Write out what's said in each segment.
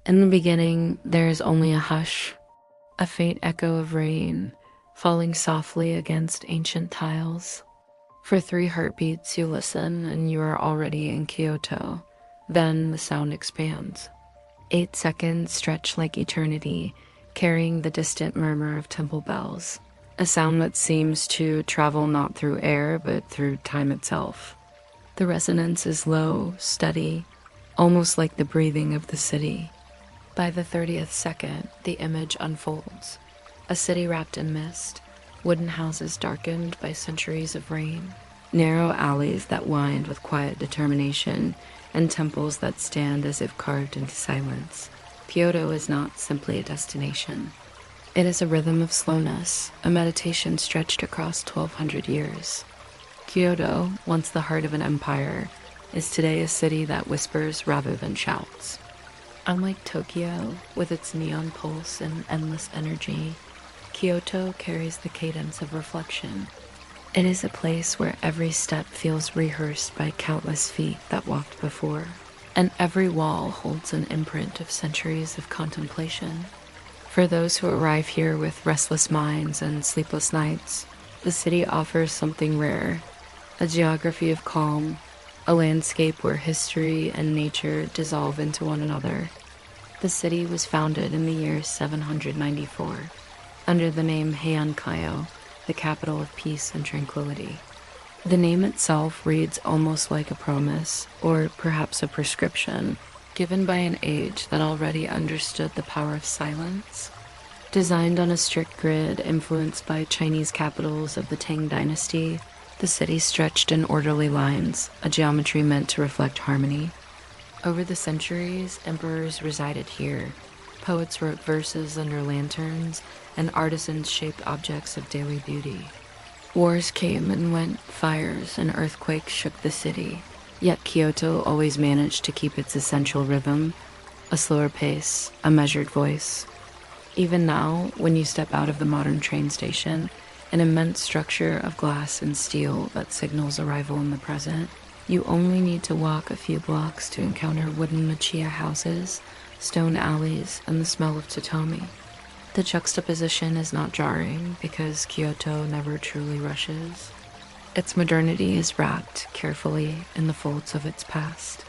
In the beginning, there is only a hush, a faint echo of rain falling softly against ancient tiles. For 3 heartbeats, you listen and you are already in Kyoto. Then the sound expands. 8 seconds stretch like eternity, carrying the distant murmur of temple bells, a sound that seems to travel not through air but through time itself. The resonance is low, steady, almost like the breathing of the city. By the 30th second, the image unfolds. A city wrapped in mist, wooden houses darkened by centuries of rain, narrow alleys that wind with quiet determination, and temples that stand as if carved into silence. Kyoto is not simply a destination. It is a rhythm of slowness, a meditation stretched across 1,200 years. Kyoto, once the heart of an empire, is today a city that whispers rather than shouts. Unlike Tokyo, with its neon pulse and endless energy, Kyoto carries the cadence of reflection. It is a place where every step feels rehearsed by countless feet that walked before, and every wall holds an imprint of centuries of contemplation. For those who arrive here with restless minds and sleepless nights, the city offers something rare, a geography of calm, a landscape where history and nature dissolve into one another. The city was founded in the year 794, under the name Heian-kaio, the capital of peace and tranquility. The name itself reads almost like a promise, or perhaps a prescription, given by an age that already understood the power of silence. Designed on a strict grid influenced by Chinese capitals of the Tang dynasty, the city stretched in orderly lines, a geometry meant to reflect harmony. Over the centuries, emperors resided here. Poets wrote verses under lanterns, and artisans shaped objects of daily beauty. Wars came and went, fires and earthquakes shook the city, yet Kyoto always managed to keep its essential rhythm, a slower pace, a measured voice. Even now, when you step out of the modern train station, an immense structure of glass and steel that signals arrival in the present, you only need to walk a few blocks to encounter wooden machiya houses, stone alleys, and the smell of tatami. The juxtaposition is not jarring because Kyoto never truly rushes. Its modernity is wrapped carefully in the folds of its past.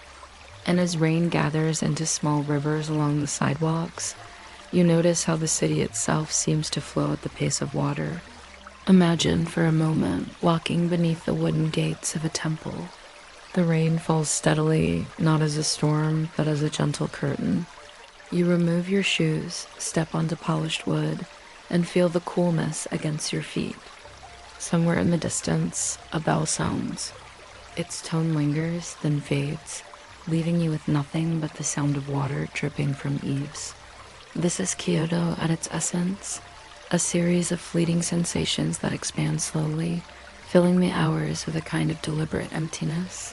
And as rain gathers into small rivers along the sidewalks, you notice how the city itself seems to flow at the pace of water. Imagine for a moment walking beneath the wooden gates of a temple. The rain falls steadily, not as a storm, but as a gentle curtain. You remove your shoes, step onto polished wood, and feel the coolness against your feet. Somewhere in the distance, a bell sounds. Its tone lingers, then fades, leaving you with nothing but the sound of water dripping from eaves. This is Kyoto at its essence, a series of fleeting sensations that expand slowly, filling the hours with a kind of deliberate emptiness.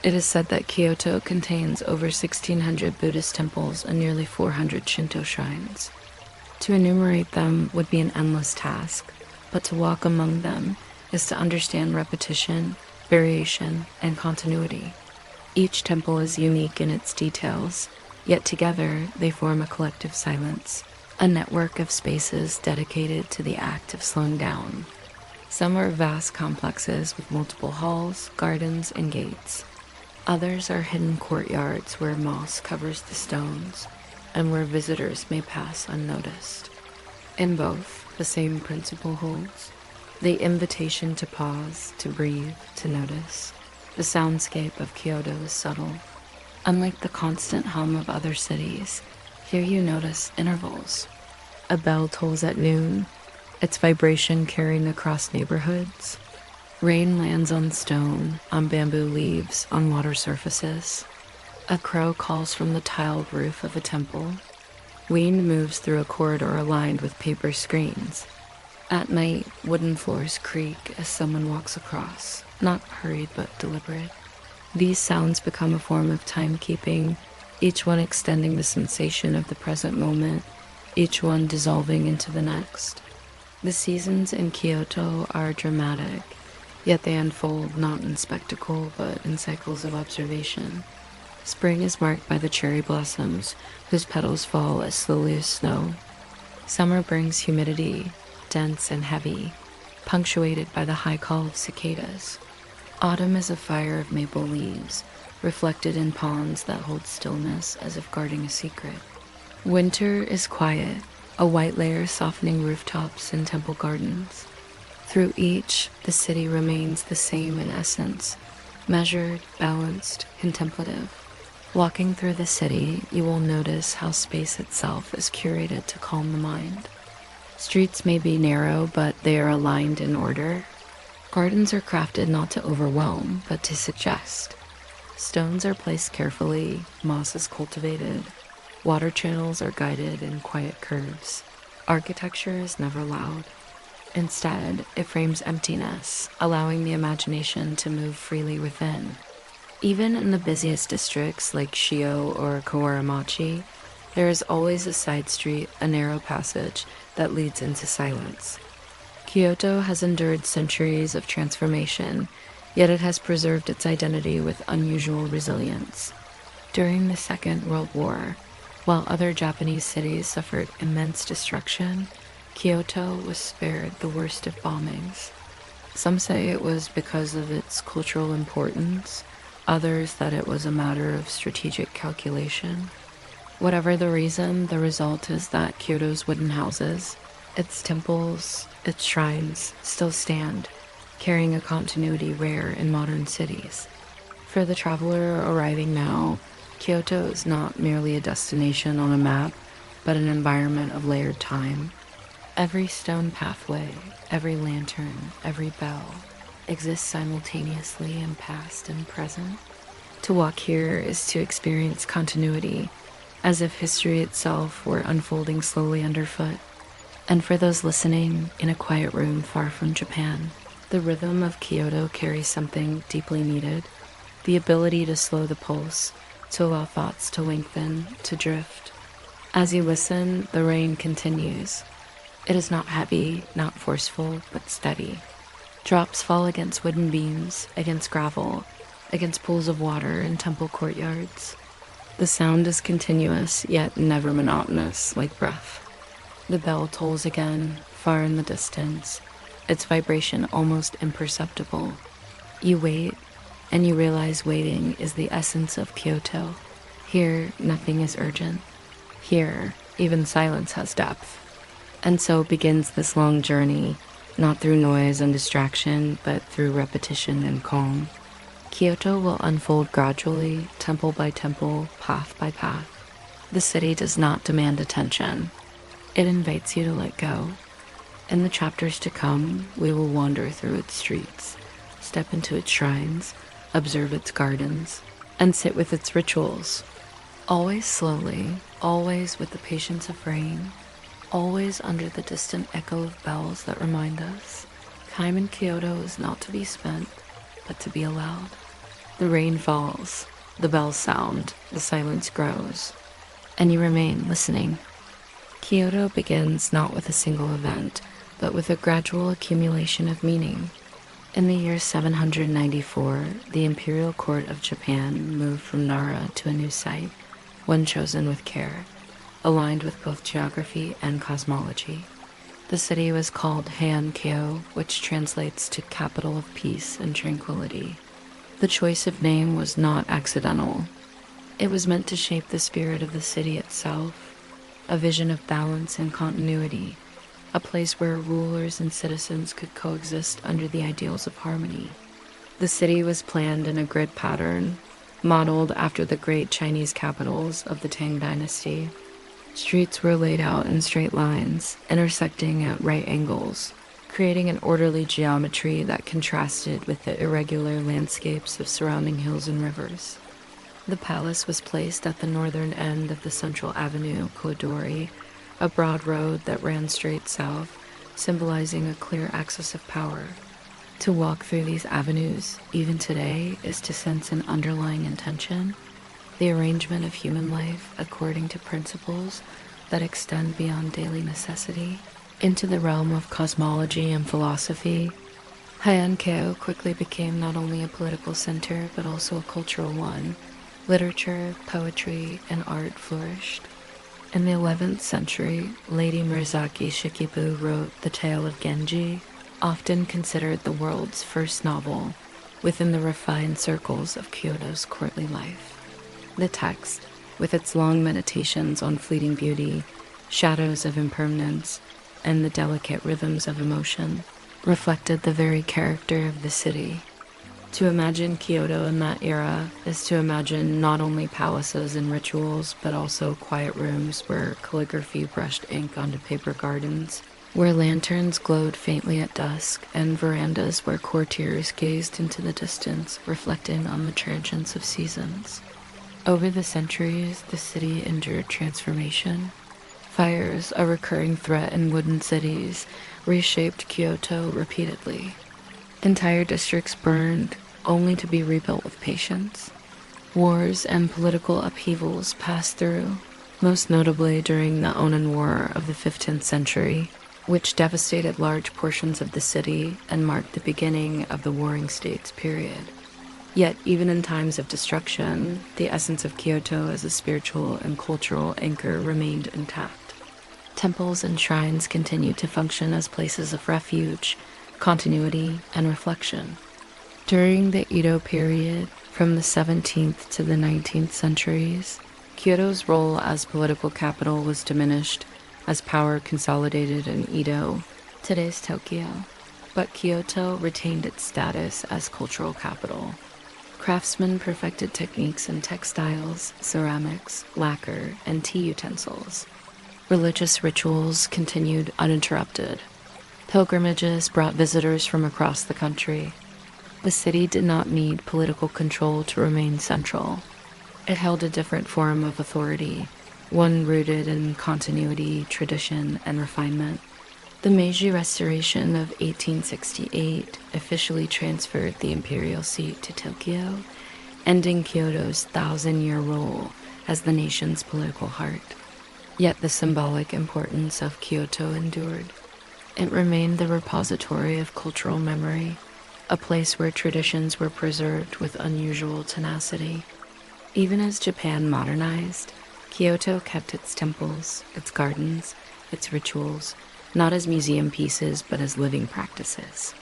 It is said that Kyoto contains over 1,600 Buddhist temples and nearly 400 Shinto shrines. To enumerate them would be an endless task, but to walk among them is to understand repetition, variation, and continuity. Each temple is unique in its details, yet together they form a collective silence, a network of spaces dedicated to the act of slowing down. Some are vast complexes with multiple halls, gardens, and gates. Others are hidden courtyards where moss covers the stones and where visitors may pass unnoticed. In both, the same principle holds: the invitation to pause, to breathe, to notice. The soundscape of Kyoto is subtle. Unlike the constant hum of other cities, here you notice intervals. A bell tolls at noon, its vibration carrying across neighborhoods. Rain lands on stone, on bamboo leaves, on water surfaces. A crow calls from the tiled roof of a temple. Wind moves through a corridor lined with paper screens. At night, wooden floors creak as someone walks across, not hurried but deliberate. These sounds become a form of timekeeping, each one extending the sensation of the present moment, each one dissolving into the next. The seasons in Kyoto are dramatic, yet they unfold not in spectacle but in cycles of observation. Spring is marked by the cherry blossoms, whose petals fall as slowly as snow. Summer brings humidity, dense and heavy, punctuated by the high call of cicadas. Autumn is a fire of maple leaves, reflected in ponds that hold stillness as if guarding a secret. Winter is quiet, a white layer softening rooftops and temple gardens. Through each, the city remains the same in essence, measured, balanced, contemplative. Walking through the city, you will notice how space itself is curated to calm the mind. Streets may be narrow, but they are aligned in order. Gardens are crafted not to overwhelm, but to suggest. Stones are placed carefully, moss is cultivated, water channels are guided in quiet curves. Architecture is never loud. Instead, it frames emptiness, allowing the imagination to move freely within. Even in the busiest districts like Shio or Kawaramachi, there is always a side street, a narrow passage that leads into silence. Kyoto has endured centuries of transformation, yet it has preserved its identity with unusual resilience. During the Second World War, while other Japanese cities suffered immense destruction, Kyoto was spared the worst of bombings. Some say it was because of its cultural importance, others that it was a matter of strategic calculation. Whatever the reason, the result is that Kyoto's wooden houses, its temples, its shrines, still stand, carrying a continuity rare in modern cities. For the traveler arriving now, Kyoto is not merely a destination on a map, but an environment of layered time. Every stone pathway, every lantern, every bell exists simultaneously in past and present. To walk here is to experience continuity, as if history itself were unfolding slowly underfoot. And for those listening in a quiet room far from Japan, the rhythm of Kyoto carries something deeply needed, the ability to slow the pulse, to allow thoughts to lengthen, to drift. As you listen, the rain continues. It is not heavy, not forceful, but steady. Drops fall against wooden beams, against gravel, against pools of water in temple courtyards. The sound is continuous, yet never monotonous, like breath. The bell tolls again, far in the distance, its vibration almost imperceptible. You wait, and you realize waiting is the essence of Kyoto. Here, nothing is urgent. Here, even silence has depth. And so begins this long journey, not through noise and distraction, but through repetition and calm. Kyoto will unfold gradually, temple by temple, path by path. The city does not demand attention. It invites you to let go. In the chapters to come, we will wander through its streets, step into its shrines, observe its gardens, and sit with its rituals. Always slowly, always with the patience of rain, always under the distant echo of bells that remind us, time in Kyoto is not to be spent, but to be allowed. The rain falls, the bells sound, the silence grows, and you remain listening. Kyoto begins not with a single event, but with a gradual accumulation of meaning. In the year 794, the imperial court of Japan moved from Nara to a new site, one chosen with care, aligned with both geography and cosmology. The city was called Heian-kyo, which translates to capital of peace and tranquility. The choice of name was not accidental. It was meant to shape the spirit of the city itself, a vision of balance and continuity, a place where rulers and citizens could coexist under the ideals of harmony. The city was planned in a grid pattern, modeled after the great Chinese capitals of the Tang Dynasty. Streets were laid out in straight lines, intersecting at right angles, creating an orderly geometry that contrasted with the irregular landscapes of surrounding hills and rivers. The palace was placed at the northern end of the central avenue, Kodori, a broad road that ran straight south, symbolizing a clear axis of power. To walk through these avenues, even today, is to sense an underlying intention, the arrangement of human life according to principles that extend beyond daily necessity into the realm of cosmology and philosophy. Heian-kyo quickly became not only a political center but also a cultural one, Literature, poetry, and art flourished. In the 11th century, Lady Murasaki Shikibu wrote The Tale of Genji, often considered the world's first novel within the refined circles of Kyoto's courtly life. The text, with its long meditations on fleeting beauty, shadows of impermanence, and the delicate rhythms of emotion, reflected the very character of the city. To imagine Kyoto in that era is to imagine not only palaces and rituals, but also quiet rooms where calligraphy brushed ink onto paper gardens, where lanterns glowed faintly at dusk, and verandas where courtiers gazed into the distance, reflecting on the transience of seasons. Over the centuries, the city endured transformation. Fires, a recurring threat in wooden cities, reshaped Kyoto repeatedly. Entire districts burned, only to be rebuilt with patience. Wars and political upheavals passed through, most notably during the Onin War of the 15th century, which devastated large portions of the city and marked the beginning of the Warring States period. Yet, even in times of destruction, the essence of Kyoto as a spiritual and cultural anchor remained intact. Temples and shrines continued to function as places of refuge, continuity, and reflection. During the Edo period, from the 17th to the 19th centuries, Kyoto's role as political capital was diminished as power consolidated in Edo, today's Tokyo, but Kyoto retained its status as cultural capital. Craftsmen perfected techniques in textiles, ceramics, lacquer, and tea utensils. Religious rituals continued uninterrupted. Pilgrimages brought visitors from across the country. The city did not need political control to remain central. It held a different form of authority, one rooted in continuity, tradition, and refinement. The Meiji Restoration of 1868 officially transferred the imperial seat to Tokyo, ending Kyoto's 1,000-year rule as the nation's political heart. Yet the symbolic importance of Kyoto endured. It remained the repository of cultural memory, a place where traditions were preserved with unusual tenacity. Even as Japan modernized, Kyoto kept its temples, its gardens, its rituals, not as museum pieces, but as living practices.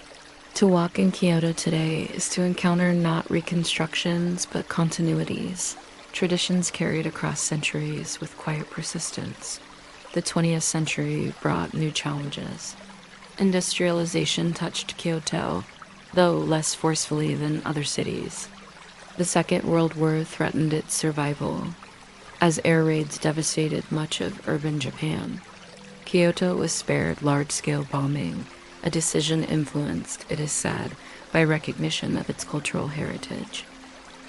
To walk in Kyoto today is to encounter not reconstructions, but continuities, traditions carried across centuries with quiet persistence. The 20th century brought new challenges. Industrialization touched Kyoto, though less forcefully than other cities. The Second World War threatened its survival, as air raids devastated much of urban Japan. Kyoto was spared large-scale bombing, a decision influenced, it is said, by recognition of its cultural heritage.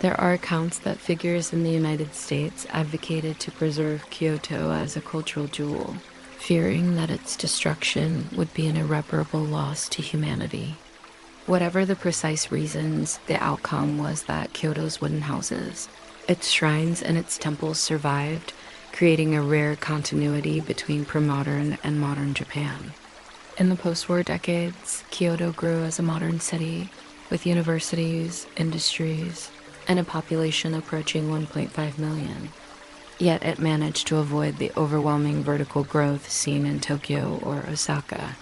There are accounts that figures in the United States advocated to preserve Kyoto as a cultural jewel, fearing that its destruction would be an irreparable loss to humanity. Whatever the precise reasons, the outcome was that Kyoto's wooden houses, its shrines, and its temples survived, creating a rare continuity between pre-modern and modern Japan. In the post-war decades, Kyoto grew as a modern city, with universities, industries, and a population approaching 1.5 million. Yet it managed to avoid the overwhelming vertical growth seen in Tokyo or Osaka.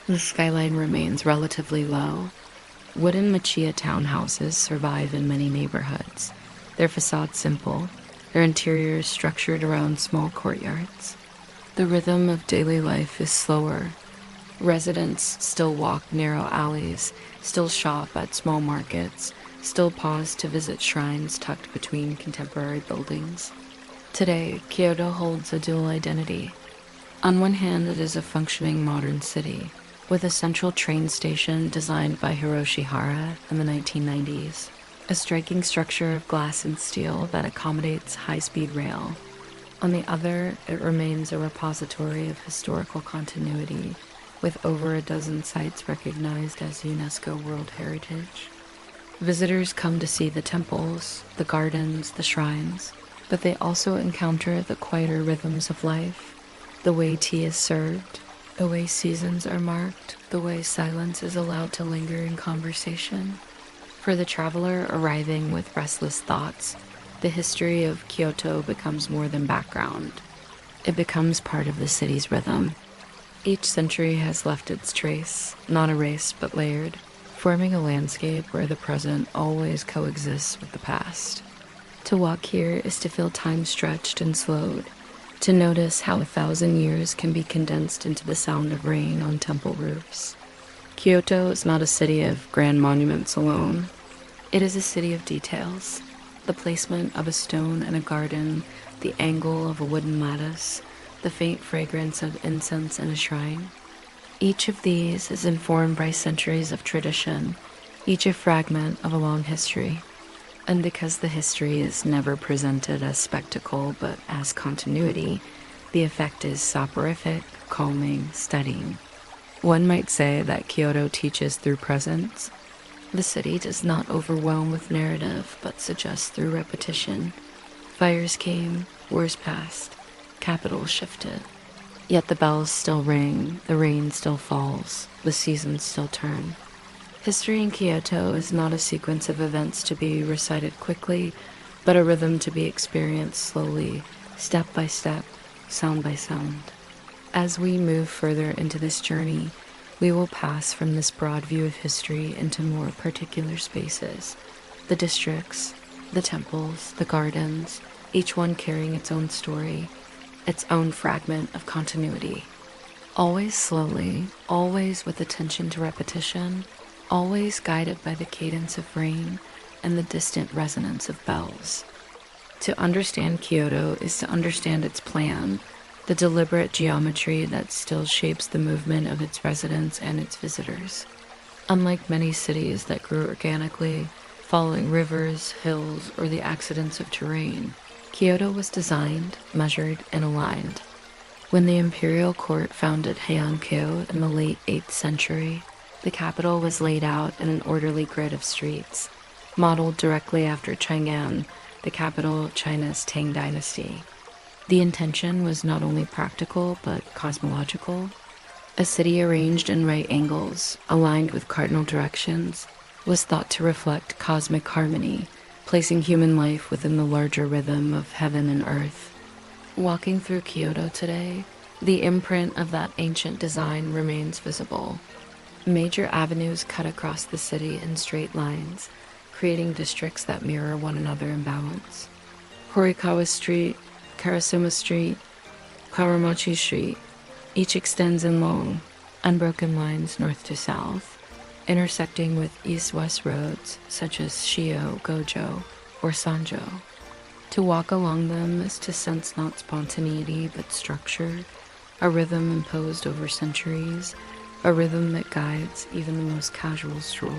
The skyline remains relatively low. Wooden Machiya townhouses survive in many neighborhoods, their facades simple, their interiors structured around small courtyards. The rhythm of daily life is slower. Residents still walk narrow alleys, still shop at small markets, still pause to visit shrines tucked between contemporary buildings. Today, Kyoto holds a dual identity. On one hand, it is a functioning modern city, with a central train station designed by Hiroshi Hara in the 1990s, a striking structure of glass and steel that accommodates high-speed rail. On the other, it remains a repository of historical continuity, with over a dozen sites recognized as UNESCO World Heritage. Visitors come to see the temples, the gardens, the shrines, but they also encounter the quieter rhythms of life, the way tea is served, the way seasons are marked, the way silence is allowed to linger in conversation. For the traveler arriving with restless thoughts, the history of Kyoto becomes more than background. It becomes part of the city's rhythm. Each century has left its trace, not erased but layered, forming a landscape where the present always coexists with the past. To walk here is to feel time stretched and slowed, to notice how 1,000 years can be condensed into the sound of rain on temple roofs. Kyoto is not a city of grand monuments alone. It is a city of details. The placement of a stone in a garden, the angle of a wooden lattice, the faint fragrance of incense in a shrine. Each of these is informed by centuries of tradition, each a fragment of a long history. And because the history is never presented as spectacle but as continuity, the effect is soporific, calming, steadying. One might say that Kyoto teaches through presence. The city does not overwhelm with narrative, but suggests through repetition. Fires came, wars passed, capitals shifted. Yet the bells still ring, the rain still falls, the seasons still turn. History in Kyoto is not a sequence of events to be recited quickly, but a rhythm to be experienced slowly, step by step, sound by sound. As we move further into this journey, we will pass from this broad view of history into more particular spaces. The districts, the temples, the gardens, each one carrying its own story, its own fragment of continuity. Always slowly, always with attention to repetition, always guided by the cadence of rain and the distant resonance of bells. To understand Kyoto is to understand its plan, the deliberate geometry that still shapes the movement of its residents and its visitors. Unlike many cities that grew organically, following rivers, hills, or the accidents of terrain, Kyoto was designed, measured, and aligned. When the imperial court founded Heian-kyo in the late 8th century, the capital was laid out in an orderly grid of streets, modeled directly after Chang'an, the capital of China's Tang dynasty. The intention was not only practical but cosmological. A city arranged in right angles, aligned with cardinal directions, was thought to reflect cosmic harmony, placing human life within the larger rhythm of heaven and earth. Walking through Kyoto today, the imprint of that ancient design remains visible. Major avenues cut across the city in straight lines, creating districts that mirror one another in balance. Horikawa Street, Karasuma Street, Kawamochi Street, each extends in long, unbroken lines north to south, intersecting with east-west roads such as Shio, Gojo, or Sanjo. To walk along them is to sense not spontaneity but structure, a rhythm imposed over centuries, a rhythm that guides even the most casual stroll.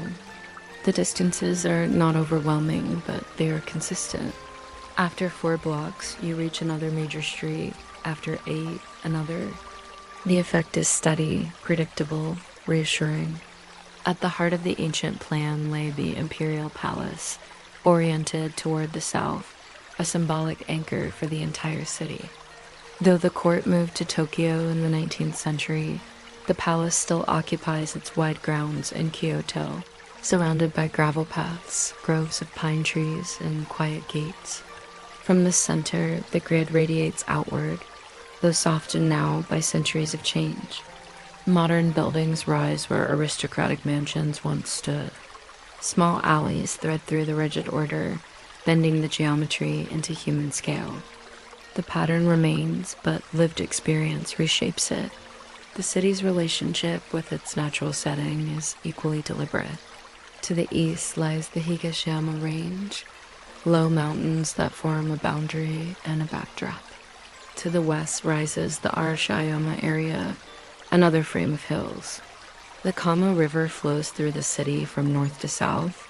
The distances are not overwhelming, but they are consistent. After 4 blocks, you reach another major street. After 8, another. The effect is steady, predictable, reassuring. At the heart of the ancient plan lay the imperial palace, oriented toward the south, a symbolic anchor for the entire city. Though the court moved to Tokyo in the 19th century, the palace still occupies its wide grounds in Kyoto, surrounded by gravel paths, groves of pine trees, and quiet gates. From the center, the grid radiates outward, though softened now by centuries of change. Modern buildings rise where aristocratic mansions once stood. Small alleys thread through the rigid order, bending the geometry into human scale. The pattern remains, but lived experience reshapes it. The city's relationship with its natural setting is equally deliberate. To the east lies the Higashiyama Range, low mountains that form a boundary and a backdrop. To the west rises the Arashiyama area, another frame of hills. The Kamo River flows through the city from north to south,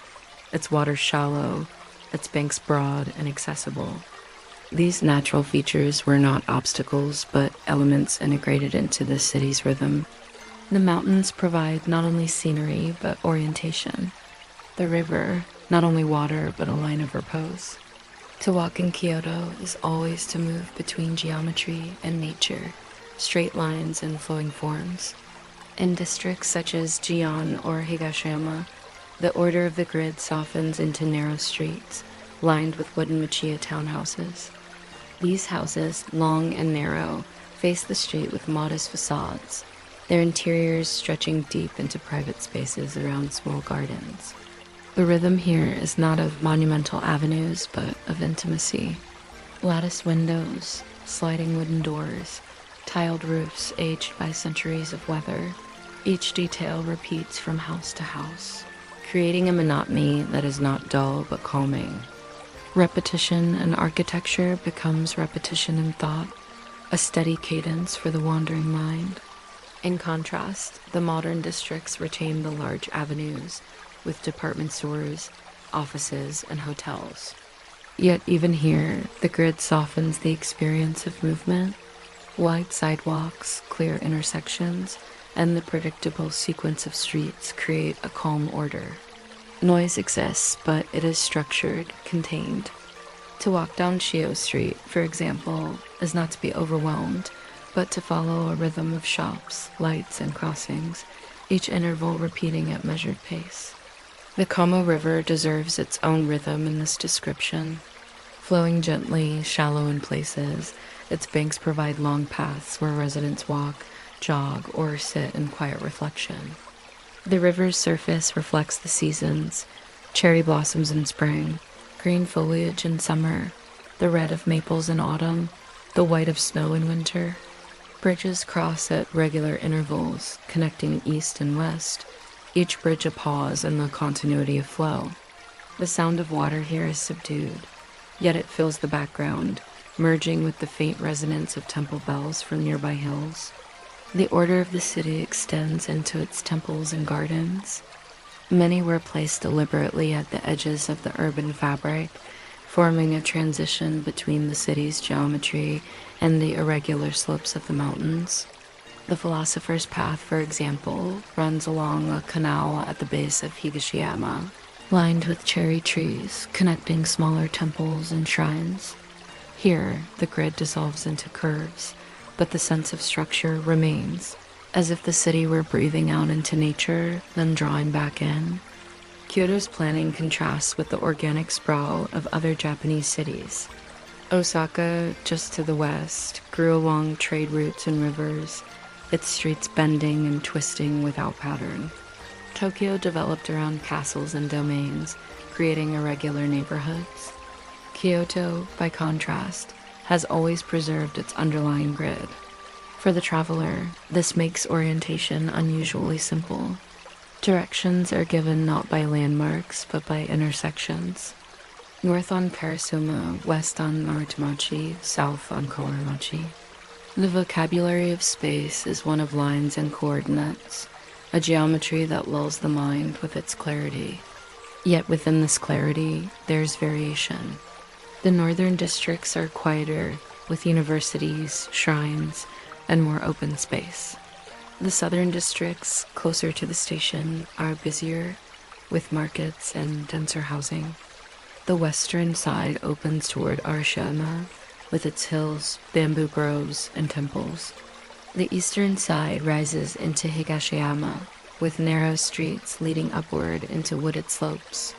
its waters shallow, its banks broad and accessible. These natural features were not obstacles, but elements integrated into the city's rhythm. The mountains provide not only scenery, but orientation. The river, not only water, but a line of repose. To walk in Kyoto is always to move between geometry and nature, straight lines and flowing forms. In districts such as Gion or Higashiyama, the order of the grid softens into narrow streets, lined with wooden machiya townhouses. These houses, long and narrow, face the street with modest facades, their interiors stretching deep into private spaces around small gardens. The rhythm here is not of monumental avenues, but of intimacy. Lattice windows, sliding wooden doors, tiled roofs aged by centuries of weather. Each detail repeats from house to house, creating a monotony that is not dull but calming. Repetition in architecture becomes repetition in thought, a steady cadence for the wandering mind. In contrast, the modern districts retain the large avenues, with department stores, offices, and hotels. Yet even here, the grid softens the experience of movement. Wide sidewalks, clear intersections, and the predictable sequence of streets create a calm order. Noise exists, but it is structured, contained. To walk down Shio Street, for example, is not to be overwhelmed, but to follow a rhythm of shops, lights, and crossings, each interval repeating at measured pace. The Como River deserves its own rhythm in this description. Flowing gently, shallow in places, its banks provide long paths where residents walk, jog, or sit in quiet reflection. The river's surface reflects the seasons: cherry blossoms in spring, green foliage in summer, the red of maples in autumn, the white of snow in winter. Bridges cross at regular intervals, connecting east and west, each bridge a pause in the continuity of flow. The sound of water here is subdued, yet it fills the background, merging with the faint resonance of temple bells from nearby hills. The order of the city extends into its temples and gardens. Many were placed deliberately at the edges of the urban fabric, forming a transition between the city's geometry and the irregular slopes of the mountains. The Philosopher's Path, for example, runs along a canal at the base of Higashiyama, lined with cherry trees, connecting smaller temples and shrines. Here, the grid dissolves into curves, but the sense of structure remains, as if the city were breathing out into nature, then drawing back in. Kyoto's planning contrasts with the organic sprawl of other Japanese cities. Osaka, just to the west, grew along trade routes and rivers, its streets bending and twisting without pattern. Tokyo developed around castles and domains, creating irregular neighborhoods. Kyoto, by contrast, has always preserved its underlying grid. For the traveler, this makes orientation unusually simple. Directions are given not by landmarks, but by intersections. North on Karasuma, west on Narutamachi, south on Kawaramochi. The vocabulary of space is one of lines and coordinates, a geometry that lulls the mind with its clarity. Yet within this clarity, there's variation. The northern districts are quieter, with universities, shrines, and more open space. The southern districts, closer to the station, are busier, with markets and denser housing. The western side opens toward Arashiyama, with its hills, bamboo groves, and temples. The eastern side rises into Higashiyama, with narrow streets leading upward into wooded slopes.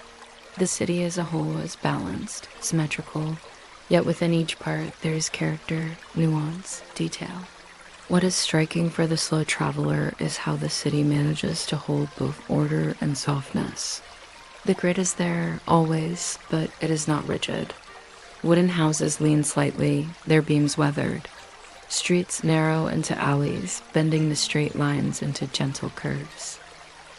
The city as a whole is balanced, symmetrical, yet within each part there is character, nuance, detail. What is striking for the slow traveler is how the city manages to hold both order and softness. The grid is there, always, but it is not rigid. Wooden houses lean slightly, their beams weathered. Streets narrow into alleys, bending the straight lines into gentle curves.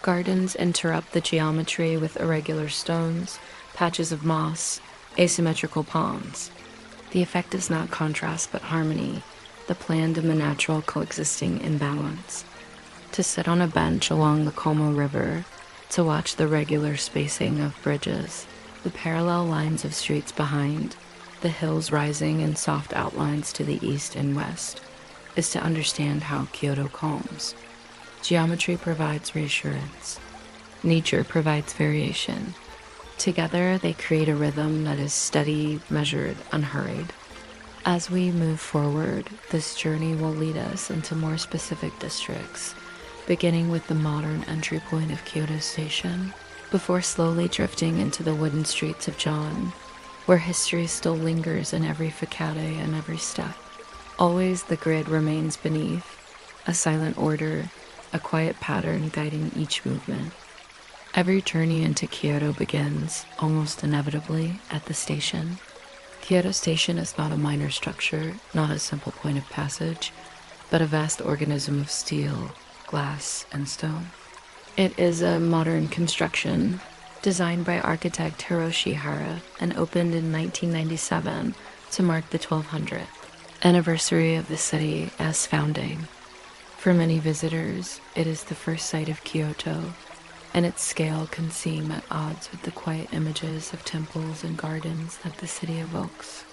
Gardens interrupt the geometry with irregular stones, patches of moss, asymmetrical palms. The effect is not contrast but harmony, the planned and the natural coexisting in balance. To sit on a bench along the Como River, to watch the regular spacing of bridges, the parallel lines of streets behind, the hills rising in soft outlines to the east and west, is to understand how Kyoto calms. Geometry provides reassurance. Nature provides variation. Together, they create a rhythm that is steady, measured, unhurried. As we move forward, this journey will lead us into more specific districts, beginning with the modern entry point of Kyoto Station, before slowly drifting into the wooden streets of Gion. where history still lingers in every facade and every step. Always the grid remains beneath, a silent order, a quiet pattern guiding each movement. Every journey into Kyoto begins, almost inevitably, at the station. Kyoto Station is not a minor structure, not a simple point of passage, but a vast organism of steel, glass, and stone. It is a modern construction, designed by architect Hiroshi Hara and opened in 1997 to mark the 1200th anniversary of the city as founding. For many visitors, it is the first sight of Kyoto, and its scale can seem at odds with the quiet images of temples and gardens that the city evokes.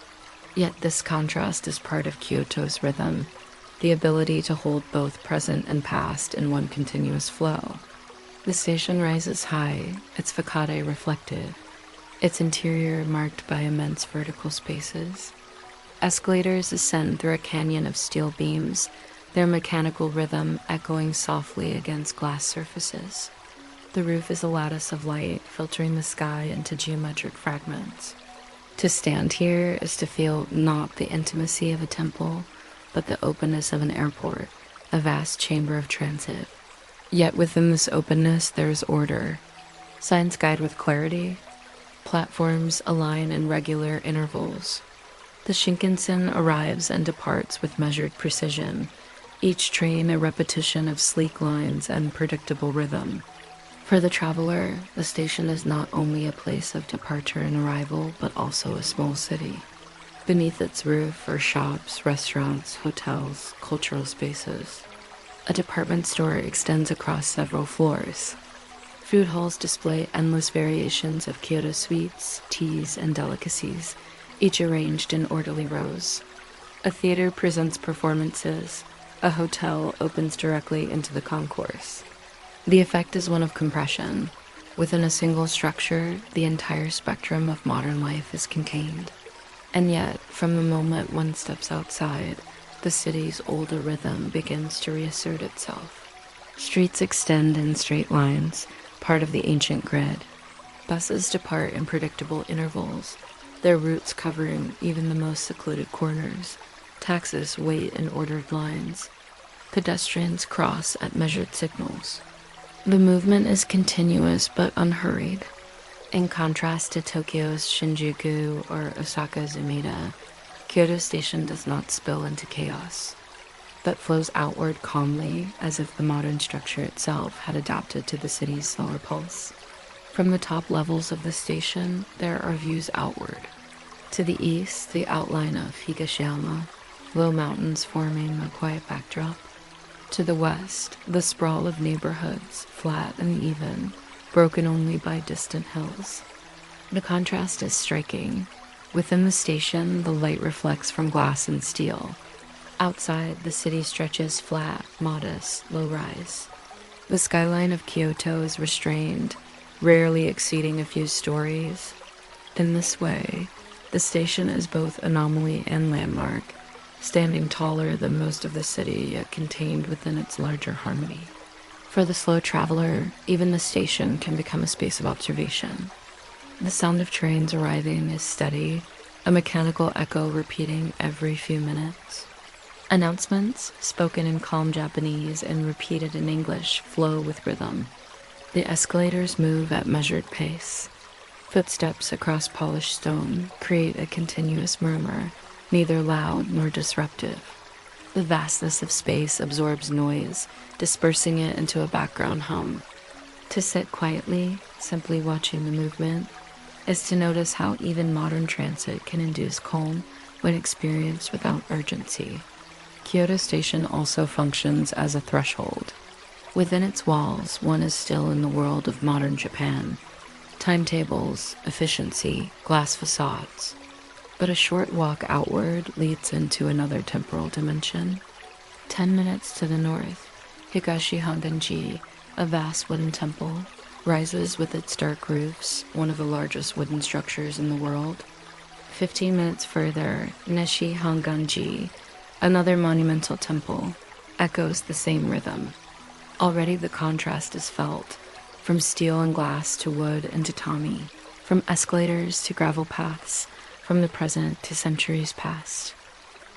Yet this contrast is part of Kyoto's rhythm, the ability to hold both present and past in one continuous flow. The station rises high, its facade reflective, its interior marked by immense vertical spaces. Escalators ascend through a canyon of steel beams, their mechanical rhythm echoing softly against glass surfaces. The roof is a lattice of light, filtering the sky into geometric fragments. To stand here is to feel not the intimacy of a temple, but the openness of an airport, a vast chamber of transit. Yet within this openness there is order. Signs guide with clarity. Platforms align in regular intervals. The Shinkansen arrives and departs with measured precision, each train a repetition of sleek lines and predictable rhythm. For the traveler, the station is not only a place of departure and arrival, but also a small city. Beneath its roof are shops, restaurants, hotels, cultural spaces. A department store extends across several floors. Food halls display endless variations of Kyoto sweets, teas, and delicacies, each arranged in orderly rows. A theater presents performances. A hotel opens directly into the concourse. The effect is one of compression. Within a single structure, the entire spectrum of modern life is contained. And yet, from the moment one steps outside, the city's older rhythm begins to reassert itself. Streets extend in straight lines, part of the ancient grid. Buses depart in predictable intervals, their routes covering even the most secluded corners. Taxis wait in ordered lines. Pedestrians cross at measured signals. The movement is continuous but unhurried. In contrast to Tokyo's Shinjuku or Osaka's Umeda, Kyoto Station does not spill into chaos, but flows outward calmly as if the modern structure itself had adapted to the city's slower pulse. From the top levels of the station, there are views outward. To the east, the outline of Higashiyama, low mountains forming a quiet backdrop. To the west, the sprawl of neighborhoods, flat and even, broken only by distant hills. The contrast is striking. Within the station, the light reflects from glass and steel. Outside, the city stretches flat, modest, low-rise. The skyline of Kyoto is restrained, rarely exceeding a few stories. In this way, the station is both anomaly and landmark, standing taller than most of the city, yet contained within its larger harmony. For the slow traveler, even the station can become a space of observation. The sound of trains arriving is steady, a mechanical echo repeating every few minutes. Announcements, spoken in calm Japanese and repeated in English, flow with rhythm. The escalators move at measured pace. Footsteps across polished stone create a continuous murmur, neither loud nor disruptive. The vastness of space absorbs noise, dispersing it into a background hum. To sit quietly, simply watching the movement, is to notice how even modern transit can induce calm when experienced without urgency. Kyoto Station also functions as a threshold. Within its walls, one is still in the world of modern Japan. Timetables, efficiency, glass facades. But a short walk outward leads into another temporal dimension. 10 minutes to the north, Ginkaku-ji, a vast wooden temple, rises with its dark roofs, one of the largest wooden structures in the world. 15 minutes further, Ginkaku-ji, another monumental temple, echoes the same rhythm. Already the contrast is felt, from steel and glass to wood and tatami, from escalators to gravel paths. from the present to centuries past.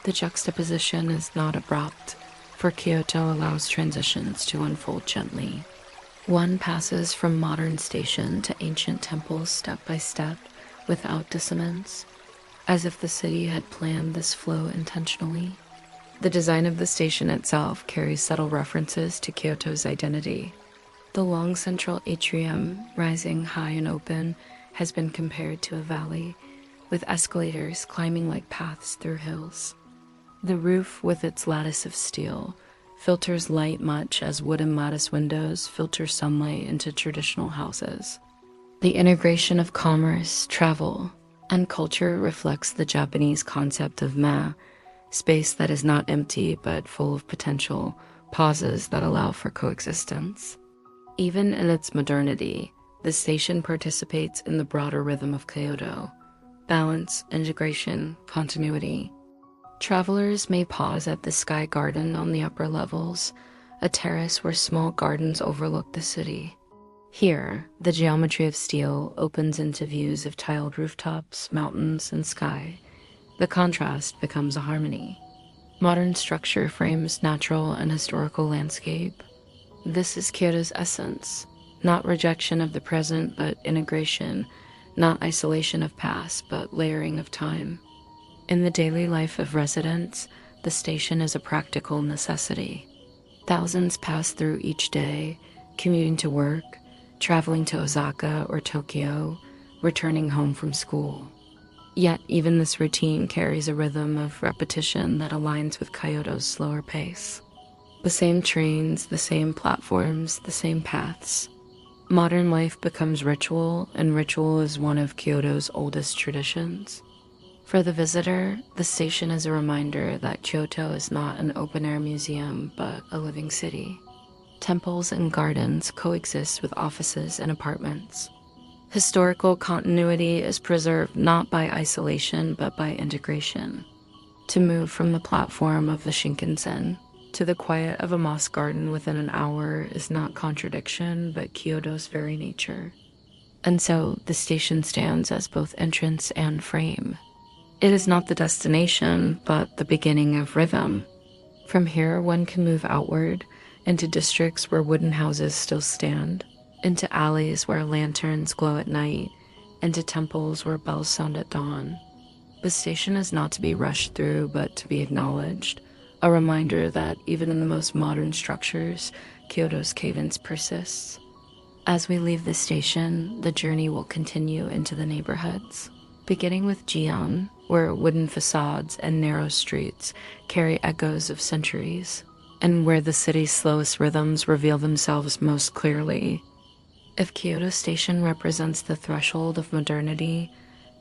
The juxtaposition is not abrupt, for Kyoto allows transitions to unfold gently. One passes from modern station to ancient temples step by step, without dissonance, as if the city had planned this flow intentionally. The design of the station itself carries subtle references to Kyoto's identity. The long central atrium, rising high and open, has been compared to a valley, with escalators climbing like paths through hills. The roof, with its lattice of steel, filters light much as wooden lattice windows filter sunlight into traditional houses. The integration of commerce, travel, and culture reflects the Japanese concept of ma, space that is not empty but full of potential, pauses that allow for coexistence. Even in its modernity, the station participates in the broader rhythm of Kyoto: balance, integration, continuity. Travelers may pause at the Sky Garden on the upper levels, a terrace where small gardens overlook the city. Here, the geometry of steel opens into views of tiled rooftops, mountains, and sky. The contrast becomes a harmony. Modern structure frames natural and historical landscape. This is Kyoto's essence, not rejection of the present, but integration, not isolation of past, but layering of time. In the daily life of residents, the station is a practical necessity. Thousands pass through each day, commuting to work, traveling to Osaka or Tokyo, returning home from school. Yet even this routine carries a rhythm of repetition that aligns with Kyoto's slower pace. The same trains, the same platforms, the same paths. Modern life becomes ritual, and ritual is one of Kyoto's oldest traditions. For the visitor, the station is a reminder that Kyoto is not an open-air museum, but a living city. Temples and gardens coexist with offices and apartments. Historical continuity is preserved not by isolation, but by integration. To move from the platform of the Shinkansen to the quiet of a moss garden within an hour is not contradiction, but Kyoto's very nature. And so, the station stands as both entrance and frame. It is not the destination, but the beginning of rhythm. From here, one can move outward, into districts where wooden houses still stand, into alleys where lanterns glow at night, into temples where bells sound at dawn. The station is not to be rushed through, but to be acknowledged, a reminder that even in the most modern structures, Kyoto's cadence persists. As we leave the station, the journey will continue into the neighborhoods, beginning with Gion, where wooden facades and narrow streets carry echoes of centuries, and where the city's slowest rhythms reveal themselves most clearly. If Kyoto Station represents the threshold of modernity,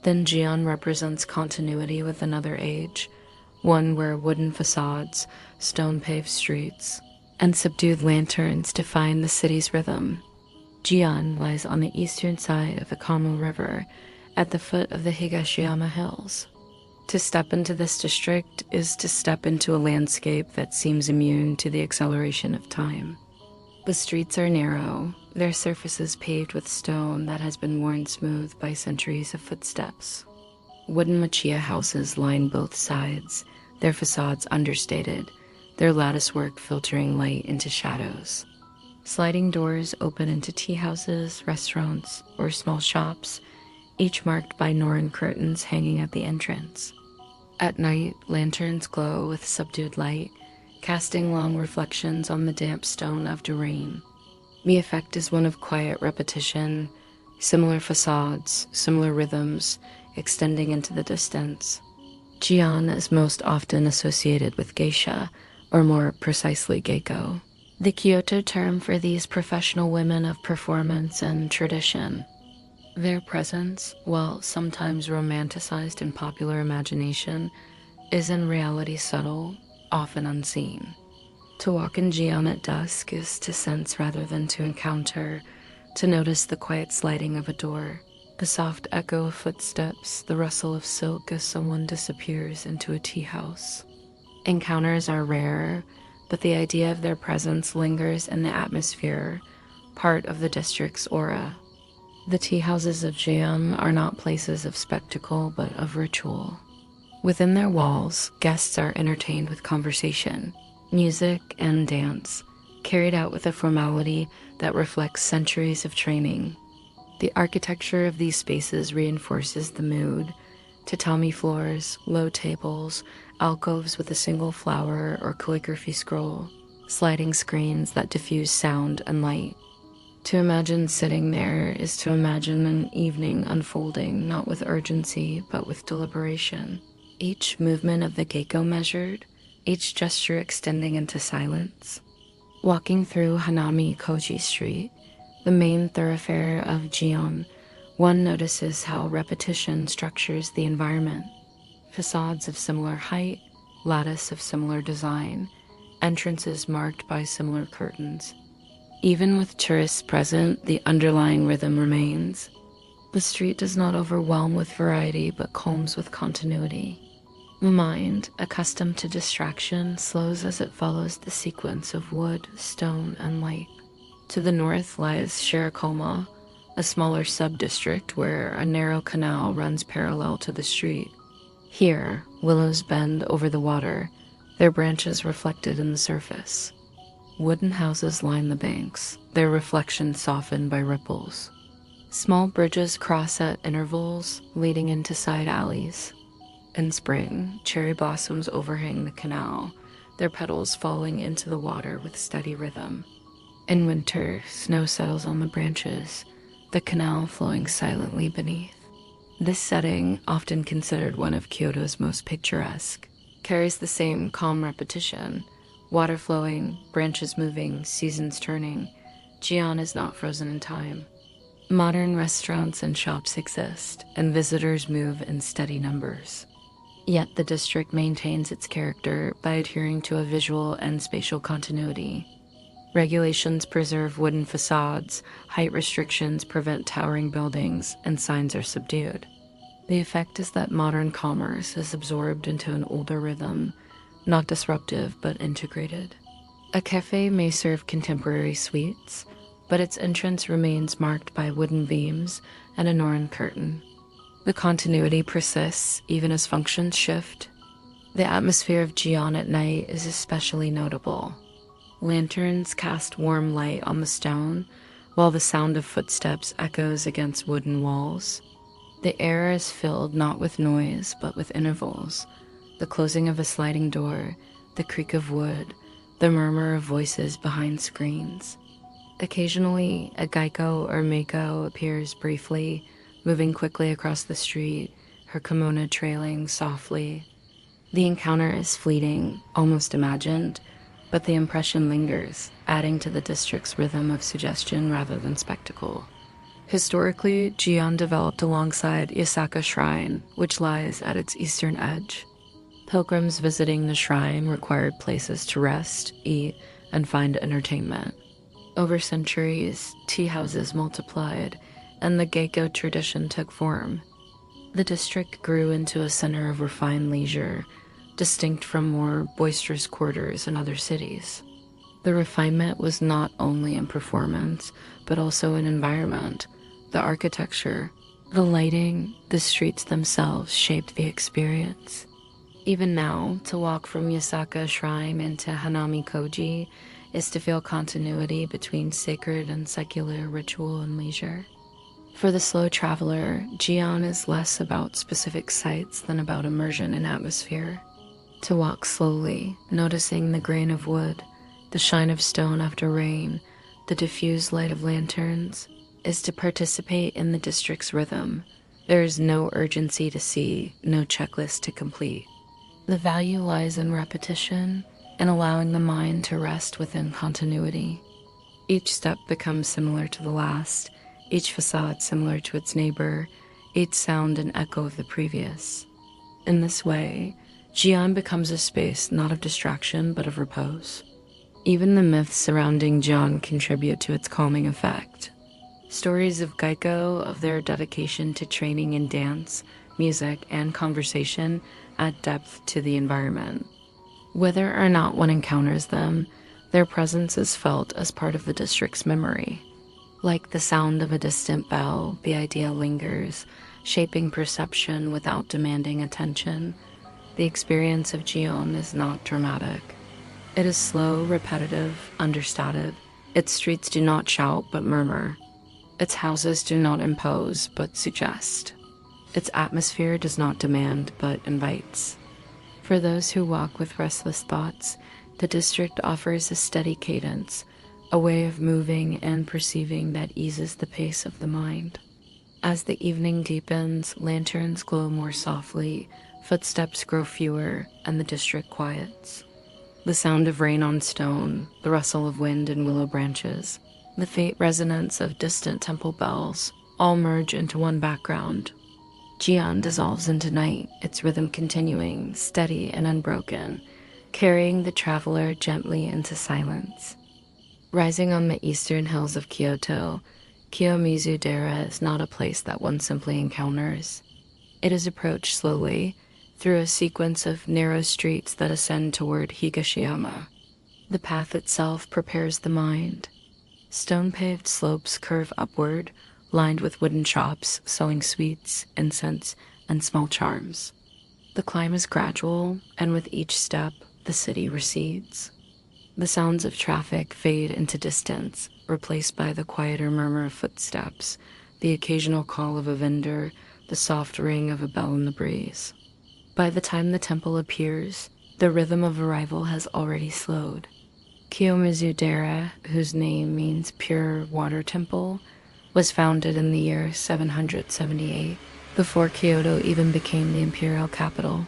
then Gion represents continuity with another age, one where wooden facades, stone-paved streets, and subdued lanterns define the city's rhythm. Gion lies on the eastern side of the Kamo River, at the foot of the Arashiyama Hills. To step into this district is to step into a landscape that seems immune to the acceleration of time. The streets are narrow, their surfaces paved with stone that has been worn smooth by centuries of footsteps. Wooden machiya houses line both sides, their facades understated, their latticework filtering light into shadows. Sliding doors open into tea houses, restaurants, or small shops, each marked by Norin curtains hanging at the entrance. At night, lanterns glow with subdued light, casting long reflections on the damp stone after rain. The effect is one of quiet repetition, similar facades, similar rhythms, extending into the distance. Gion is most often associated with geisha, or more precisely geiko, the Kyoto term for these professional women of performance and tradition. Their presence, while sometimes romanticized in popular imagination, is in reality subtle, often unseen. To walk in Gion at dusk is to sense rather than to encounter, to notice the quiet sliding of a door, the soft echo of footsteps, the rustle of silk as someone disappears into a tea house. Encounters are rare, but the idea of their presence lingers in the atmosphere, part of the district's aura. The tea houses of Gion are not places of spectacle, but of ritual. Within their walls, guests are entertained with conversation, music, and dance, carried out with a formality that reflects centuries of training. The architecture of these spaces reinforces the mood. Tatami floors, low tables, alcoves with a single flower or calligraphy scroll, sliding screens that diffuse sound and light. To imagine sitting there is to imagine an evening unfolding not with urgency but with deliberation. Each movement of the geiko measured, each gesture extending into silence. Walking through Hanami-Koji Street, the main thoroughfare of Gion, one notices how repetition structures the environment. Facades of similar height, lattice of similar design, entrances marked by similar curtains. Even with tourists present, the underlying rhythm remains. The street does not overwhelm with variety, but calms with continuity. The mind, accustomed to distraction, slows as it follows the sequence of wood, stone, and light. To the north lies Shirokuma, a smaller sub-district where a narrow canal runs parallel to the street. Here, willows bend over the water, their branches reflected in the surface. Wooden houses line the banks, their reflections softened by ripples. Small bridges cross at intervals, leading into side alleys. In spring, cherry blossoms overhang the canal, their petals falling into the water with steady rhythm. In winter, snow settles on the branches, the canal flowing silently beneath. This setting, often considered one of Kyoto's most picturesque, carries the same calm repetition. Water flowing, branches moving, seasons turning. Gion is not frozen in time. Modern restaurants and shops exist, and visitors move in steady numbers. Yet the district maintains its character by adhering to a visual and spatial continuity. Regulations preserve wooden facades, height restrictions prevent towering buildings, and signs are subdued. The effect is that modern commerce is absorbed into an older rhythm, not disruptive but integrated. A cafe may serve contemporary sweets, but its entrance remains marked by wooden beams and a Norin curtain. The continuity persists even as functions shift. The atmosphere of Gion at night is especially notable. Lanterns cast warm light on the stone, while the sound of footsteps echoes against wooden walls. The air is filled not with noise, but with intervals. The closing of a sliding door, the creak of wood, the murmur of voices behind screens. Occasionally, a geiko or meiko appears briefly, moving quickly across the street, her kimono trailing softly. The encounter is fleeting, almost imagined, but the impression lingers, adding to the district's rhythm of suggestion rather than spectacle. Historically, Gion developed alongside Yasaka Shrine, which lies at its eastern edge. Pilgrims visiting the shrine required places to rest, eat, and find entertainment. Over centuries, tea houses multiplied, and the geiko tradition took form. The district grew into a center of refined leisure, distinct from more boisterous quarters in other cities. The refinement was not only in performance, but also in environment. The architecture, the lighting, the streets themselves shaped the experience. Even now, to walk from Yasaka Shrine into Hanami-Koji is to feel continuity between sacred and secular ritual and leisure. For the slow traveler, Gion is less about specific sights than about immersion in atmosphere. To walk slowly, noticing the grain of wood, the shine of stone after rain, the diffused light of lanterns, is to participate in the district's rhythm. There is no urgency to see, no checklist to complete. The value lies in repetition and allowing the mind to rest within continuity. Each step becomes similar to the last, each facade similar to its neighbor, each sound an echo of the previous. In this way, Gion becomes a space not of distraction but of repose. Even the myths surrounding Gion contribute to its calming effect. Stories of geiko, of their dedication to training in dance, music, and conversation add depth to the environment. Whether or not one encounters them, their presence is felt as part of the district's memory. Like the sound of a distant bell, the idea lingers, shaping perception without demanding attention. The experience of Gion is not dramatic. It is slow, repetitive, understated. Its streets do not shout but murmur. Its houses do not impose but suggest. Its atmosphere does not demand but invites. For those who walk with restless thoughts, the district offers a steady cadence, a way of moving and perceiving that eases the pace of the mind. As the evening deepens, lanterns glow more softly, footsteps grow fewer, and the district quiets. The sound of rain on stone, the rustle of wind in willow branches, the faint resonance of distant temple bells all merge into one background. Gion dissolves into night, its rhythm continuing, steady and unbroken, carrying the traveler gently into silence. Rising on the eastern hills of Kyoto, Kiyomizu-dera is not a place that one simply encounters. It is approached slowly, through a sequence of narrow streets that ascend toward Higashiyama. The path itself prepares the mind. Stone-paved slopes curve upward, lined with wooden shops selling sweets, incense, and small charms. The climb is gradual, and with each step, the city recedes. The sounds of traffic fade into distance, replaced by the quieter murmur of footsteps, the occasional call of a vendor, the soft ring of a bell in the breeze. By the time the temple appears, the rhythm of arrival has already slowed. Kiyomizu-dera, whose name means pure water temple, was founded in the year 778, before Kyoto even became the imperial capital.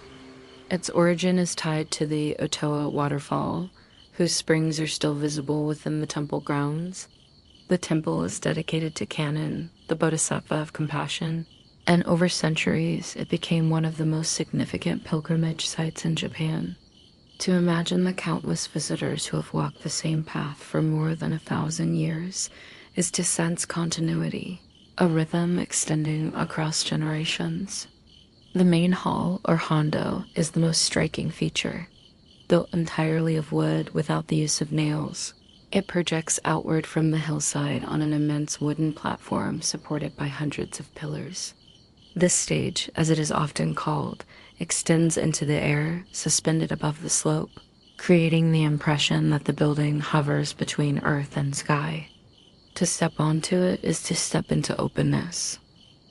Its origin is tied to the Otowa waterfall, whose springs are still visible within the temple grounds. The temple is dedicated to Kannon, the Bodhisattva of compassion, and over centuries it became one of the most significant pilgrimage sites in Japan. To imagine the countless visitors who have walked the same path for more than 1,000 years is to sense continuity, a rhythm extending across generations. The main hall, or hondo, is the most striking feature. Built entirely of wood without the use of nails, it projects outward from the hillside on an immense wooden platform supported by hundreds of pillars. This stage, as it is often called, extends into the air, suspended above the slope, creating the impression that the building hovers between earth and sky. To step onto it is to step into openness.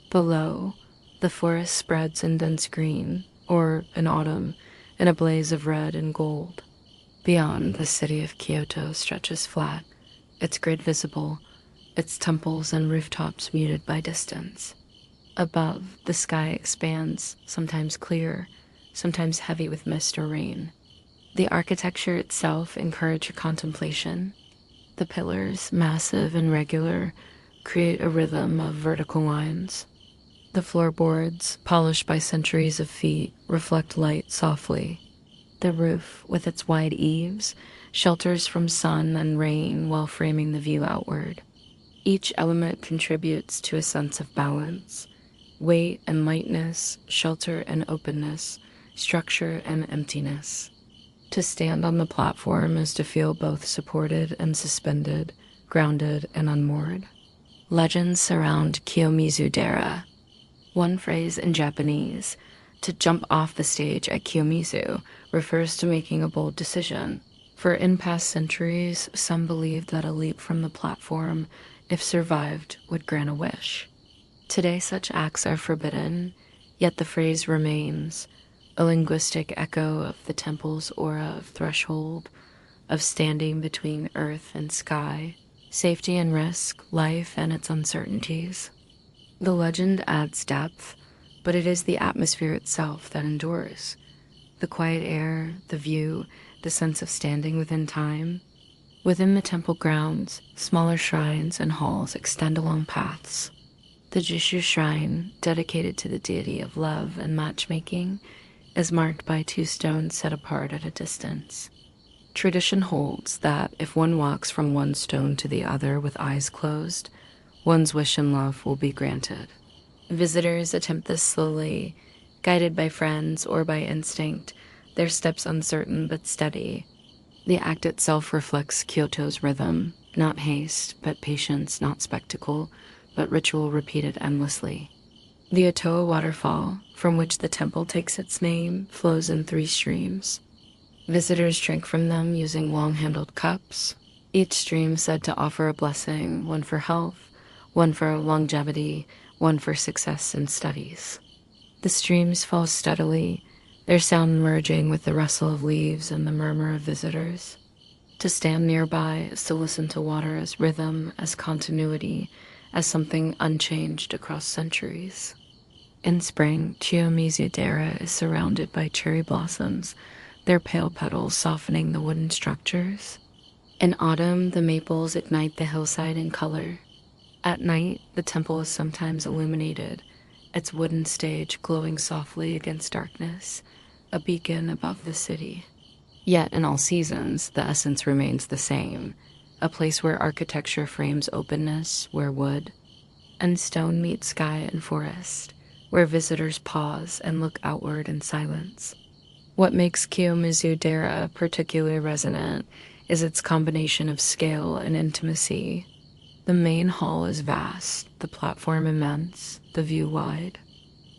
Below, the forest spreads in dense green, or, in autumn, in a blaze of red and gold. Beyond, the city of Kyoto stretches flat, its grid visible, its temples and rooftops muted by distance. Above, the sky expands, sometimes clear, sometimes heavy with mist or rain. The architecture itself encourages contemplation. The pillars, massive and regular, create a rhythm of vertical lines. The floorboards, polished by centuries of feet, reflect light softly. The roof, with its wide eaves, shelters from sun and rain while framing the view outward. Each element contributes to a sense of balance. Weight and lightness, shelter and openness, structure and emptiness. To stand on the platform is to feel both supported and suspended, grounded and unmoored. Legends surround Kiyomizu-dera. One phrase in Japanese, to jump off the stage at Kiyomizu, refers to making a bold decision. For in past centuries, some believed that a leap from the platform, if survived, would grant a wish. Today such acts are forbidden, yet the phrase remains, a linguistic echo of the temple's aura of threshold, of standing between earth and sky, safety and risk, life and its uncertainties. The legend adds depth, but it is the atmosphere itself that endures. The quiet air, the view, the sense of standing within time. Within the temple grounds, smaller shrines and halls extend along paths. The Jishu shrine, dedicated to the deity of love and matchmaking, is marked by 2 stones set apart at a distance. Tradition holds that if one walks from one stone to the other with eyes closed, one's wish in love will be granted. Visitors attempt this slowly, guided by friends or by instinct, their steps uncertain but steady. The act itself reflects Kyoto's rhythm, Not haste, but patience, not spectacle, but ritual repeated endlessly. The Otowa waterfall, from which the temple takes its name, flows in 3 streams. Visitors drink from them using long-handled cups, each stream said to offer a blessing, one for health, one for longevity, one for success in studies. The streams fall steadily, their sound merging with the rustle of leaves and the murmur of visitors. To stand nearby is to listen to water as rhythm, as continuity, as something unchanged across centuries. In spring, Kiyomizu-dera is surrounded by cherry blossoms, their pale petals softening the wooden structures. In autumn, the maples ignite the hillside in color. At night, the temple is sometimes illuminated, its wooden stage glowing softly against darkness, a beacon above the city. Yet in all seasons, the essence remains the same, a place where architecture frames openness, where wood and stone meet sky and forest, where visitors pause and look outward in silence. What makes Kiyomizu-dera particularly resonant is its combination of scale and intimacy. The main hall is vast, the platform immense, the view wide.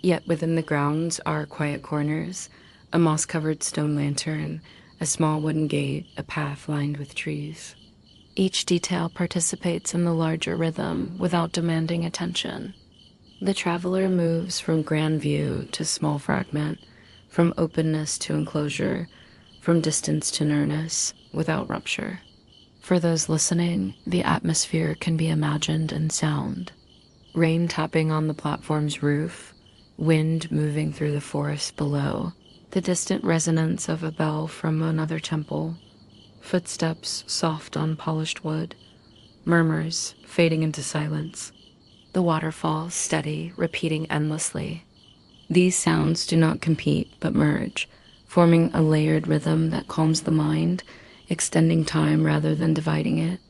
Yet within the grounds are quiet corners, a moss-covered stone lantern, a small wooden gate, a path lined with trees. Each detail participates in the larger rhythm without demanding attention. The traveler moves from grand view to small fragment, from openness to enclosure, from distance to nearness, without rupture. For those listening, the atmosphere can be imagined in sound. Rain tapping on the platform's roof, wind moving through the forest below, the distant resonance of a bell from another temple, footsteps soft on polished wood, murmurs fading into silence, the waterfall steady, repeating endlessly. These sounds do not compete but merge, forming a layered rhythm that calms the mind, extending time rather than dividing it.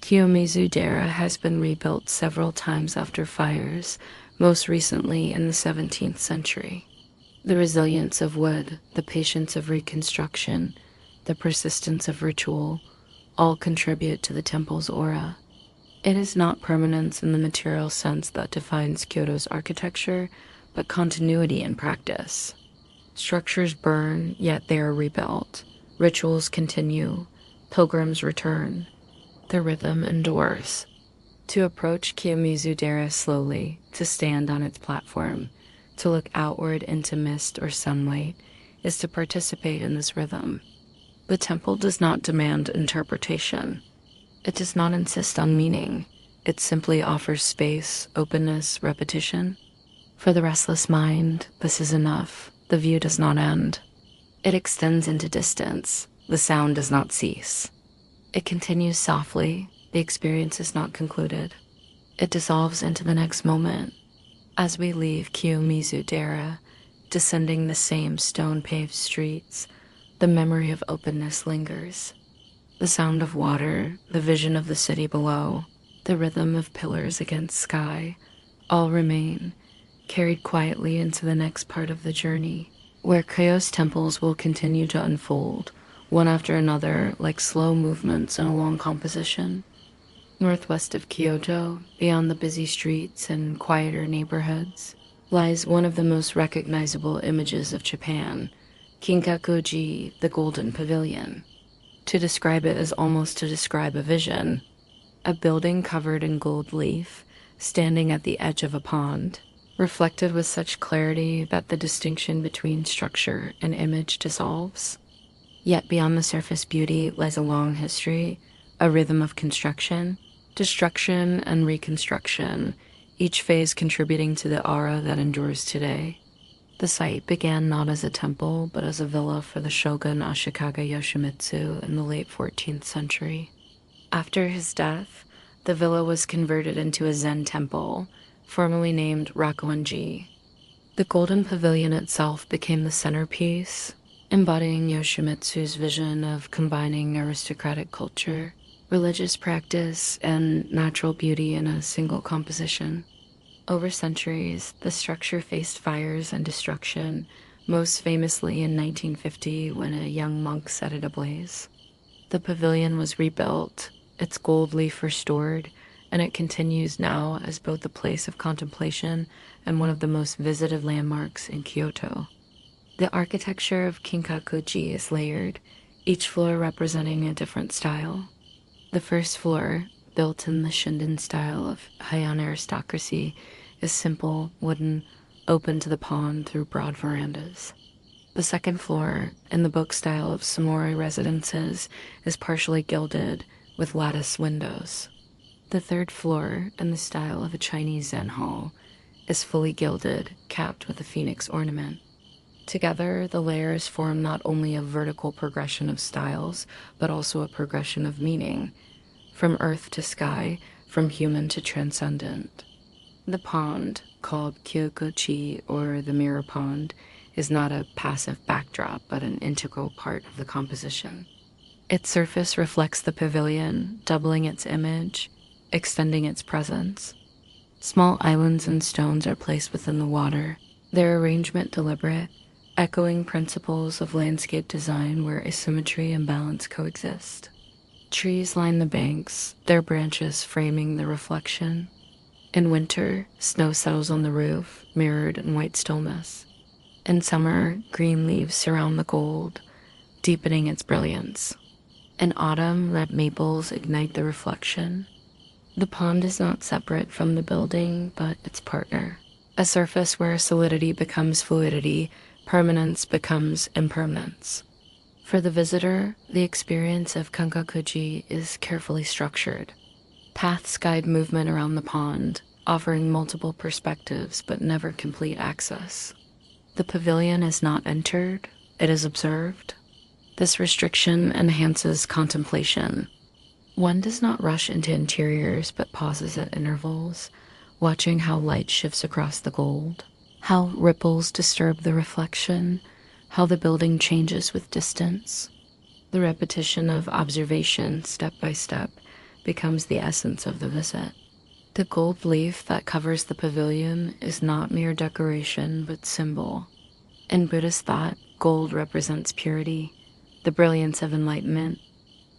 Kiyomizu-dera has been rebuilt several times after fires, most recently in the 17th century. The resilience of wood, the patience of reconstruction, the persistence of ritual, all contribute to the temple's aura. It is not permanence in the material sense that defines Kyoto's architecture, but continuity in practice. Structures burn, yet they are rebuilt. Rituals continue. Pilgrims return. The rhythm endures. To approach Kiyomizu-dera slowly, to stand on its platform, to look outward into mist or sunlight, is to participate in this rhythm. The temple does not demand interpretation. It does not insist on meaning. It simply offers space, openness, repetition. For the restless mind, this is enough. The view does not end. It extends into distance. The sound does not cease. It continues softly. The experience is not concluded. It dissolves into the next moment. As we leave Kiyomizu-dera, descending the same stone-paved streets, the memory of openness lingers. The sound of water, the vision of the city below, the rhythm of pillars against sky, all remain, carried quietly into the next part of the journey, where Kyoto's temples will continue to unfold, one after another, like slow movements in a long composition. Northwest of Kyoto, beyond the busy streets and quieter neighborhoods, lies one of the most recognizable images of Japan, Kinkaku-ji, the Golden Pavilion. To describe it is almost to describe a vision, a building covered in gold leaf, standing at the edge of a pond, reflected with such clarity that the distinction between structure and image dissolves. Yet beyond the surface beauty lies a long history, a rhythm of construction, destruction, and reconstruction, each phase contributing to the aura that endures today. The site began not as a temple, but as a villa for the shogun Ashikaga Yoshimitsu in the late 14th century. After his death, the villa was converted into a Zen temple, formerly named Ryōan-ji. The Golden Pavilion itself became the centerpiece, embodying Yoshimitsu's vision of combining aristocratic culture, religious practice, and natural beauty in a single composition. Over centuries, the structure faced fires and destruction, most famously in 1950 when a young monk set it ablaze. The pavilion was rebuilt, its gold leaf restored, and it continues now as both a place of contemplation and one of the most visited landmarks in Kyoto. The architecture of Kinkaku-ji is layered, each floor representing a different style. The first floor, built in the Shinden style of Heian aristocracy, is simple, wooden, open to the pond through broad verandas. The second floor, in the book style of samurai residences, is partially gilded with lattice windows. The third floor, in the style of a Chinese Zen hall, is fully gilded, capped with a phoenix ornament. Together, the layers form not only a vertical progression of styles, but also a progression of meaning, from earth to sky, from human to transcendent. The pond, called Kyoto-ji, or the mirror pond, is not a passive backdrop, but an integral part of the composition. Its surface reflects the pavilion, doubling its image, extending its presence. Small islands and stones are placed within the water, their arrangement deliberate, echoing principles of landscape design where asymmetry and balance coexist. Trees line the banks, their branches framing the reflection. In winter, snow settles on the roof, mirrored in white stillness. In summer, green leaves surround the gold, deepening its brilliance. In autumn, red maples ignite the reflection. The pond is not separate from the building, but its partner. A surface where solidity becomes fluidity, permanence becomes impermanence. For the visitor, the experience of Kinkaku-ji is carefully structured. Paths guide movement around the pond, offering multiple perspectives but never complete access. The pavilion is not entered, it is observed. This restriction enhances contemplation. One does not rush into interiors but pauses at intervals, watching how light shifts across the gold, how ripples disturb the reflection, how the building changes with distance. The repetition of observation, step by step, becomes the essence of the visit. The gold leaf that covers the pavilion is not mere decoration, but symbol. In Buddhist thought, gold represents purity, the brilliance of enlightenment.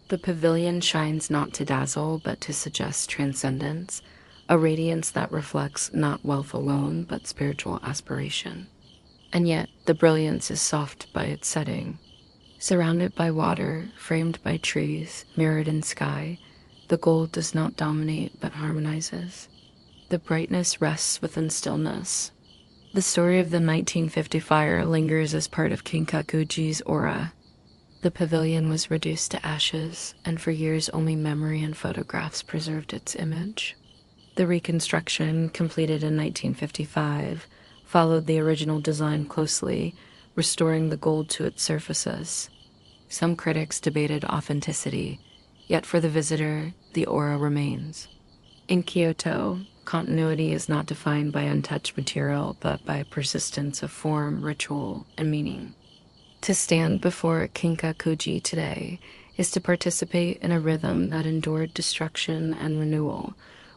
The pavilion shines not to dazzle, but to suggest transcendence, a radiance that reflects not wealth alone, but spiritual aspiration. And yet, the brilliance is soft by its setting. Surrounded by water, framed by trees, mirrored in sky, the gold does not dominate, but harmonizes. The brightness rests within stillness. The story of the 1950 fire lingers as part of Kinkaku-ji's aura. The pavilion was reduced to ashes, and for years only memory and photographs preserved its image. The reconstruction, completed in 1955, followed the original design closely, restoring the gold to its surfaces. Some critics debated authenticity, yet for the visitor, the aura remains. In Kyoto, continuity is not defined by untouched material, but by persistence of form, ritual, and meaning. To stand before Kinkaku-ji today is to participate in a rhythm that endured destruction and renewal,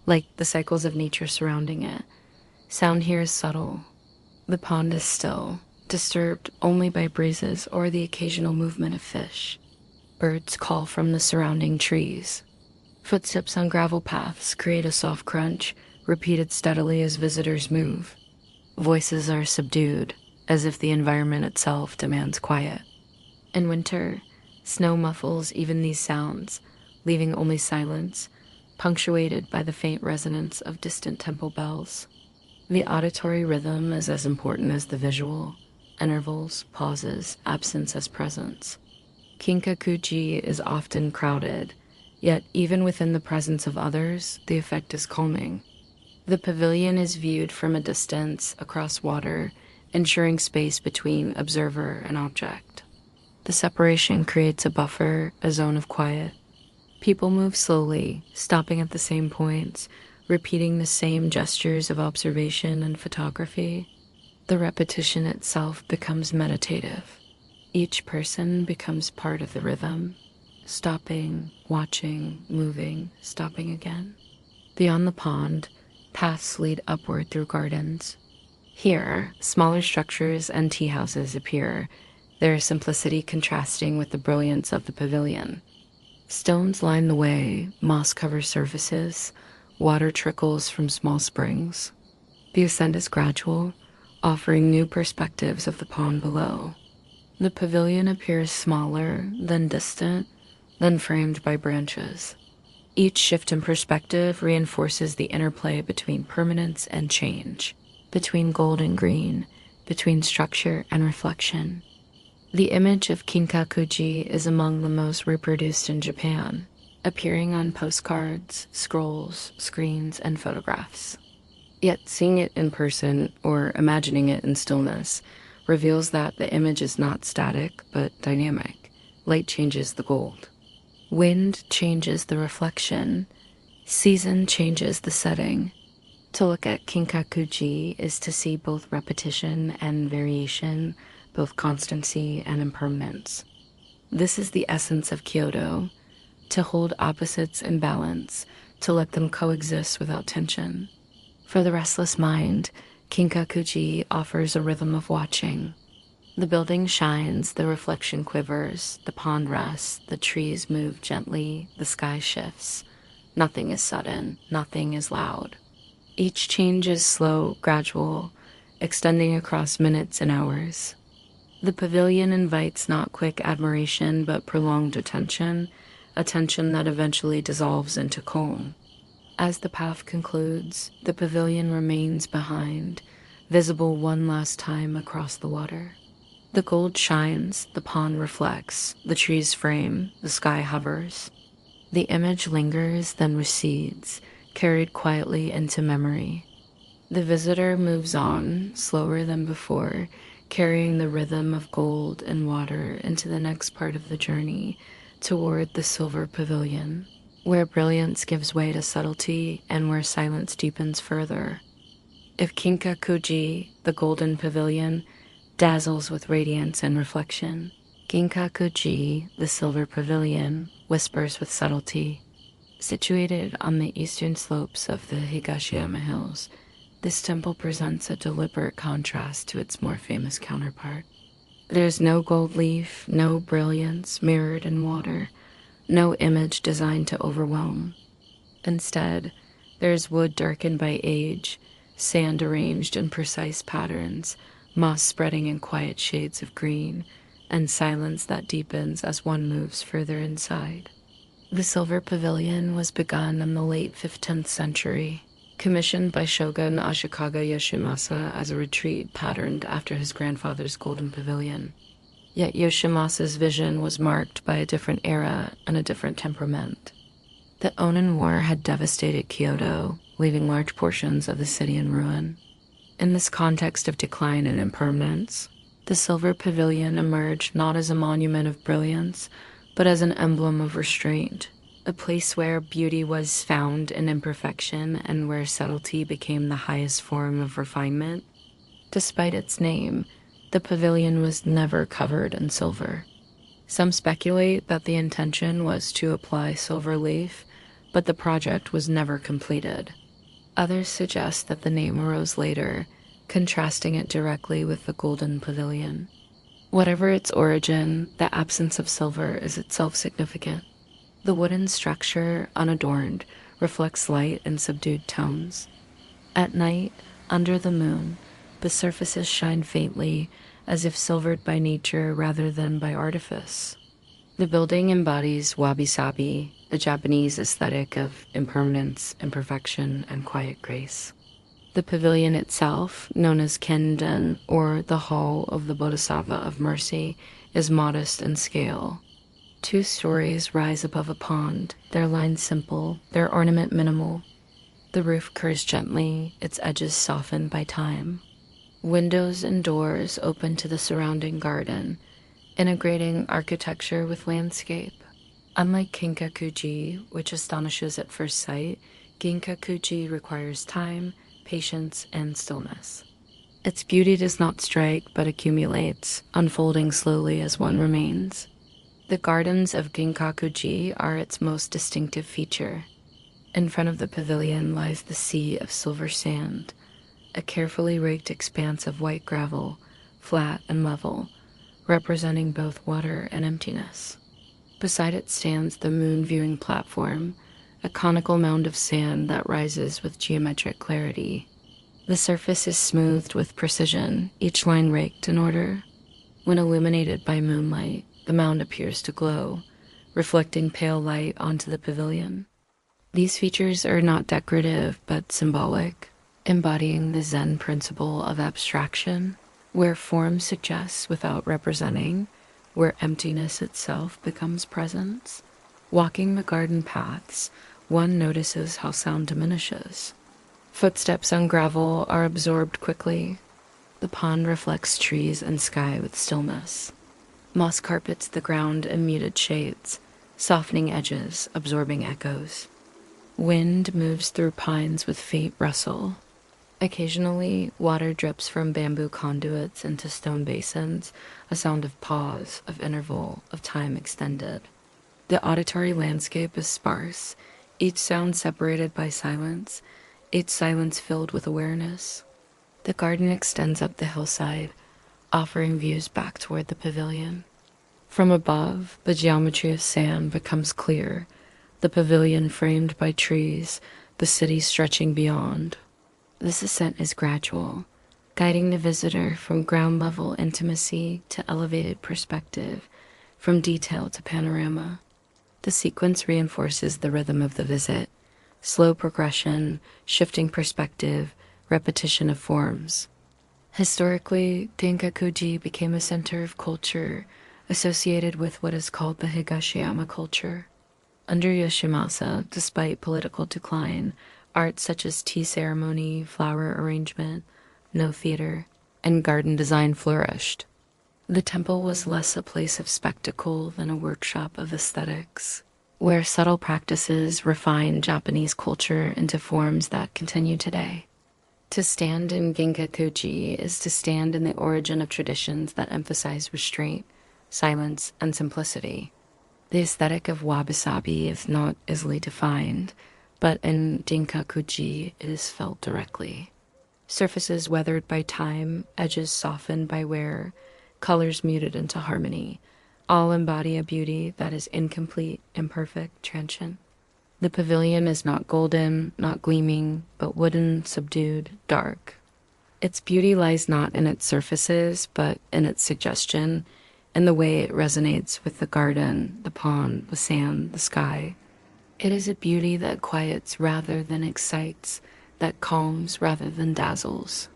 like the cycles of nature surrounding it. Sound here is subtle. The pond is still, disturbed only by breezes or the occasional movement of fish. Birds call from the surrounding trees. Footsteps on gravel paths create a soft crunch, repeated steadily as visitors move. Voices are subdued, as if the environment itself demands quiet. In winter, snow muffles even these sounds, leaving only silence, punctuated by the faint resonance of distant temple bells. The auditory rhythm is as important as the visual, intervals, pauses, absence as presence. Kinkaku-ji is often crowded, yet even within the presence of others, the effect is calming. The pavilion is viewed from a distance across water, ensuring space between observer and object. The separation creates a buffer, a zone of quiet. People move slowly, stopping at the same points, repeating the same gestures of observation and photography. The repetition itself becomes meditative. Each person becomes part of the rhythm, stopping, watching, moving, stopping again. Beyond the pond, paths lead upward through gardens. Here, smaller structures and tea houses appear, their simplicity contrasting with the brilliance of the pavilion. Stones line the way, moss covers surfaces, water trickles from small springs. The ascent is gradual, offering new perspectives of the pond below. The pavilion appears smaller, then distant, then framed by branches. Each shift in perspective reinforces the interplay between permanence and change, between gold and green, between structure and reflection. The image of Kinkaku-ji is among the most reproduced in Japan, appearing on postcards, scrolls, screens, and photographs. Yet seeing it in person, or imagining it in stillness, reveals that the image is not static, but dynamic. Light changes the gold. Wind changes the reflection. Season changes the setting. To look at Kinkaku-ji is to see both repetition and variation, both constancy and impermanence. This is the essence of Kyoto, to hold opposites in balance, to let them coexist without tension. For the restless mind, Kinkaku-ji offers a rhythm of watching. The building shines, the reflection quivers, the pond rests, the trees move gently, the sky shifts. Nothing is sudden, nothing is loud. Each change is slow, gradual, extending across minutes and hours. The pavilion invites not quick admiration, but prolonged attention that eventually dissolves into calm. As the path concludes, the pavilion remains behind, visible one last time across the water. The gold shines, the pond reflects, the trees frame, the sky hovers. The image lingers, then recedes, carried quietly into memory. The visitor moves on, slower than before, carrying the rhythm of gold and water into the next part of the journey, toward the silver pavilion, where brilliance gives way to subtlety and where silence deepens further. If Kinkaku-ji, the golden pavilion, dazzles with radiance and reflection, Ginkaku-ji, the silver pavilion, whispers with subtlety. Situated on the eastern slopes of the Higashiyama Hills, this temple presents a deliberate contrast to its more famous counterpart. There is no gold leaf, no brilliance mirrored in water, no image designed to overwhelm. Instead, there is wood darkened by age, sand arranged in precise patterns, moss spreading in quiet shades of green, and silence that deepens as one moves further inside. The Silver Pavilion was begun in the late 15th century, commissioned by Shogun Ashikaga Yoshimasa as a retreat patterned after his grandfather's Golden Pavilion. Yet Yoshimasa's vision was marked by a different era and a different temperament. The Onin War had devastated Kyoto, leaving large portions of the city in ruin. In this context of decline and impermanence, the Silver Pavilion emerged not as a monument of brilliance, but as an emblem of restraint, a place where beauty was found in imperfection and where subtlety became the highest form of refinement. Despite its name, the pavilion was never covered in silver. Some speculate that the intention was to apply silver leaf, but the project was never completed. Others suggest that the name arose later, contrasting it directly with the Golden Pavilion. Whatever its origin, the absence of silver is itself significant. The wooden structure, unadorned, reflects light in subdued tones. At night, under the moon, the surfaces shine faintly, as if silvered by nature rather than by artifice. The building embodies wabi-sabi, the Japanese aesthetic of impermanence, imperfection, and quiet grace. The pavilion itself, known as Kenden, or the Hall of the Bodhisattva of Mercy, is modest in scale. 2 stories rise above a pond, their lines simple, their ornament minimal. The roof curves gently, its edges softened by time. Windows and doors open to the surrounding garden, integrating architecture with landscape. Unlike Kinkaku-ji, which astonishes at first sight, Ginkaku-ji requires time, patience, and stillness. Its beauty does not strike but accumulates, unfolding slowly as one remains. The gardens of Ginkaku-ji are its most distinctive feature. In front of the pavilion lies the sea of silver sand, a carefully raked expanse of white gravel, flat and level, representing both water and emptiness. Beside it stands the moon viewing platform, a conical mound of sand that rises with geometric clarity. The surface is smoothed with precision, each line raked in order. When illuminated by moonlight, the mound appears to glow, reflecting pale light onto the pavilion. These features are not decorative but symbolic, embodying the Zen principle of abstraction, where form suggests without representing, where emptiness itself becomes presence. Walking the garden paths, one notices how sound diminishes. Footsteps on gravel are absorbed quickly. The pond reflects trees and sky with stillness. Moss carpets the ground in muted shades, softening edges, absorbing echoes. Wind moves through pines with faint rustle. Occasionally, water drips from bamboo conduits into stone basins, a sound of pause, of interval, of time extended. The auditory landscape is sparse, each sound separated by silence, each silence filled with awareness. The garden extends up the hillside, offering views back toward the pavilion. From above, the geometry of sand becomes clear, the pavilion framed by trees, the city stretching beyond. This ascent is gradual, guiding the visitor from ground-level intimacy to elevated perspective, from detail to panorama. The sequence reinforces the rhythm of the visit, slow progression, shifting perspective, repetition of forms. Historically, Ginkaku-ji became a center of culture associated with what is called the Higashiyama culture. Under Yoshimasa, despite political decline, art such as tea ceremony, flower arrangement, no theater, and garden design flourished. The temple was less a place of spectacle than a workshop of aesthetics, where subtle practices refine Japanese culture into forms that continue today. To stand in Ginkaku-ji is to stand in the origin of traditions that emphasize restraint, silence, and simplicity. The aesthetic of wabi-sabi is not easily defined, but in Ginkaku-ji it is felt directly. Surfaces weathered by time, edges softened by wear, colors muted into harmony, all embody a beauty that is incomplete, imperfect, transient. The pavilion is not golden, not gleaming, but wooden, subdued, dark. Its beauty lies not in its surfaces, but in its suggestion, in the way it resonates with the garden, the pond, the sand, the sky. It is a beauty that quiets rather than excites, that calms rather than dazzles.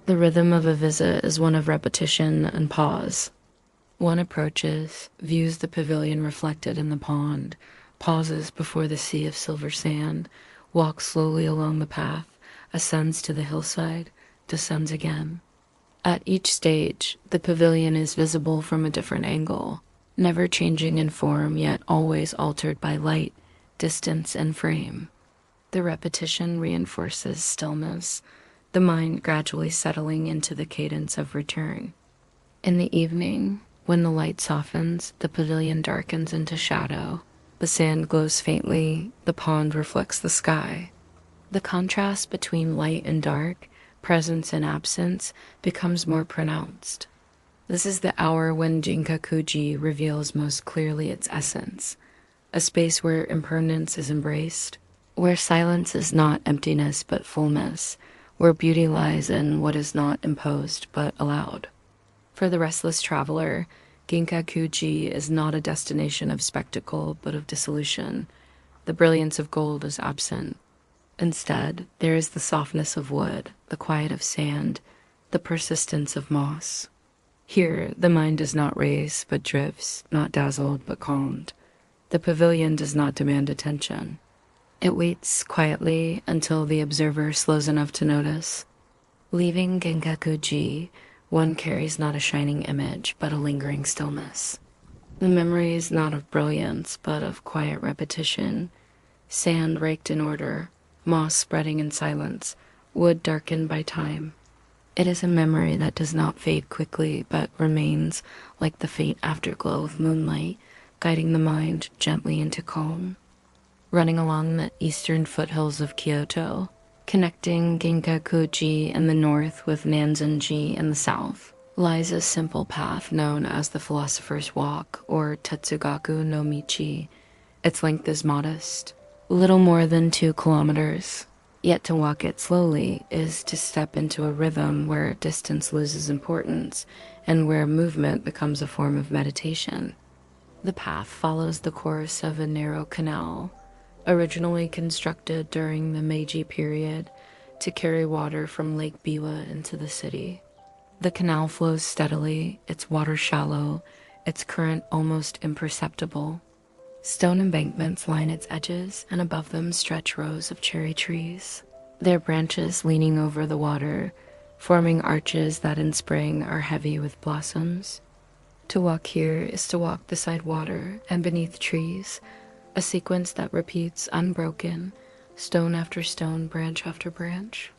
The rhythm of a visit is one of repetition and pause. One approaches, views the pavilion reflected in the pond, pauses before the sea of silver sand, walks slowly along the path, ascends to the hillside, descends again. At each stage, the pavilion is visible from a different angle, never changing in form, yet always altered by light, distance, and frame. The repetition reinforces stillness, the mind gradually settling into the cadence of return. In the evening, when the light softens, the pavilion darkens into shadow. The sand glows faintly, the pond reflects the sky. The contrast between light and dark, presence and absence, becomes more pronounced. This is the hour when Ginkaku-ji reveals most clearly its essence, a space where impermanence is embraced, where silence is not emptiness but fullness, where beauty lies in what is not imposed but allowed. For the restless traveler, Ginkaku-ji is not a destination of spectacle but of dissolution. The brilliance of gold is absent. Instead, there is the softness of wood, the quiet of sand, the persistence of moss. Here, the mind does not race but drifts, not dazzled but calmed. The pavilion does not demand attention. It waits quietly until the observer slows enough to notice. Leaving Ginkaku-ji, one carries not a shining image, but a lingering stillness. The memory is not of brilliance, but of quiet repetition. Sand raked in order, moss spreading in silence, wood darkened by time. It is a memory that does not fade quickly, but remains like the faint afterglow of moonlight, guiding the mind gently into calm. Running along the eastern foothills of Kyoto, connecting Ginkaku-ji in the north with Nanzen-ji in the south, lies a simple path known as the Philosopher's Walk, or Tetsugaku no Michi. Its length is modest, little more than 2 kilometers. Yet to walk it slowly is to step into a rhythm where distance loses importance and where movement becomes a form of meditation. The path follows the course of a narrow canal, originally constructed during the Meiji period to carry water from Lake Biwa into the city. The canal flows steadily, its water shallow, its current almost imperceptible. Stone embankments line its edges, and above them stretch rows of cherry trees, their branches leaning over the water, forming arches that in spring are heavy with blossoms. To walk here is to walk beside water and beneath trees, a sequence that repeats unbroken, stone after stone, branch after branch.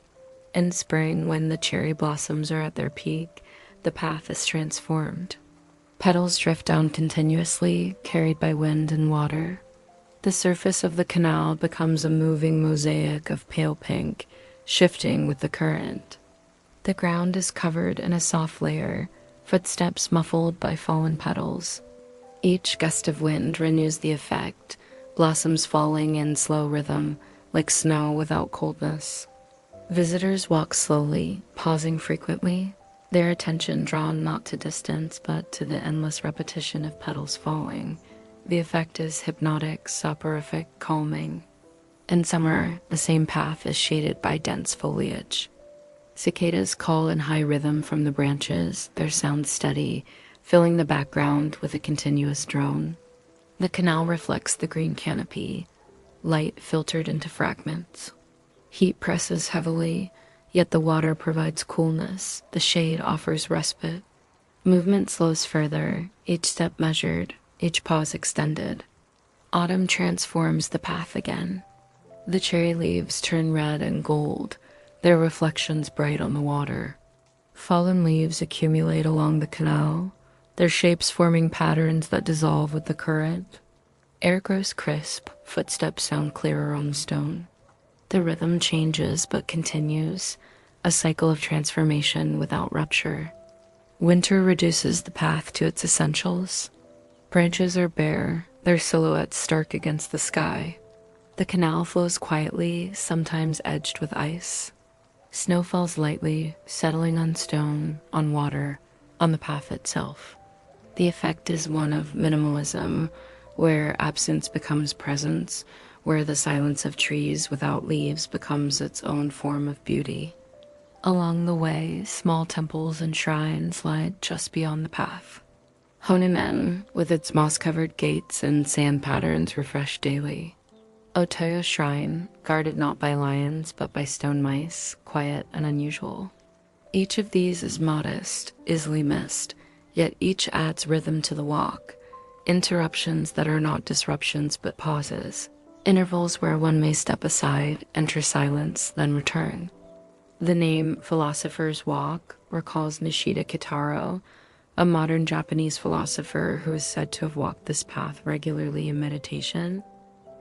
In spring, when the cherry blossoms are at their peak, the path is transformed. Petals drift down continuously, carried by wind and water. The surface of the canal becomes a moving mosaic of pale pink, shifting with the current. The ground is covered in a soft layer, footsteps muffled by fallen petals. Each gust of wind renews the effect, blossoms falling in slow rhythm, like snow without coldness. Visitors walk slowly, pausing frequently, their attention drawn not to distance but to the endless repetition of petals falling. The effect is hypnotic, soporific, calming. In summer, the same path is shaded by dense foliage. Cicadas call in high rhythm from the branches, their sound steady, filling the background with a continuous drone. The canal reflects the green canopy, light filtered into fragments. Heat presses heavily, yet the water provides coolness, the shade offers respite. Movement slows further, each step measured, each pause extended. Autumn transforms the path again. The cherry leaves turn red and gold, their reflections bright on the water. Fallen leaves accumulate along the canal, their shapes forming patterns that dissolve with the current. Air grows crisp, footsteps sound clearer on the stone. The rhythm changes but continues, a cycle of transformation without rupture. Winter reduces the path to its essentials. Branches are bare, their silhouettes stark against the sky. The canal flows quietly, sometimes edged with ice. Snow falls lightly, settling on stone, on water, on the path itself. The effect is one of minimalism, where absence becomes presence, where the silence of trees without leaves becomes its own form of beauty. Along the way, small temples and shrines lie just beyond the path. Honen, with its moss-covered gates and sand patterns, refresh daily. Otowa Shrine, guarded not by lions but by stone mice, quiet and unusual. Each of these is modest, easily missed, yet each adds rhythm to the walk, interruptions that are not disruptions but pauses, intervals where one may step aside, enter silence, then return. The name Philosopher's Walk recalls Nishida Kitaro, a modern Japanese philosopher who is said to have walked this path regularly in meditation.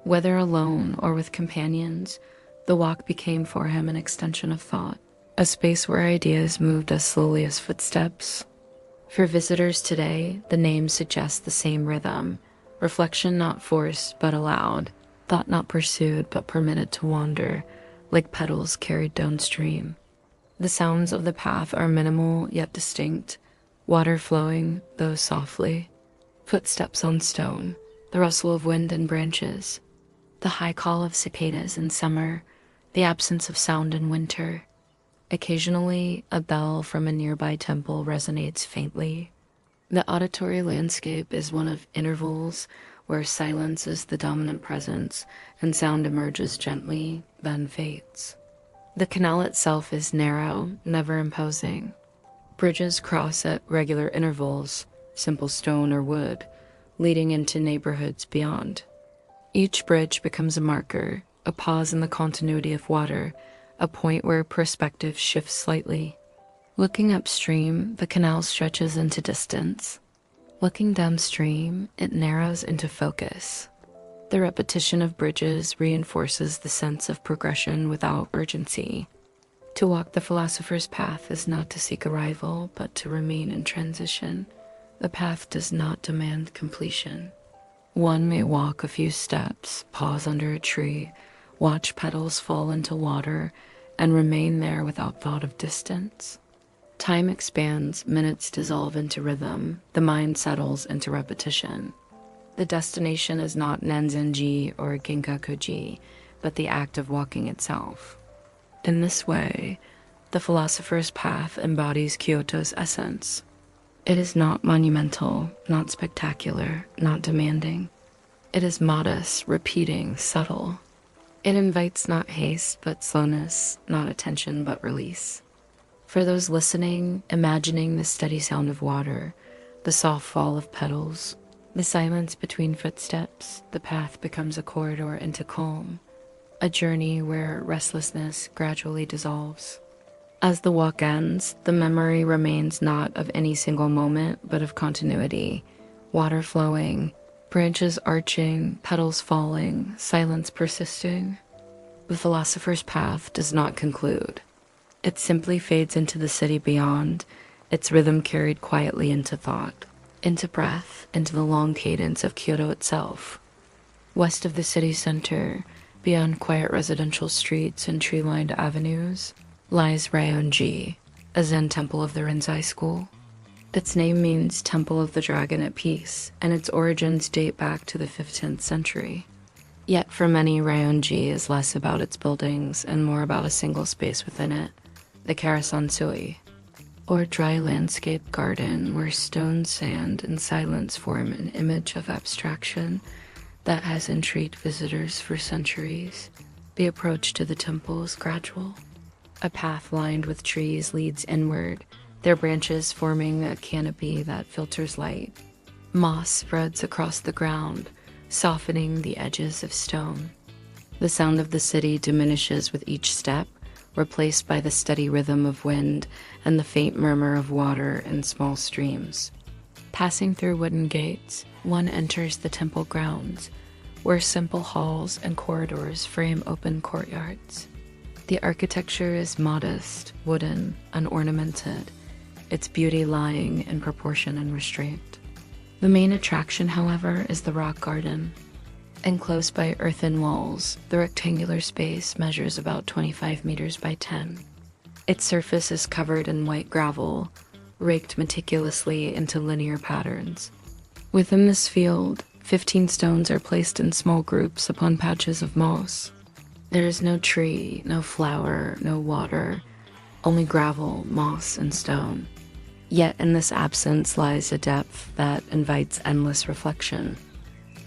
Whether alone or with companions, the walk became for him an extension of thought, a space where ideas moved as slowly as footsteps. For visitors today, the name suggests the same rhythm, reflection not forced but allowed, thought not pursued but permitted to wander, like petals carried downstream. The sounds of the path are minimal yet distinct, water flowing, though softly, footsteps on stone, the rustle of wind and branches, the high call of cicadas in summer, the absence of sound in winter. Occasionally, a bell from a nearby temple resonates faintly. The auditory landscape is one of intervals where silence is the dominant presence and sound emerges gently, then fades. The canal itself is narrow, never imposing. Bridges cross at regular intervals, simple stone or wood, leading into neighborhoods beyond. Each bridge becomes a marker, a pause in the continuity of water, a point where perspective shifts slightly. Looking upstream, the canal stretches into distance. Looking downstream, it narrows into focus. The repetition of bridges reinforces the sense of progression without urgency. To walk the philosopher's path is not to seek arrival, but to remain in transition. The path does not demand completion. One may walk a few steps, pause under a tree, watch petals fall into water, and remain there without thought of distance. Time expands, minutes dissolve into rhythm, the mind settles into repetition. The destination is not Nanzen-ji or Ginkaku-ji, but the act of walking itself. In this way, the philosopher's path embodies Kyoto's essence. It is not monumental, not spectacular, not demanding. It is modest, repeating, subtle. It invites not haste, but slowness, not attention, but release. For those listening, imagining the steady sound of water, the soft fall of petals, the silence between footsteps, the path becomes a corridor into calm, a journey where restlessness gradually dissolves. As the walk ends, the memory remains not of any single moment, but of continuity, water flowing, branches arching, petals falling, silence persisting. The philosopher's path does not conclude. It simply fades into the city beyond, its rhythm carried quietly into thought, into breath, into the long cadence of Kyoto itself. West of the city center, beyond quiet residential streets and tree-lined avenues, lies Ryōan-ji, a Zen temple of the Rinzai school. Its name means Temple of the Dragon at Peace, and its origins date back to the 15th century. Yet for many, Ryōan-ji is less about its buildings and more about a single space within it, the Karasan-sui, or dry landscape garden where stone, sand, and silence form an image of abstraction that has intrigued visitors for centuries. The approach to the temple is gradual. A path lined with trees leads inward, their branches forming a canopy that filters light. Moss spreads across the ground, softening the edges of stone. The sound of the city diminishes with each step, replaced by the steady rhythm of wind and the faint murmur of water in small streams. Passing through wooden gates, one enters the temple grounds, where simple halls and corridors frame open courtyards. The architecture is modest, wooden, unornamented, its beauty lying in proportion and restraint. The main attraction, however, is the rock garden. Enclosed by earthen walls, the rectangular space measures about 25 meters by 10. Its surface is covered in white gravel, raked meticulously into linear patterns. Within this field, 15 stones are placed in small groups upon patches of moss. There is no tree, no flower, no water, only gravel, moss, and stone. Yet in this absence lies a depth that invites endless reflection.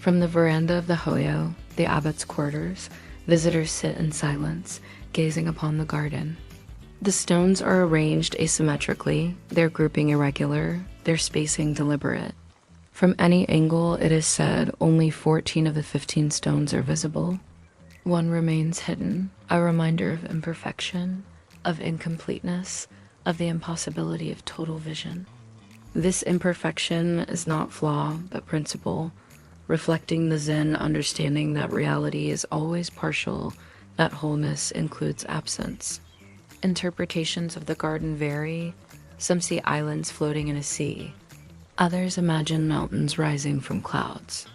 From the veranda of the Hoyo, the abbot's quarters, visitors sit in silence, gazing upon the garden. The stones are arranged asymmetrically, their grouping irregular, their spacing deliberate. From any angle, it is said, only 14 of the 15 stones are visible. One remains hidden, a reminder of imperfection, of incompleteness, of the impossibility of total vision. This imperfection is not flaw, but principle, reflecting the Zen understanding that reality is always partial, that wholeness includes absence. Interpretations of the garden vary. Some see islands floating in a sea. Others imagine mountains rising from clouds.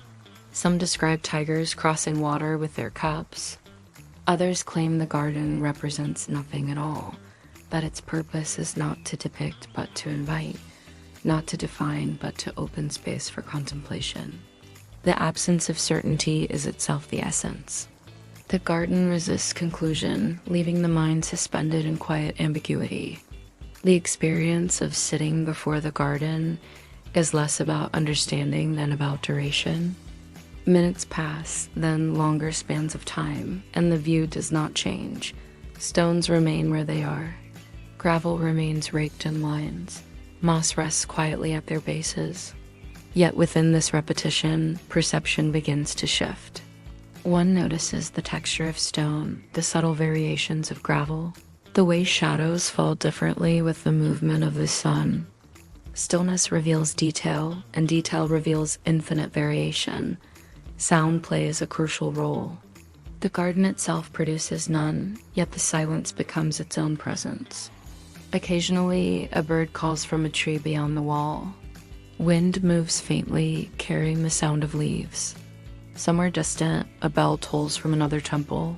Some describe tigers crossing water with their cubs. Others claim the garden represents nothing at all, that its purpose is not to depict but to invite, not to define but to open space for contemplation. The absence of certainty is itself the essence. The garden resists conclusion, leaving the mind suspended in quiet ambiguity. The experience of sitting before the garden is less about understanding than about duration. Minutes pass, then longer spans of time, and the view does not change. Stones remain where they are. Gravel remains raked in lines. Moss rests quietly at their bases. Yet within this repetition, perception begins to shift. One notices the texture of stone, the subtle variations of gravel, the way shadows fall differently with the movement of the sun. Stillness reveals detail, and detail reveals infinite variation. Sound plays a crucial role. The garden itself produces none, yet the silence becomes its own presence. Occasionally, a bird calls from a tree beyond the wall. Wind moves faintly, carrying the sound of leaves. Somewhere distant, a bell tolls from another temple.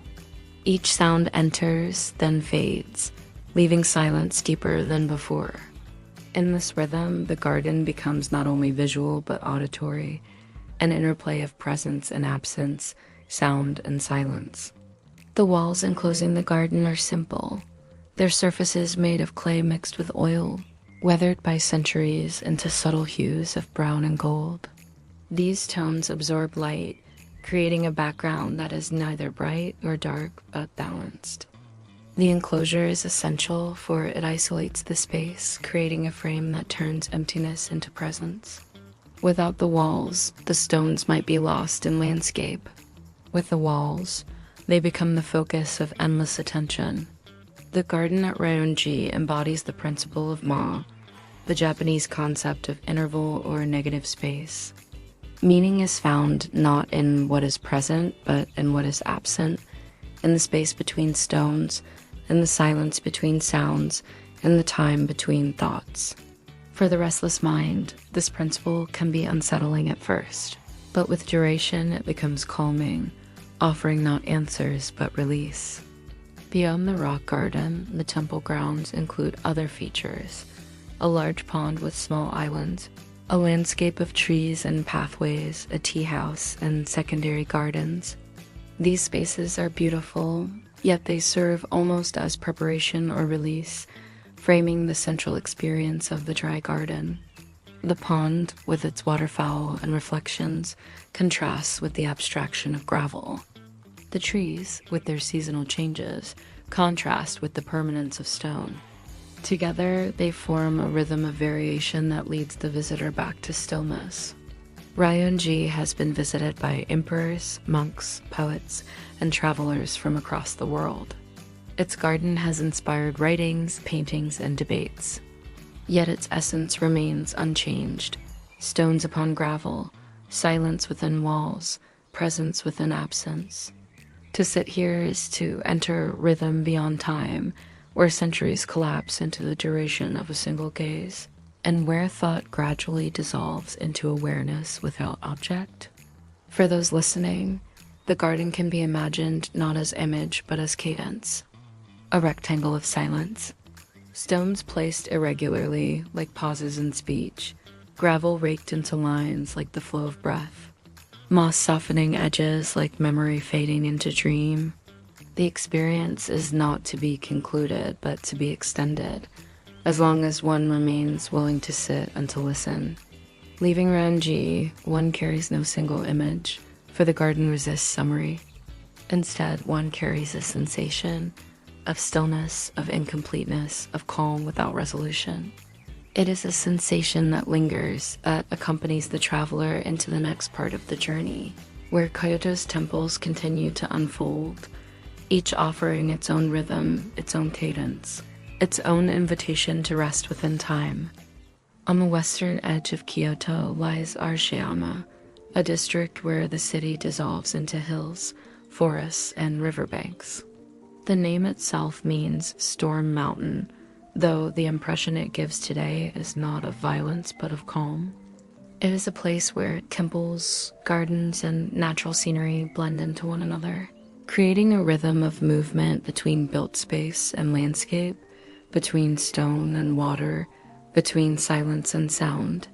Each sound enters, then fades, leaving silence deeper than before. In this rhythm, the garden becomes not only visual but auditory, an interplay of presence and absence, sound and silence. The walls enclosing the garden are simple, their surfaces made of clay mixed with oil, weathered by centuries into subtle hues of brown and gold. These tones absorb light, creating a background that is neither bright nor dark but balanced. The enclosure is essential, for it isolates the space, creating a frame that turns emptiness into presence. Without the walls, the stones might be lost in landscape. With the walls, they become the focus of endless attention. The garden at Ryōan-ji embodies the principle of Ma, the Japanese concept of interval or negative space. Meaning is found not in what is present, but in what is absent, in the space between stones, in the silence between sounds, in the time between thoughts. For the restless mind, this principle can be unsettling at first, but with duration it becomes calming, offering not answers but release. Beyond the rock garden, the temple grounds include other features: a large pond with small islands, a landscape of trees and pathways, a tea house, and secondary gardens. These spaces are beautiful, yet they serve almost as preparation or release, framing the central experience of the dry garden. The pond, with its waterfowl and reflections, contrasts with the abstraction of gravel. The trees, with their seasonal changes, contrast with the permanence of stone. Together, they form a rhythm of variation that leads the visitor back to stillness. Ryōan-ji has been visited by emperors, monks, poets, and travelers from across the world. Its garden has inspired writings, paintings, and debates. Yet its essence remains unchanged: stones upon gravel, silence within walls, presence within absence. To sit here is to enter rhythm beyond time, where centuries collapse into the duration of a single gaze, and where thought gradually dissolves into awareness without object. For those listening, the garden can be imagined not as image but as cadence. A rectangle of silence. Stones placed irregularly, like pauses in speech. Gravel raked into lines, like the flow of breath. Moss softening edges, like memory fading into dream. The experience is not to be concluded, but to be extended, as long as one remains willing to sit and to listen. Leaving Ryōan-ji, one carries no single image, for the garden resists summary. Instead, one carries a sensation of stillness, of incompleteness, of calm without resolution. It is a sensation that lingers, that accompanies the traveler into the next part of the journey, where Kyoto's temples continue to unfold, each offering its own rhythm, its own cadence, its own invitation to rest within time. On the western edge of Kyoto lies Arashiyama, a district where the city dissolves into hills, forests, and riverbanks. The name itself means storm mountain, though the impression it gives today is not of violence but of calm. It is a place where temples, gardens, and natural scenery blend into one another, creating a rhythm of movement between built space and landscape, between stone and water, between silence and sound.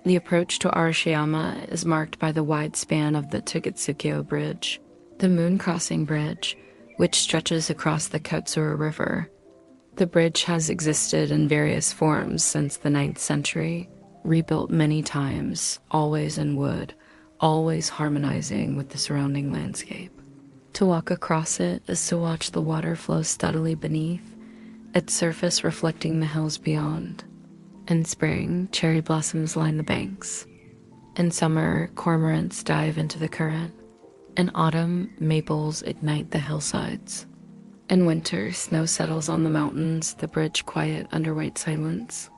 The approach to Arashiyama is marked by the wide span of the Togetsukyō Bridge, the moon crossing bridge, which stretches across the Katsura River. The bridge has existed in various forms since the 9th century, rebuilt many times, always in wood, always harmonizing with the surrounding landscape. To walk across it is to watch the water flow steadily beneath, its surface reflecting the hills beyond. In spring, cherry blossoms line the banks. In summer, cormorants dive into the current. In autumn, maples ignite the hillsides. In winter, snow settles on the mountains, the bridge quiet under white silence.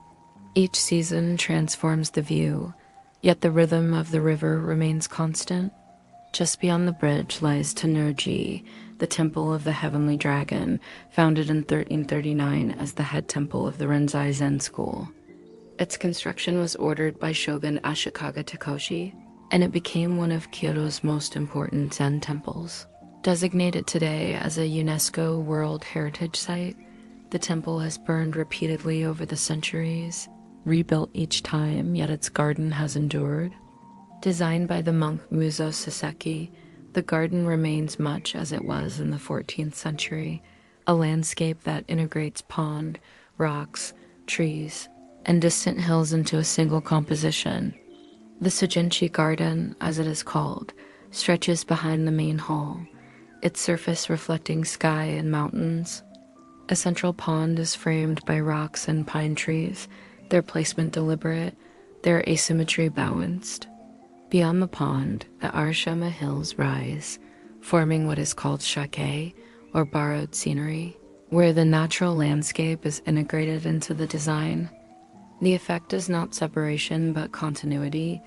Each season transforms the view, yet the rhythm of the river remains constant. Just beyond the bridge lies Tenryū-ji, the temple of the heavenly dragon, founded in 1339 as the head temple of the Rinzai Zen school. Its construction was ordered by Shogun Ashikaga Takoshi, and it became one of Kyoto's most important Zen temples. Designated today as a UNESCO World Heritage Site, the temple has burned repeatedly over the centuries, rebuilt each time, yet its garden has endured. Designed by the monk Muzo Saseki, the garden remains much as it was in the 14th century, a landscape that integrates pond, rocks, trees, and distant hills into a single composition. The Sōgenchi Garden, as it is called, stretches behind the main hall, its surface reflecting sky and mountains. A central pond is framed by rocks and pine trees, their placement deliberate, their asymmetry balanced. Beyond the pond, the Arashiyama hills rise, forming what is called shake, or borrowed scenery, where the natural landscape is integrated into the design. The effect is not separation but continuity.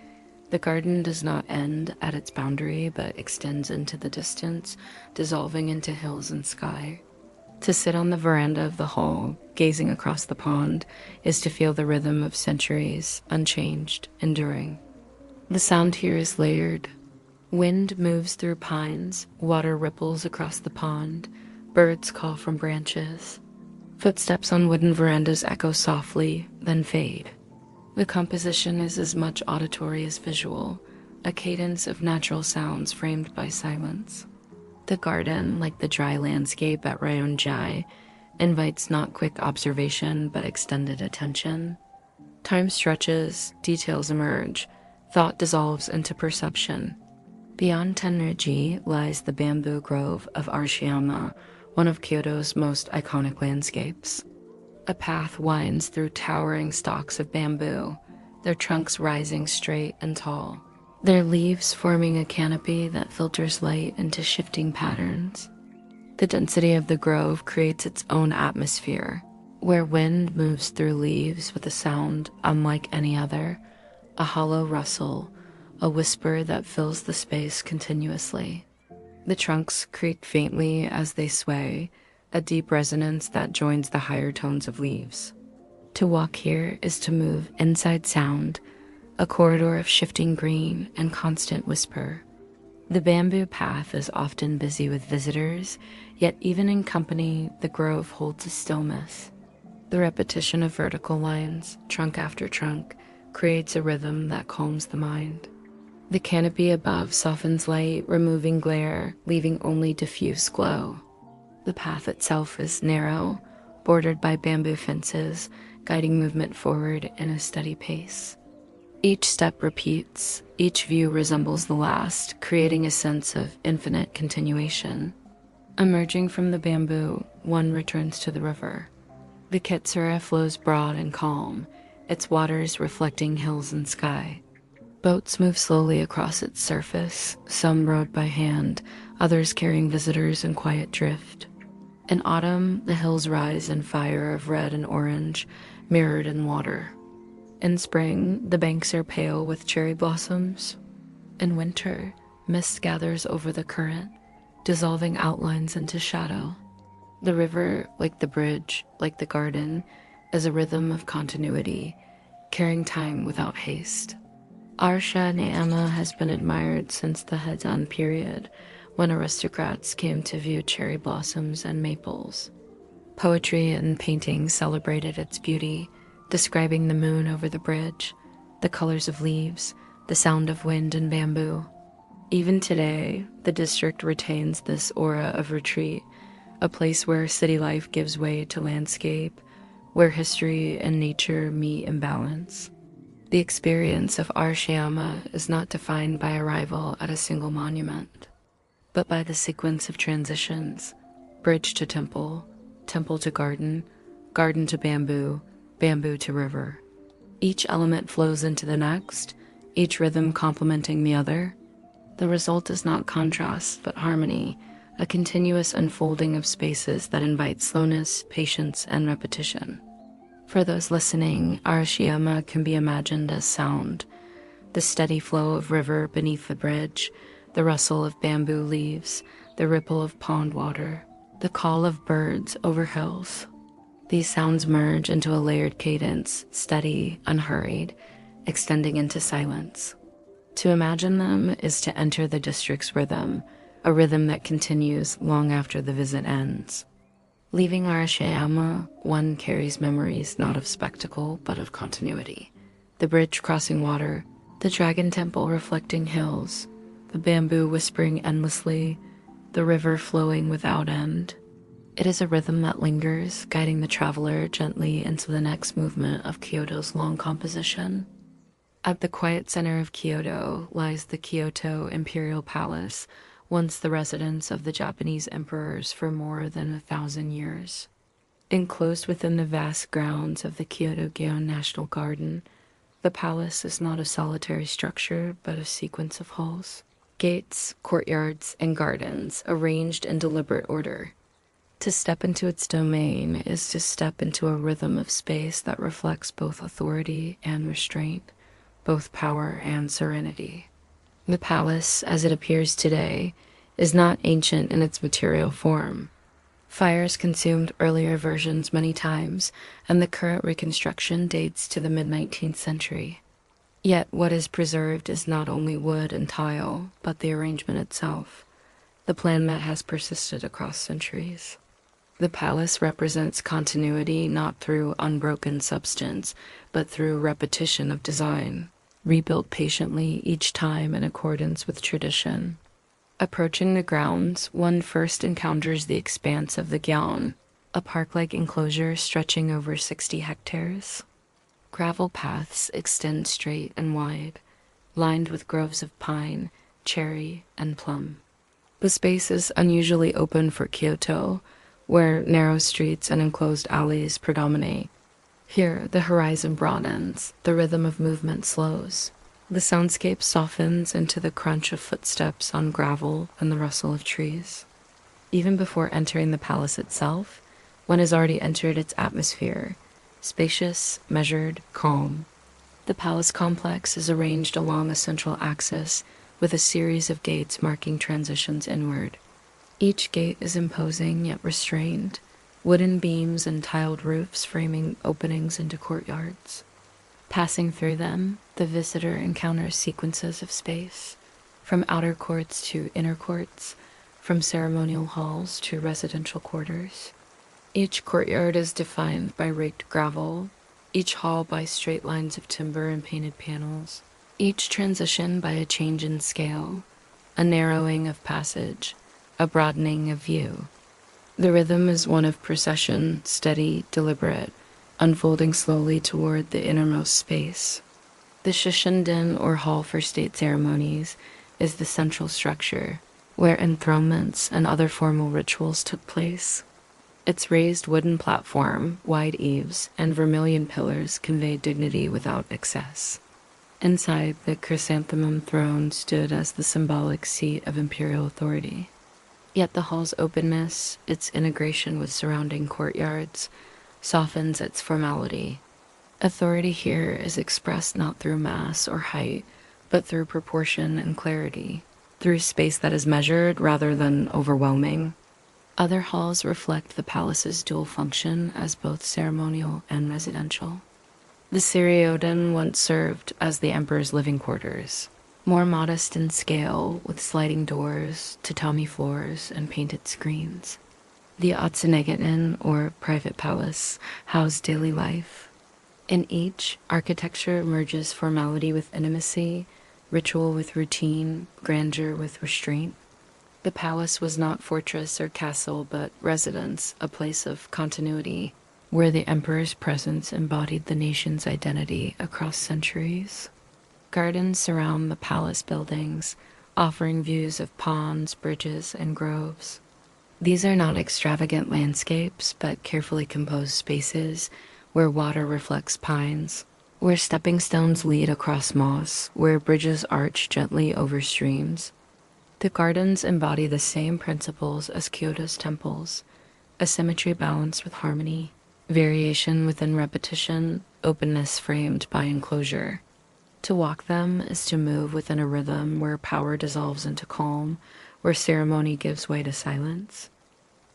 The garden does not end at its boundary but extends into the distance, dissolving into hills and sky. To sit on the veranda of the hall, gazing across the pond, is to feel the rhythm of centuries, unchanged, enduring. The sound here is layered. Wind moves through pines, water ripples across the pond, birds call from branches. Footsteps on wooden verandas echo softly, then fade. The composition is as much auditory as visual, a cadence of natural sounds framed by silence. The garden, like the dry landscape at Ryōan-ji, invites not quick observation but extended attention. Time stretches, details emerge, thought dissolves into perception. Beyond Tenryū-ji lies the bamboo grove of Arashiyama, one of Kyoto's most iconic landscapes. A path winds through towering stalks of bamboo, their trunks rising straight and tall, their leaves forming a canopy that filters light into shifting patterns. The density of the grove creates its own atmosphere, where wind moves through leaves with a sound unlike any other, a hollow rustle, a whisper that fills the space continuously. The trunks creak faintly as they sway, a deep resonance that joins the higher tones of leaves. To walk here is to move inside sound, a corridor of shifting green and constant whisper. The bamboo path is often busy with visitors, yet even in company, the grove holds a stillness. The repetition of vertical lines, trunk after trunk, creates a rhythm that calms the mind. The canopy above softens light, removing glare, leaving only diffuse glow. The path itself is narrow, bordered by bamboo fences, guiding movement forward in a steady pace. Each step repeats, each view resembles the last, creating a sense of infinite continuation. Emerging from the bamboo, one returns to the river. The Kitsura flows broad and calm, its waters reflecting hills and sky. Boats move slowly across its surface, some rowed by hand, others carrying visitors in quiet drift. In autumn, the hills rise in fire of red and orange, mirrored in water. In spring, the banks are pale with cherry blossoms. In winter, mist gathers over the current, dissolving outlines into shadow. The river, like the bridge, like the garden, is a rhythm of continuity, carrying time without haste. Arashiyama has been admired since the Heian period, when aristocrats came to view cherry blossoms and maples. Poetry and painting celebrated its beauty, describing the moon over the bridge, the colors of leaves, the sound of wind and bamboo. Even today, the district retains this aura of retreat, a place where city life gives way to landscape, where history and nature meet in balance. The experience of Arashiyama is not defined by arrival at a single monument, but by the sequence of transitions: bridge to temple, temple to garden, garden to bamboo, bamboo to river. Each element flows into the next, each rhythm complementing the other. The result is not contrast, but harmony, a continuous unfolding of spaces that invite slowness, patience, and repetition. For those listening, Arashiyama can be imagined as sound: the steady flow of river beneath the bridge, the rustle of bamboo leaves, the ripple of pond water, the call of birds over hills. These sounds merge into a layered cadence, steady, unhurried, extending into silence. To imagine them is to enter the district's rhythm, a rhythm that continues long after the visit ends. Leaving Arashiyama, one carries memories not of spectacle, but of continuity. The bridge crossing water, the dragon temple reflecting hills, the bamboo whispering endlessly, the river flowing without end. It is a rhythm that lingers, guiding the traveler gently into the next movement of Kyoto's long composition. At the quiet center of Kyoto lies the Kyoto Imperial Palace, once the residence of the Japanese emperors for more than 1,000 years. Enclosed within the vast grounds of the Kyoto Gion National Garden, the palace is not a solitary structure, but a sequence of halls, gates, courtyards, and gardens arranged in deliberate order. To step into its domain is to step into a rhythm of space that reflects both authority and restraint, both power and serenity. The palace, as it appears today, is not ancient in its material form. Fires consumed earlier versions many times, and the current reconstruction dates to the mid-19th century. Yet what is preserved is not only wood and tile, but the arrangement itself, the plan that has persisted across centuries. The palace represents continuity not through unbroken substance, but through repetition of design, rebuilt patiently each time in accordance with tradition. Approaching the grounds, one first encounters the expanse of the Gion, a park-like enclosure stretching over 60 hectares. Gravel paths extend straight and wide, lined with groves of pine, cherry, and plum. The space is unusually open for Kyoto, where narrow streets and enclosed alleys predominate. Here, the horizon broadens, the rhythm of movement slows. The soundscape softens into the crunch of footsteps on gravel and the rustle of trees. Even before entering the palace itself, one has already entered its atmosphere, spacious, measured, calm. The palace complex is arranged along a central axis, with a series of gates marking transitions inward. Each gate is imposing yet restrained, wooden beams and tiled roofs framing openings into courtyards. Passing through them, the visitor encounters sequences of space, from outer courts to inner courts, from ceremonial halls to residential quarters. Each courtyard is defined by raked gravel, each hall by straight lines of timber and painted panels, each transition by a change in scale, a narrowing of passage, a broadening of view. The rhythm is one of procession, steady, deliberate, unfolding slowly toward the innermost space. The Shishinden, or Hall for State Ceremonies, is the central structure, where enthronements and other formal rituals took place. Its raised wooden platform, wide eaves, and vermilion pillars convey dignity without excess. Inside, the chrysanthemum throne stood as the symbolic seat of imperial authority. Yet the hall's openness, its integration with surrounding courtyards, softens its formality. Authority here is expressed not through mass or height, but through proportion and clarity, through space that is measured rather than overwhelming. Other halls reflect the palace's dual function as both ceremonial and residential. The Siryoden once served as the emperor's living quarters, more modest in scale, with sliding doors, tatami floors, and painted screens. The Atsunegaten, or private palace, housed daily life. In each, architecture merges formality with intimacy, ritual with routine, grandeur with restraint. The palace was not fortress or castle, but residence, a place of continuity, where the emperor's presence embodied the nation's identity across centuries. Gardens surround the palace buildings, offering views of ponds, bridges, and groves. These are not extravagant landscapes, but carefully composed spaces where water reflects pines, where stepping stones lead across moss, where bridges arch gently over streams. The gardens embody the same principles as Kyoto's temples, a symmetry balanced with harmony, variation within repetition, openness framed by enclosure. To walk them is to move within a rhythm where power dissolves into calm, where ceremony gives way to silence.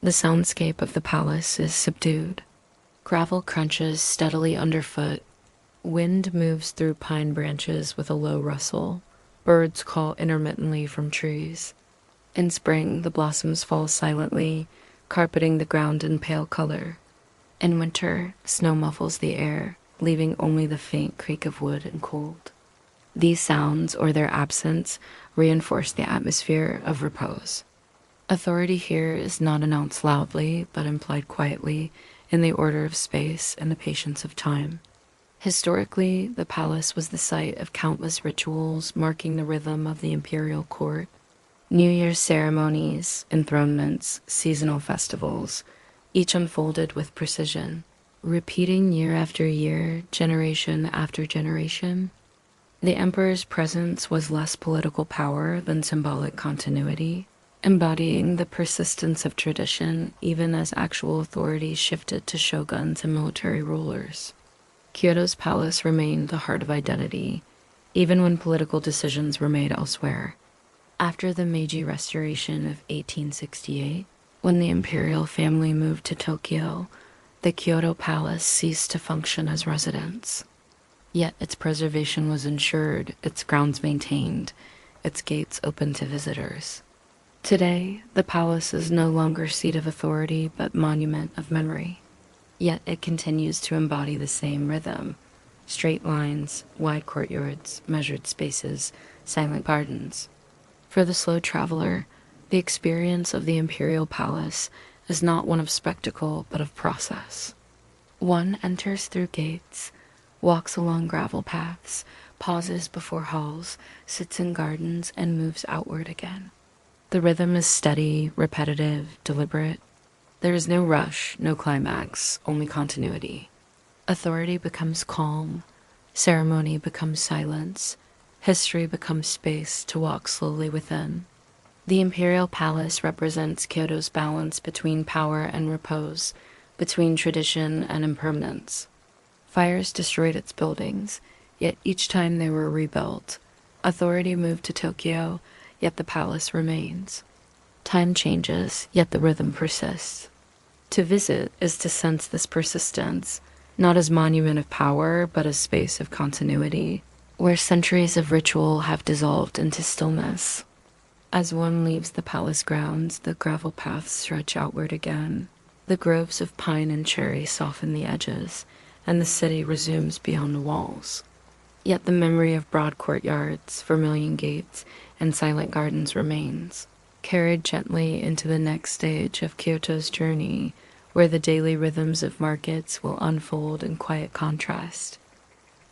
The soundscape of the palace is subdued. Gravel crunches steadily underfoot. Wind moves through pine branches with a low rustle. Birds call intermittently from trees. In spring, the blossoms fall silently, carpeting the ground in pale color. In winter, snow muffles the air, leaving only the faint creak of wood and cold. These sounds, or their absence, reinforce the atmosphere of repose. Authority here is not announced loudly, but implied quietly, in the order of space and the patience of time. Historically, the palace was the site of countless rituals marking the rhythm of the imperial court. New Year's ceremonies, enthronements, seasonal festivals, each unfolded with precision, repeating year after year, generation after generation. The emperor's presence was less political power than symbolic continuity, embodying the persistence of tradition even as actual authority shifted to shoguns and military rulers. Kyoto's palace remained the heart of identity, even when political decisions were made elsewhere. After the Meiji Restoration of 1868, when the imperial family moved to Tokyo, the Kyoto Palace ceased to function as residence. Yet its preservation was ensured, its grounds maintained, its gates open to visitors. Today, the palace is no longer seat of authority but monument of memory. Yet it continues to embody the same rhythm: straight lines, wide courtyards, measured spaces, silent gardens. For the slow traveler, the experience of the imperial palace is not one of spectacle but of process. One enters through gates, walks along gravel paths, pauses before halls, sits in gardens, and moves outward again. The rhythm is steady, repetitive, deliberate. There is no rush, no climax, only continuity. Authority becomes calm, ceremony becomes silence, history becomes space to walk slowly within. The imperial palace represents Kyoto's balance between power and repose, between tradition and impermanence. Fires destroyed its buildings, yet each time they were rebuilt. Authority moved to Tokyo, yet the palace remains. Time changes, yet the rhythm persists. To visit is to sense this persistence, not as monument of power, but as space of continuity, where centuries of ritual have dissolved into stillness. As one leaves the palace grounds, the gravel paths stretch outward again. The groves of pine and cherry soften the edges, and the city resumes beyond the walls. Yet the memory of broad courtyards, vermilion gates, and silent gardens remains, carried gently into the next stage of Kyoto's journey, where the daily rhythms of markets will unfold in quiet contrast.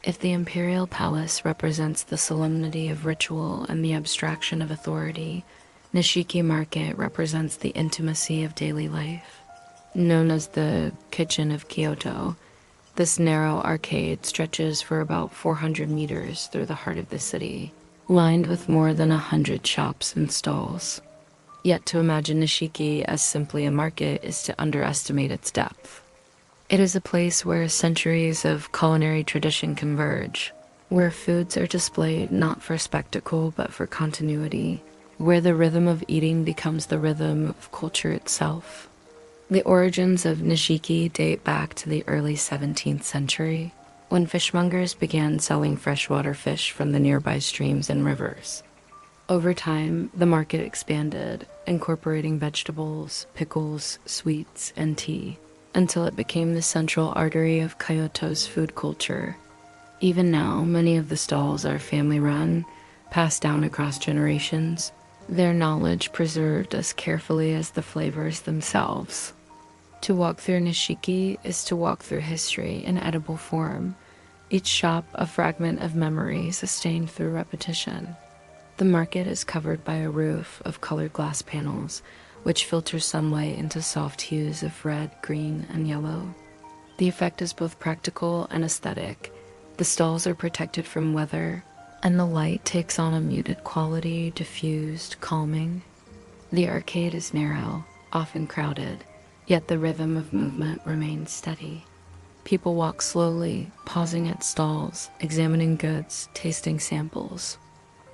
If the imperial palace represents the solemnity of ritual and the abstraction of authority, Nishiki Market represents the intimacy of daily life. Known as the Kitchen of Kyoto, this narrow arcade stretches for about 400 meters through the heart of the city, lined with more than 100 shops and stalls. Yet to imagine Nishiki as simply a market is to underestimate its depth. It is a place where centuries of culinary tradition converge, where foods are displayed not for spectacle but for continuity, where the rhythm of eating becomes the rhythm of culture itself. The origins of Nishiki date back to the early 17th century, when fishmongers began selling freshwater fish from the nearby streams and rivers. Over time, the market expanded, incorporating vegetables, pickles, sweets, and tea, until it became the central artery of Kyoto's food culture. Even now, many of the stalls are family-run, passed down across generations, their knowledge preserved as carefully as the flavors themselves. To walk through Nishiki is to walk through history in edible form, each shop a fragment of memory sustained through repetition. The market is covered by a roof of colored glass panels, which filter sunlight into soft hues of red, green, and yellow. The effect is both practical and aesthetic. The stalls are protected from weather, and the light takes on a muted quality, diffused, calming. The arcade is narrow, often crowded, yet the rhythm of movement remains steady. People walk slowly, pausing at stalls, examining goods, tasting samples.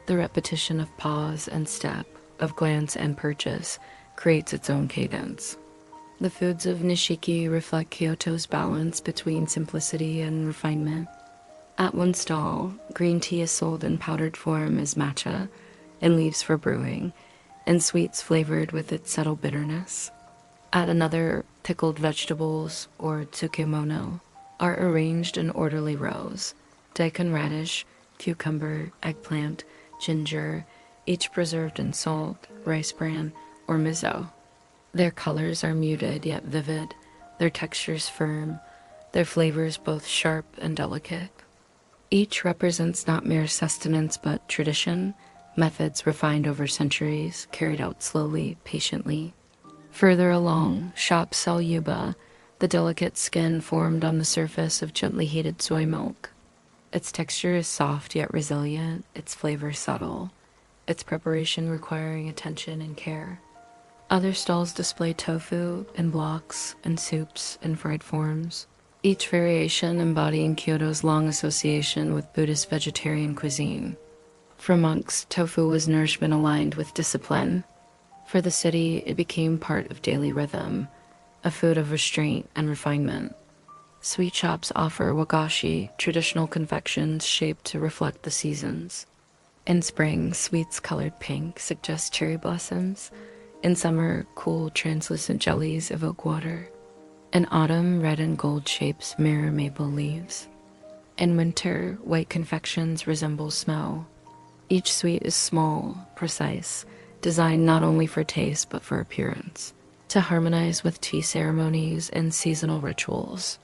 The repetition of pause and step, of glance and purchase, creates its own cadence. The foods of Nishiki reflect Kyoto's balance between simplicity and refinement. At one stall, green tea is sold in powdered form as matcha, and leaves for brewing, and sweets flavored with its subtle bitterness. At another, pickled vegetables, or tsukemono, are arranged in orderly rows: daikon radish, cucumber, eggplant, ginger, each preserved in salt, rice bran, or miso. Their colors are muted yet vivid, their textures firm, their flavors both sharp and delicate. Each represents not mere sustenance but tradition, methods refined over centuries, carried out slowly, patiently. Further along, shops sell yuba, the delicate skin formed on the surface of gently heated soy milk. Its texture is soft yet resilient, its flavor subtle, its preparation requiring attention and care. Other stalls display tofu in blocks and soups in fried forms, each variation embodying Kyoto's long association with Buddhist vegetarian cuisine. For monks, tofu was nourishment aligned with discipline. For the city, it became part of daily rhythm, a food of restraint and refinement. Sweet shops offer wagashi, traditional confections shaped to reflect the seasons. In spring, sweets colored pink suggest cherry blossoms. In summer, cool, translucent jellies evoke water. In autumn, red and gold shapes mirror maple leaves. In winter, white confections resemble snow. Each sweet is small, precise, designed not only for taste but for appearance, to harmonize with tea ceremonies and seasonal rituals.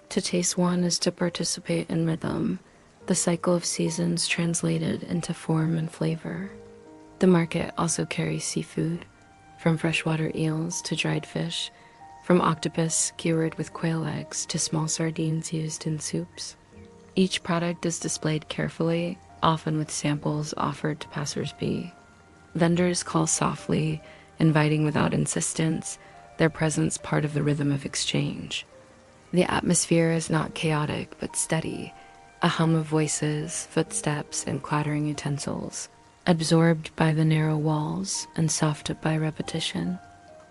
To taste one is to participate in rhythm, the cycle of seasons translated into form and flavor. The market also carries seafood, from freshwater eels to dried fish, from octopus skewered with quail eggs to small sardines used in soups. Each product is displayed carefully, often with samples offered to passers-by. Vendors call softly, inviting without insistence, their presence part of the rhythm of exchange. The atmosphere is not chaotic but steady, a hum of voices, footsteps, and clattering utensils, absorbed by the narrow walls and softened by repetition.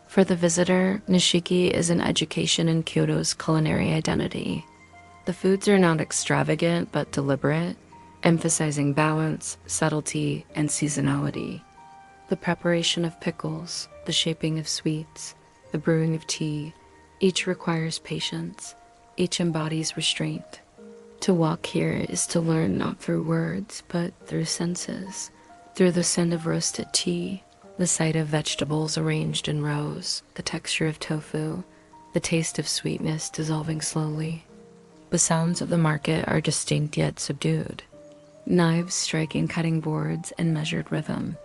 For the visitor, Nishiki is an education in Kyoto's culinary identity. The foods are not extravagant but deliberate, emphasizing balance, subtlety, and seasonality. The preparation of pickles, the shaping of sweets, the brewing of tea, each requires patience, each embodies restraint. To walk here is to learn not through words, but through senses, through the scent of roasted tea, the sight of vegetables arranged in rows, the texture of tofu, the taste of sweetness dissolving slowly. The sounds of the market are distinct yet subdued. Knives striking cutting boards in measured rhythm,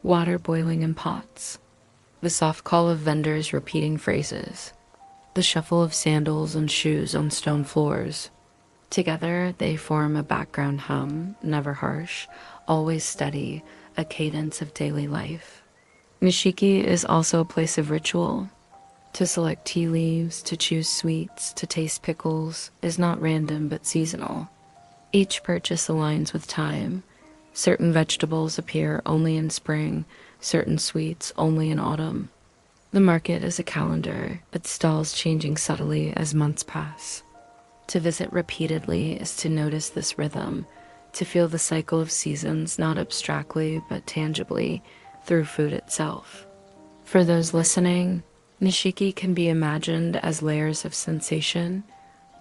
water boiling in pots, the soft call of vendors repeating phrases, the shuffle of sandals and shoes on stone floors. Together, they form a background hum, never harsh, always steady, a cadence of daily life. Nishiki is also a place of ritual. To select tea leaves, to choose sweets, to taste pickles is not random but seasonal. Each purchase aligns with time. Certain vegetables appear only in spring, certain sweets only in autumn. The market is a calendar, its stalls changing subtly as months pass. To visit repeatedly is to notice this rhythm, to feel the cycle of seasons not abstractly but tangibly through food itself. For those listening, Nishiki can be imagined as layers of sensation,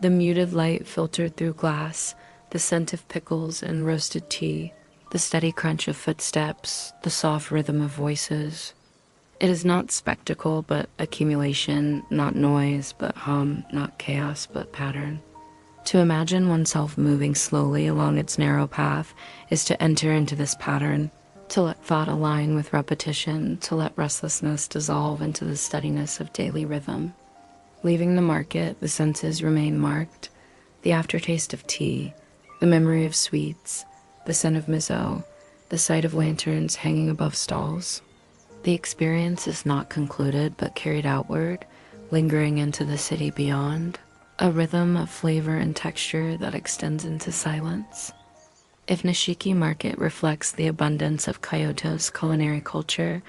the muted light filtered through glass, the scent of pickles and roasted tea, the steady crunch of footsteps, the soft rhythm of voices. It is not spectacle but accumulation, not noise but hum, not chaos but pattern. To imagine oneself moving slowly along its narrow path is to enter into this pattern, to let thought align with repetition, to let restlessness dissolve into the steadiness of daily rhythm. Leaving the market, the senses remain marked, the aftertaste of tea, the memory of sweets, the scent of miso, the sight of lanterns hanging above stalls. The experience is not concluded but carried outward, lingering into the city beyond, a rhythm of flavor and texture that extends into silence. If Nishiki Market reflects the abundance of Kyoto's culinary culture,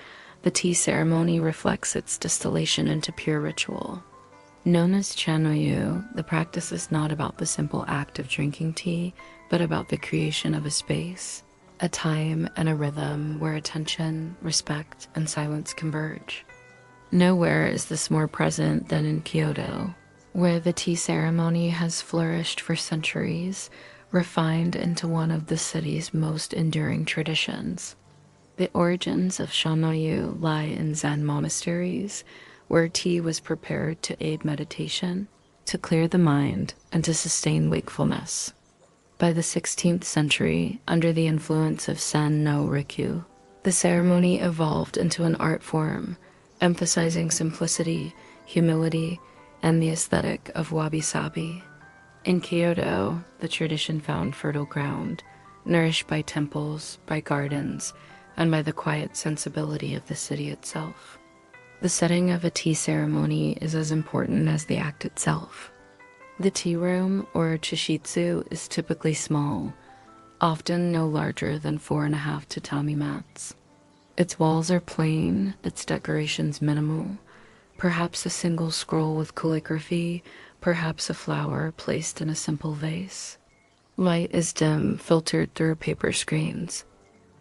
the tea ceremony reflects its distillation into pure ritual. Known as Chanoyu, the practice is not about the simple act of drinking tea, but about the creation of a space, a time and a rhythm where attention, respect, and silence converge. Nowhere is this more present than in Kyoto, where the tea ceremony has flourished for centuries, refined into one of the city's most enduring traditions. The origins of Shanoyu lie in Zen monasteries, where tea was prepared to aid meditation, to clear the mind, and to sustain wakefulness. By the 16th century, under the influence of Sen no Rikyu, the ceremony evolved into an art form, emphasizing simplicity, humility, and the aesthetic of wabi-sabi. In Kyoto, the tradition found fertile ground, nourished by temples, by gardens, and by the quiet sensibility of the city itself. The setting of a tea ceremony is as important as the act itself. The tea room, or chishitsu, is typically small, often no larger than 4.5 tatami mats. Its walls are plain, its decorations minimal, perhaps a single scroll with calligraphy, perhaps a flower placed in a simple vase. Light is dim, filtered through paper screens.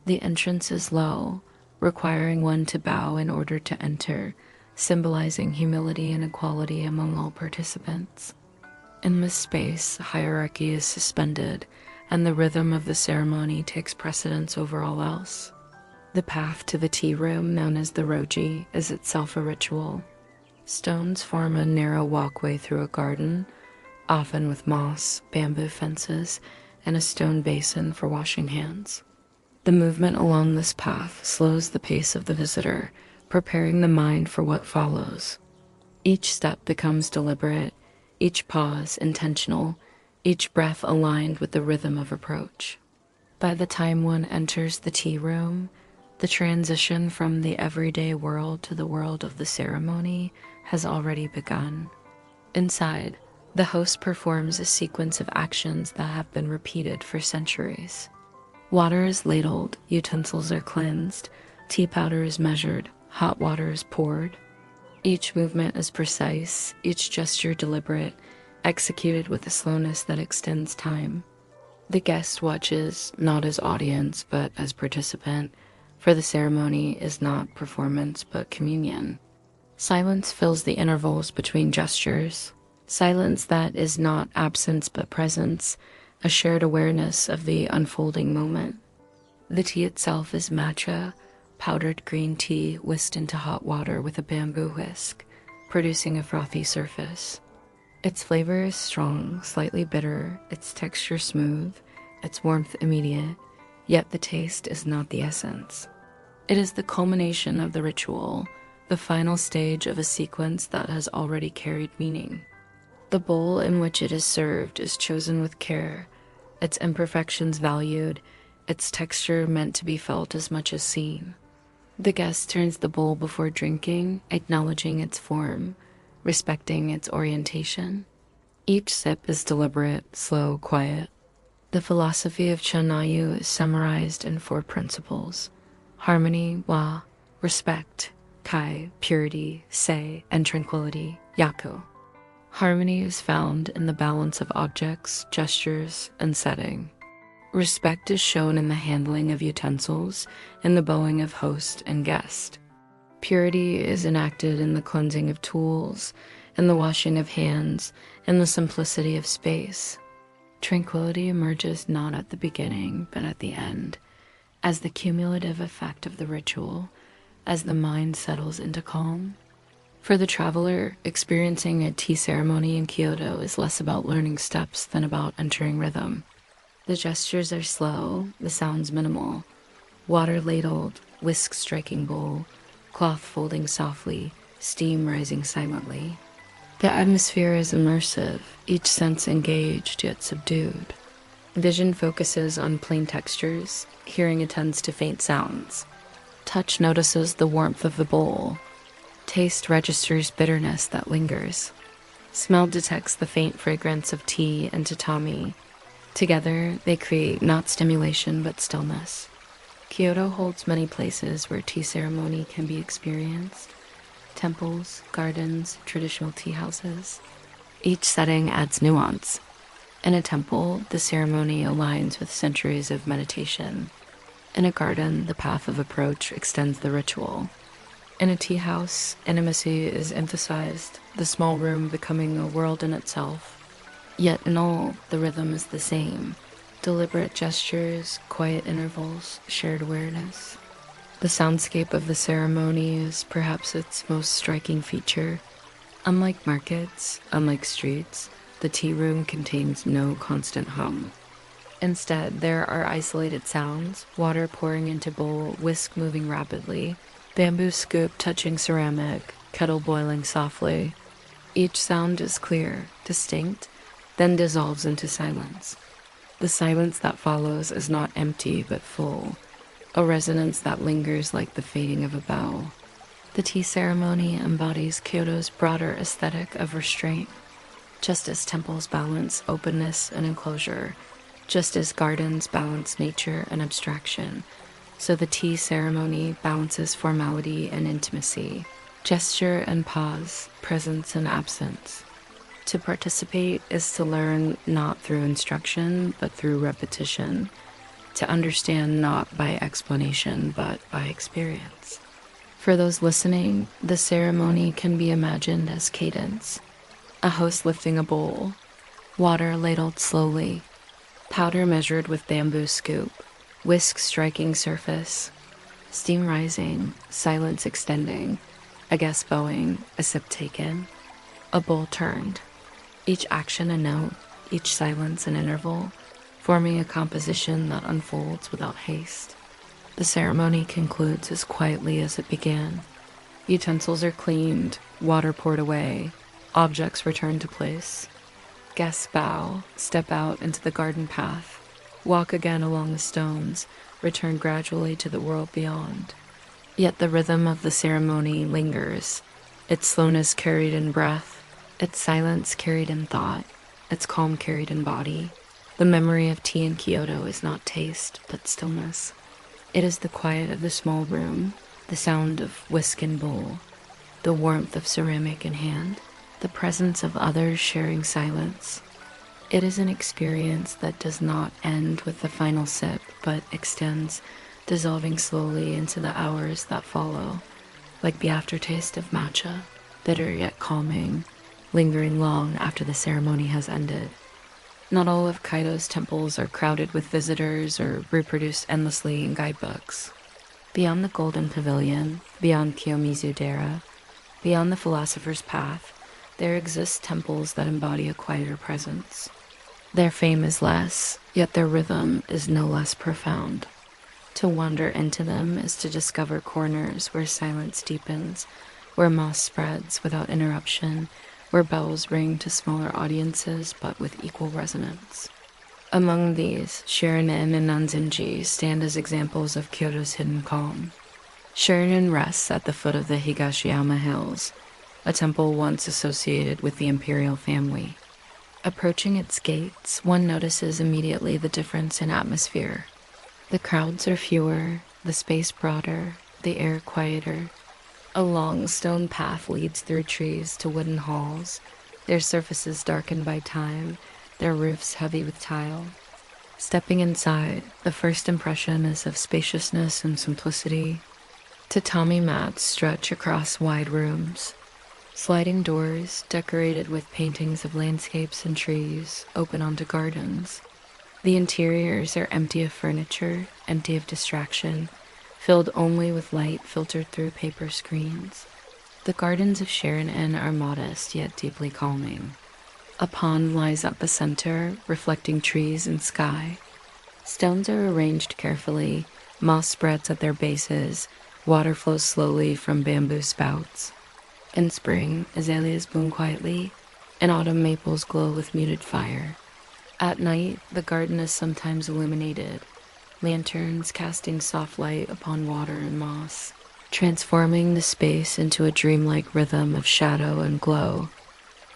The entrance is low, requiring one to bow in order to enter, symbolizing humility and equality among all participants. In this space, hierarchy is suspended, and the rhythm of the ceremony takes precedence over all else. The path to the tea room, known as the Rōji, is itself a ritual. Stones form a narrow walkway through a garden, often with moss, bamboo fences, and a stone basin for washing hands. The movement along this path slows the pace of the visitor, preparing the mind for what follows. Each step becomes deliberate, each pause intentional, each breath aligned with the rhythm of approach. By the time one enters the tea room, the transition from the everyday world to the world of the ceremony has already begun. Inside, the host performs a sequence of actions that have been repeated for centuries. Water is ladled, utensils are cleansed, tea powder is measured, hot water is poured. Each movement is precise, each gesture deliberate, executed with a slowness that extends time. The guest watches, not as audience, but as participant, for the ceremony is not performance, but communion. Silence fills the intervals between gestures, silence that is not absence but presence, a shared awareness of the unfolding moment. The tea itself is matcha, powdered green tea whisked into hot water with a bamboo whisk, producing a frothy surface. Its flavor is strong, slightly bitter, its texture smooth, its warmth immediate, yet the taste is not the essence. It is the culmination of the ritual, the final stage of a sequence that has already carried meaning. The bowl in which it is served is chosen with care, its imperfections valued, its texture meant to be felt as much as seen. The guest turns the bowl before drinking, acknowledging its form, respecting its orientation. Each sip is deliberate, slow, quiet. The philosophy of Chōnayu is summarized in 4 principles: harmony, wa, respect, kai, purity, sei, and tranquility, yaku. Harmony is found in the balance of objects, gestures, and setting. Respect is shown in the handling of utensils and the bowing of host and guest. Purity is enacted in the cleansing of tools, and the washing of hands, and the simplicity of space. Tranquility emerges not at the beginning, but at the end, as the cumulative effect of the ritual, as the mind settles into calm. For the traveler, experiencing a tea ceremony in Kyoto is less about learning steps than about entering rhythm. The gestures are slow, the sounds minimal. Water ladled, whisk striking bowl, cloth folding softly, steam rising silently. The atmosphere is immersive, each sense engaged yet subdued. Vision focuses on plain textures, hearing attends to faint sounds. Touch notices the warmth of the bowl. Taste registers bitterness that lingers. Smell detects the faint fragrance of tea and tatami. Together, they create not stimulation but stillness. Kyoto holds many places where tea ceremony can be experienced. Temples, gardens, traditional tea houses. Each setting adds nuance. In a temple, the ceremony aligns with centuries of meditation. In a garden, the path of approach extends the ritual. In a tea house, intimacy is emphasized, the small room becoming a world in itself. Yet in all, the rhythm is the same. Deliberate gestures, quiet intervals, shared awareness. The soundscape of the ceremony is perhaps its most striking feature. Unlike markets, unlike streets, the tea room contains no constant hum. Instead, there are isolated sounds, water pouring into bowl, whisk moving rapidly, bamboo scoop touching ceramic, kettle boiling softly. Each sound is clear, distinct, then dissolves into silence. The silence that follows is not empty but full, a resonance that lingers like the fading of a bough. The tea ceremony embodies Kyoto's broader aesthetic of restraint. Just as temples balance openness and enclosure, just as gardens balance nature and abstraction, so the tea ceremony balances formality and intimacy, gesture and pause, presence and absence. To participate is to learn not through instruction, but through repetition. To understand not by explanation, but by experience. For those listening, the ceremony can be imagined as cadence. A host lifting a bowl, water ladled slowly, powder measured with bamboo scoop, whisk striking surface, steam rising, silence extending, a guest bowing, a sip taken, a bowl turned. Each action a note, each silence an interval, forming a composition that unfolds without haste. The ceremony concludes as quietly as it began. Utensils are cleaned, water poured away, objects returned to place. Guests bow, step out into the garden path, walk again along the stones, return gradually to the world beyond. Yet the rhythm of the ceremony lingers, its slowness carried in breath, its silence carried in thought, its calm carried in body. The memory of tea in Kyoto is not taste, but stillness. It is the quiet of the small room, the sound of whisk and bowl, the warmth of ceramic in hand, the presence of others sharing silence. It is an experience that does not end with the final sip, but extends, dissolving slowly into the hours that follow, like the aftertaste of matcha, bitter yet calming, lingering long after the ceremony has ended. Not all of Kyoto's temples are crowded with visitors or reproduced endlessly in guidebooks. Beyond the Golden Pavilion, beyond Kiyomizu-dera, beyond the Philosopher's Path, there exist temples that embody a quieter presence. Their fame is less, yet their rhythm is no less profound. To wander into them is to discover corners where silence deepens, where moss spreads without interruption, where bells ring to smaller audiences but with equal resonance. Among these, Shirinen and Nanzenji stand as examples of Kyoto's hidden calm. Shirinen rests at the foot of the Arashiyama hills, a temple once associated with the imperial family. Approaching its gates, one notices immediately the difference in atmosphere. The crowds are fewer, the space broader, the air quieter. A long stone path leads through trees to wooden halls, their surfaces darkened by time, their roofs heavy with tile. Stepping inside, the first impression is of spaciousness and simplicity. Tatami mats stretch across wide rooms. Sliding doors, decorated with paintings of landscapes and trees, open onto gardens. The interiors are empty of furniture, empty of distraction, filled only with light filtered through paper screens. The gardens of Shirinen are modest yet deeply calming. A pond lies at the center, reflecting trees and sky. Stones are arranged carefully, moss spreads at their bases, water flows slowly from bamboo spouts. In spring, azaleas bloom quietly, and autumn maples glow with muted fire. At night, the garden is sometimes illuminated, lanterns casting soft light upon water and moss, transforming the space into a dreamlike rhythm of shadow and glow.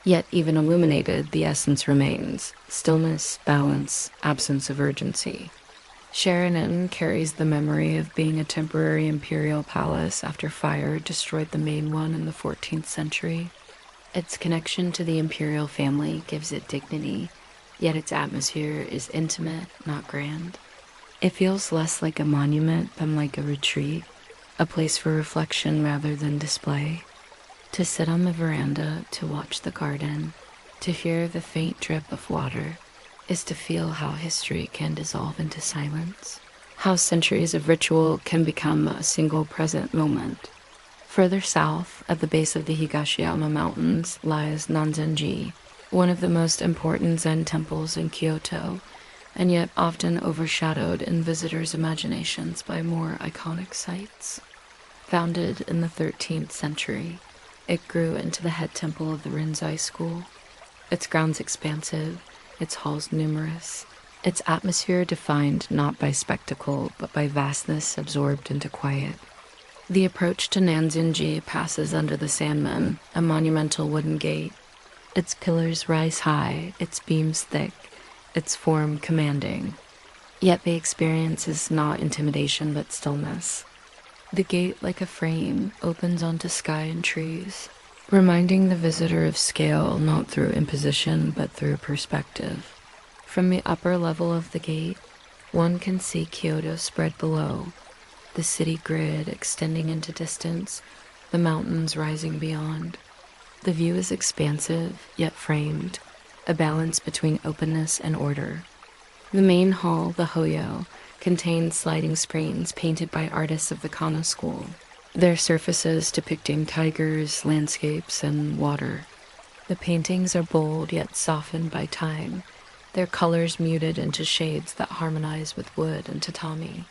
Yet even illuminated, the essence remains: stillness, balance, absence of urgency. Shiranen carries the memory of being a temporary imperial palace after fire destroyed the main one in the 14th century. Its connection to the imperial family gives it dignity, yet its atmosphere is intimate, not grand. It feels less like a monument than like a retreat, a place for reflection rather than display. To sit on the veranda, to watch the garden, to hear the faint drip of water, is to feel how history can dissolve into silence, how centuries of ritual can become a single present moment. Further south, at the base of the Higashiyama Mountains, lies Nanzen-ji, one of the most important Zen temples in Kyoto, and yet often overshadowed in visitors' imaginations by more iconic sites. Founded in the 13th century, it grew into the head temple of the Rinzai school. Its grounds expansive, its halls numerous, its atmosphere defined not by spectacle but by vastness absorbed into quiet. The approach to Nanzen-ji passes under the Sandman, a monumental wooden gate. Its pillars rise high, its beams thick, its form commanding. Yet the experience is not intimidation but stillness. The gate, like a frame, opens onto sky and trees, reminding the visitor of scale not through imposition but through perspective. From the upper level of the gate, one can see Kyoto spread below, the city grid extending into distance, the mountains rising beyond. The view is expansive, yet framed, a balance between openness and order. The main hall, the Hoyo, contains sliding screens painted by artists of the Kana school, their surfaces depicting tigers, landscapes, and water. The paintings are bold yet softened by time, their colors muted into shades that harmonize with wood and tatami.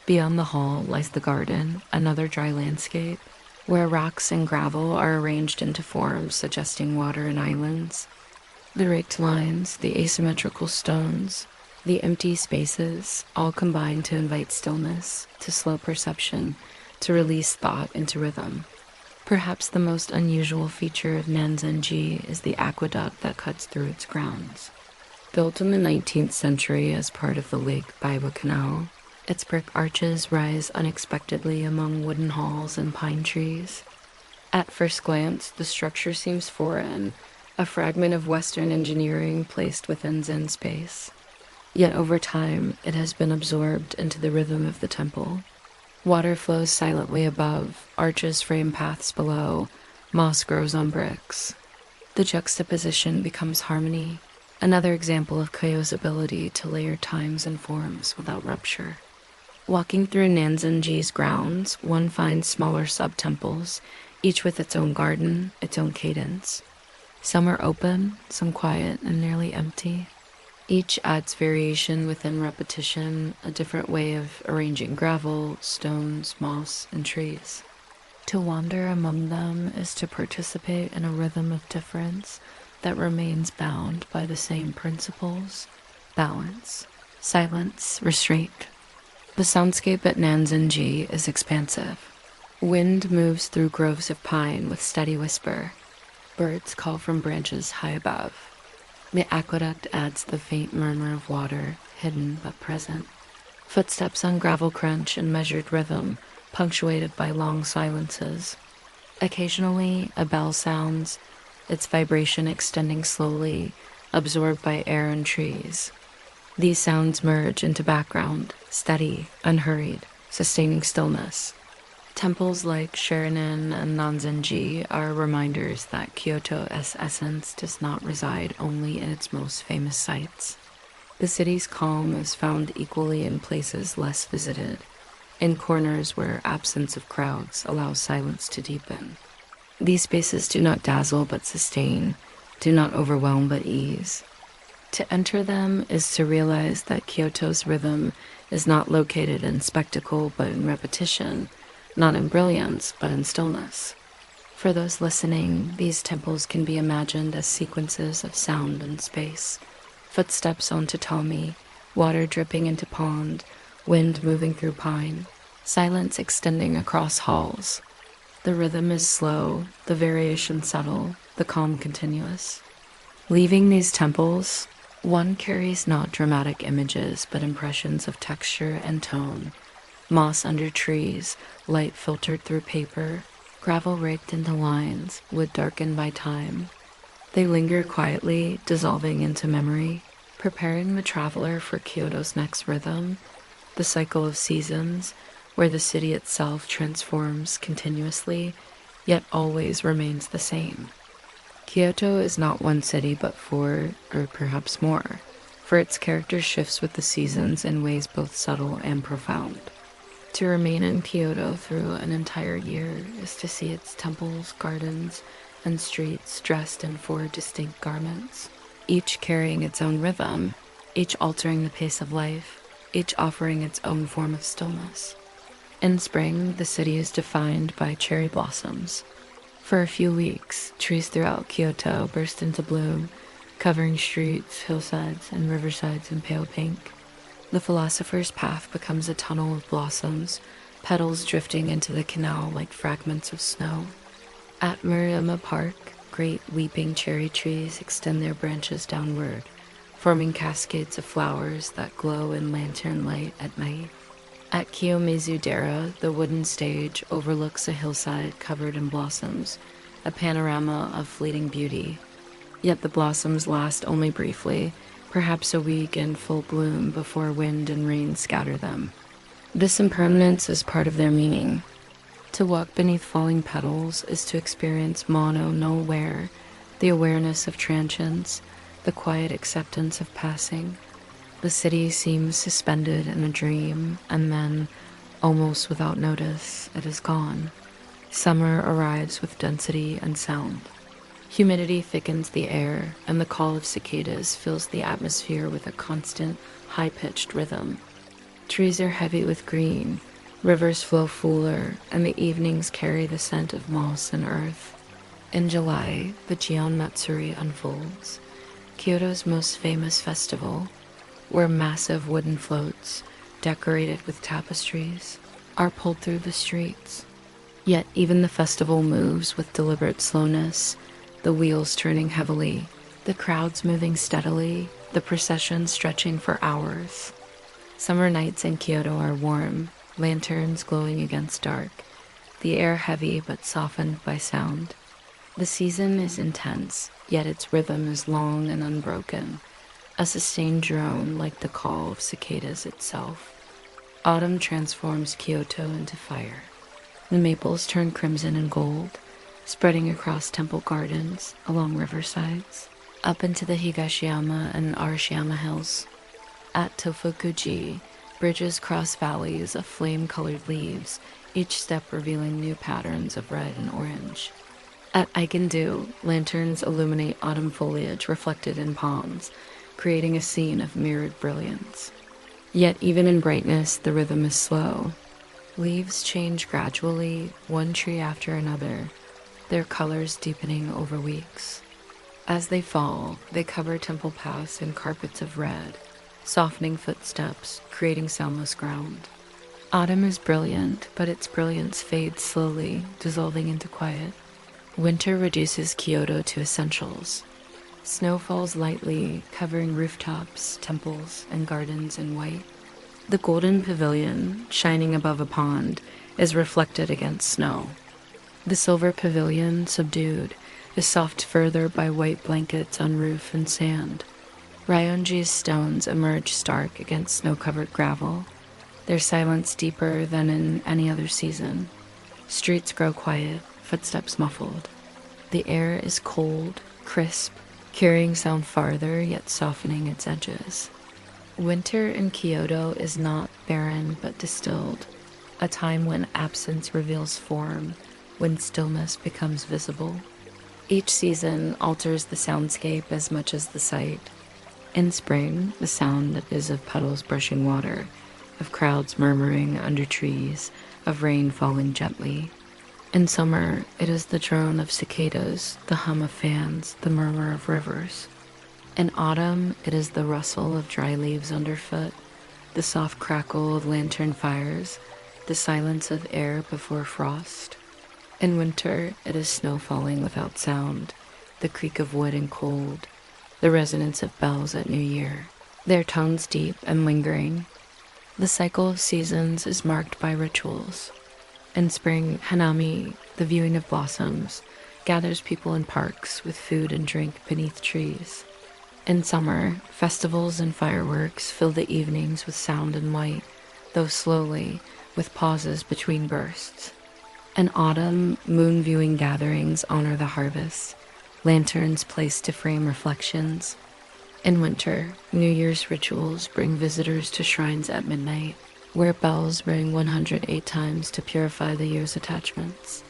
Beyond the hall lies the garden, another dry landscape, where rocks and gravel are arranged into forms suggesting water and islands. The raked lines, the asymmetrical stones, the empty spaces, all combine to invite stillness, to slow perception, to release thought into rhythm. Perhaps the most unusual feature of Nanzen-ji is the aqueduct that cuts through its grounds. Built in the 19th century as part of the Lake Biwa Canal, its brick arches rise unexpectedly among wooden halls and pine trees. At first glance, the structure seems foreign, a fragment of Western engineering placed within Zen space. Yet over time, it has been absorbed into the rhythm of the temple. Water flows silently above, arches frame paths below, moss grows on bricks. The juxtaposition becomes harmony, another example of Kyo's ability to layer times and forms without rupture. Walking through Nanzen-ji's grounds, one finds smaller sub-temples, each with its own garden, its own cadence. Some are open, some quiet and nearly empty. Each adds variation within repetition, a different way of arranging gravel, stones, moss, and trees. To wander among them is to participate in a rhythm of difference that remains bound by the same principles: balance, silence, restraint. The soundscape at Nanzen-ji is expansive. Wind moves through groves of pine with steady whisper. Birds call from branches high above. The aqueduct adds the faint murmur of water, hidden but present. Footsteps on gravel crunch in measured rhythm, punctuated by long silences. Occasionally, a bell sounds, its vibration extending slowly, absorbed by air and trees. These sounds merge into background, steady, unhurried, sustaining stillness. Temples like Shiranen and Nanzen-ji are reminders that Kyoto's essence does not reside only in its most famous sites. The city's calm is found equally in places less visited, in corners where absence of crowds allows silence to deepen. These spaces do not dazzle but sustain, do not overwhelm but ease. To enter them is to realize that Kyoto's rhythm is not located in spectacle but in repetition, not in brilliance, but in stillness. For those listening, these temples can be imagined as sequences of sound and space. Footsteps on tatami, water dripping into pond, wind moving through pine, silence extending across halls. The rhythm is slow, the variation subtle, the calm continuous. Leaving these temples, one carries not dramatic images, but impressions of texture and tone. Moss under trees, light filtered through paper, gravel raked into lines, wood darkened by time. They linger quietly, dissolving into memory, preparing the traveler for Kyoto's next rhythm, the cycle of seasons, where the city itself transforms continuously, yet always remains the same. Kyoto is not one city but four, or perhaps more, for its character shifts with the seasons in ways both subtle and profound. To remain in Kyoto through an entire year is to see its temples, gardens, and streets dressed in four distinct garments, each carrying its own rhythm, each altering the pace of life, each offering its own form of stillness. In spring, the city is defined by cherry blossoms. For a few weeks, trees throughout Kyoto burst into bloom, covering streets, hillsides, and riversides in pale pink. The Philosopher's Path becomes a tunnel of blossoms, petals drifting into the canal like fragments of snow. At Maruyama Park, great weeping cherry trees extend their branches downward, forming cascades of flowers that glow in lantern light at night. At Kiyomizu-dera, the wooden stage overlooks a hillside covered in blossoms, a panorama of fleeting beauty. Yet the blossoms last only briefly, perhaps a week in full bloom before wind and rain scatter them. This impermanence is part of their meaning. To walk beneath falling petals is to experience mono nowhere, the awareness of transience, the quiet acceptance of passing. The city seems suspended in a dream, and then, almost without notice, it is gone. Summer arrives with density and sound. Humidity thickens the air, and the call of cicadas fills the atmosphere with a constant, high-pitched rhythm. Trees are heavy with green, rivers flow fuller, and the evenings carry the scent of moss and earth. In July, the Gion Matsuri unfolds, Kyoto's most famous festival, where massive wooden floats, decorated with tapestries, are pulled through the streets. Yet even the festival moves with deliberate slowness, the wheels turning heavily, the crowds moving steadily, the procession stretching for hours. Summer nights in Kyoto are warm, lanterns glowing against dark, the air heavy but softened by sound. The season is intense, yet its rhythm is long and unbroken, a sustained drone like the call of cicadas itself. Autumn transforms Kyoto into fire. The maples turn crimson and gold, spreading across temple gardens, along riversides, up into the Higashiyama and Arashiyama hills. At Tofuku-ji, bridges cross valleys of flame-colored leaves, each step revealing new patterns of red and orange. At Aiken-do, lanterns illuminate autumn foliage reflected in palms, creating a scene of mirrored brilliance. Yet even in brightness, the rhythm is slow. Leaves change gradually, one tree after another, their colors deepening over weeks. As they fall, they cover temple paths in carpets of red, softening footsteps, creating soundless ground. Autumn is brilliant, but its brilliance fades slowly, dissolving into quiet. Winter reduces Kyoto to essentials. Snow falls lightly, covering rooftops, temples, and gardens in white. The golden pavilion, shining above a pond, is reflected against snow. The silver pavilion, subdued, is soft further by white blankets on roof and sand. Ryōan-ji's stones emerge stark against snow-covered gravel, their silence deeper than in any other season. Streets grow quiet, footsteps muffled. The air is cold, crisp, carrying sound farther yet softening its edges. Winter in Kyoto is not barren but distilled, a time when absence reveals form, when stillness becomes visible. Each season alters the soundscape as much as the sight. In spring, the sound is of puddles brushing water, of crowds murmuring under trees, of rain falling gently. In summer, it is the drone of cicadas, the hum of fans, the murmur of rivers. In autumn, it is the rustle of dry leaves underfoot, the soft crackle of lantern fires, the silence of air before frost. In winter, it is snow falling without sound, the creak of wood in cold, the resonance of bells at New Year, their tones deep and lingering. The cycle of seasons is marked by rituals. In spring, hanami, the viewing of blossoms, gathers people in parks with food and drink beneath trees. In summer, festivals and fireworks fill the evenings with sound and light, though slowly, with pauses between bursts. In autumn, moon-viewing gatherings honor the harvest, lanterns placed to frame reflections. In winter, New Year's rituals bring visitors to shrines at midnight, where bells ring 108 times to purify the year's attachments.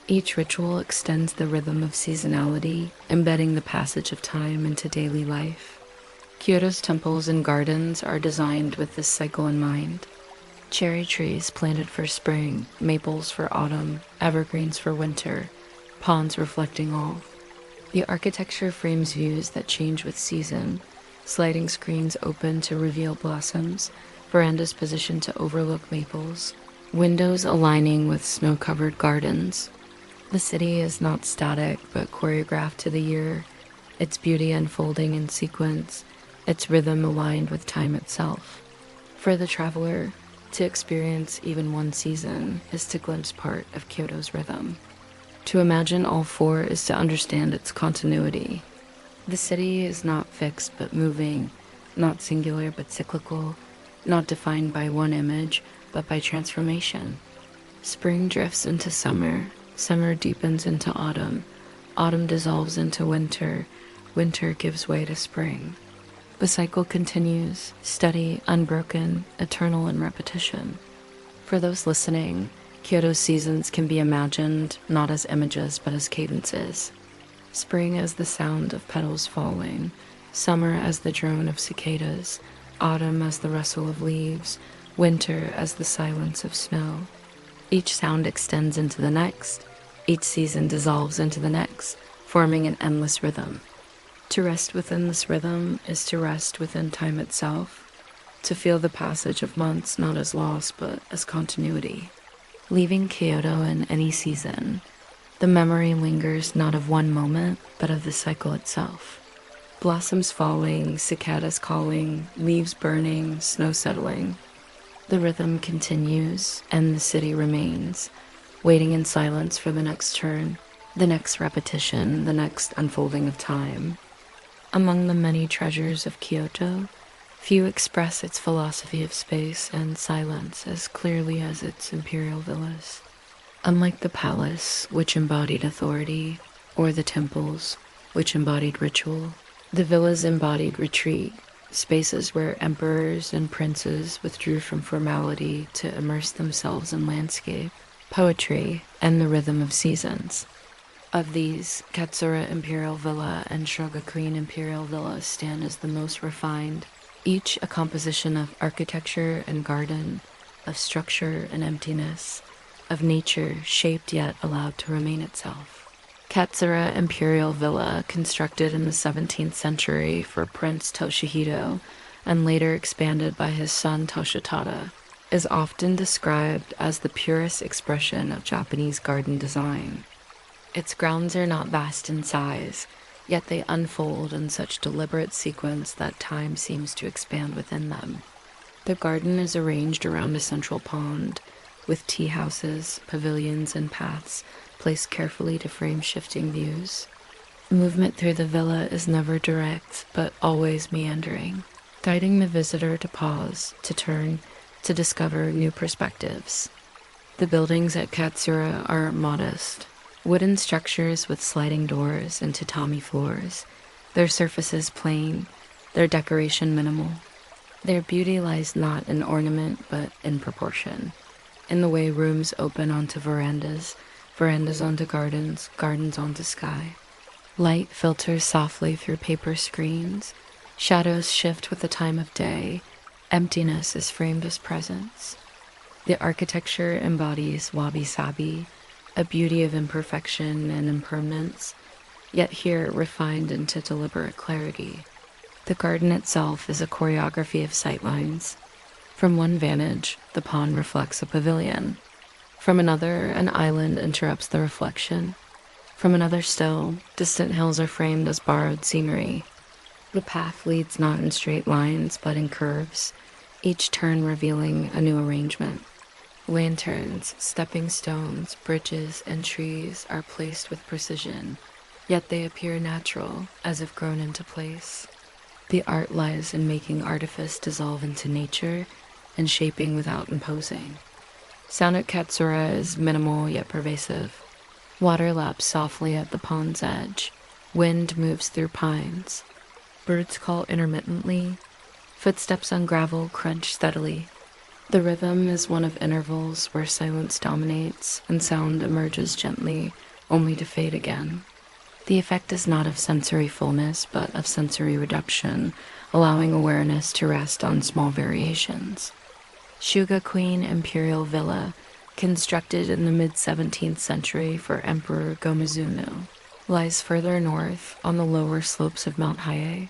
Each ritual extends the rhythm of seasonality, embedding the passage of time into daily life. Kyoto's temples and gardens are designed with this cycle in mind. Cherry trees planted for spring, maples for autumn, evergreens for winter, ponds reflecting all. The architecture frames views that change with season, sliding screens open to reveal blossoms, verandas positioned to overlook maples, windows aligning with snow-covered gardens. The city is not static, but choreographed to the year, its beauty unfolding in sequence, its rhythm aligned with time itself. For the traveler, to experience even one season is to glimpse part of Kyoto's rhythm. To imagine all four is to understand its continuity. The city is not fixed but moving, not singular but cyclical, not defined by one image but by transformation. Spring drifts into summer, summer deepens into autumn, autumn dissolves into winter, winter gives way to spring. The cycle continues, steady, unbroken, eternal in repetition. For those listening, Kyoto's seasons can be imagined not as images but as cadences. Spring as the sound of petals falling, summer as the drone of cicadas, autumn as the rustle of leaves, winter as the silence of snow. Each sound extends into the next, each season dissolves into the next, forming an endless rhythm. To rest within this rhythm is to rest within time itself, to feel the passage of months not as loss but as continuity. Leaving Kyoto in any season, the memory lingers not of one moment but of the cycle itself. Blossoms falling, cicadas calling, leaves burning, snow settling. The rhythm continues and the city remains, waiting in silence for the next turn, the next repetition, the next unfolding of time. Among the many treasures of Kyoto, few express its philosophy of space and silence as clearly as its imperial villas. Unlike the palace, which embodied authority, or the temples, which embodied ritual, the villas embodied retreat, spaces where emperors and princes withdrew from formality to immerse themselves in landscape, poetry, and the rhythm of seasons. Of these, Katsura Imperial Villa and Shogakuin Imperial Villa stand as the most refined, each a composition of architecture and garden, of structure and emptiness, of nature shaped yet allowed to remain itself. Katsura Imperial Villa, constructed in the 17th century for Prince Toshihito and later expanded by his son Toshitada, is often described as the purest expression of Japanese garden design. Its grounds are not vast in size, yet they unfold in such deliberate sequence that time seems to expand within them. The garden is arranged around a central pond, with tea houses, pavilions, and paths placed carefully to frame shifting views. Movement through the villa is never direct, but always meandering, guiding the visitor to pause, to turn, to discover new perspectives. The buildings at Katsura are modest, wooden structures with sliding doors and tatami floors, their surfaces plain, their decoration minimal. Their beauty lies not in ornament but in proportion, in the way rooms open onto verandas, verandas onto gardens, gardens onto sky. Light filters softly through paper screens, shadows shift with the time of day, emptiness is framed as presence. The architecture embodies wabi-sabi, a beauty of imperfection and impermanence, yet here refined into deliberate clarity. The garden itself is a choreography of sightlines. From one vantage, the pond reflects a pavilion. From another, an island interrupts the reflection. From another still, distant hills are framed as borrowed scenery. The path leads not in straight lines, but in curves, each turn revealing a new arrangement. Lanterns, stepping stones, bridges, and trees are placed with precision, yet they appear natural, as if grown into place. The art lies in making artifice dissolve into nature and shaping without imposing. Sound at Katsura is minimal yet pervasive. Water laps softly at the pond's edge. Wind moves through pines. Birds call intermittently. Footsteps on gravel crunch steadily. The rhythm is one of intervals where silence dominates and sound emerges gently, only to fade again. The effect is not of sensory fullness, but of sensory reduction, allowing awareness to rest on small variations. Shuga Queen Imperial Villa, constructed in the mid-17th century for Emperor Go-Mizunoo, lies further north on the lower slopes of Mount Hiei.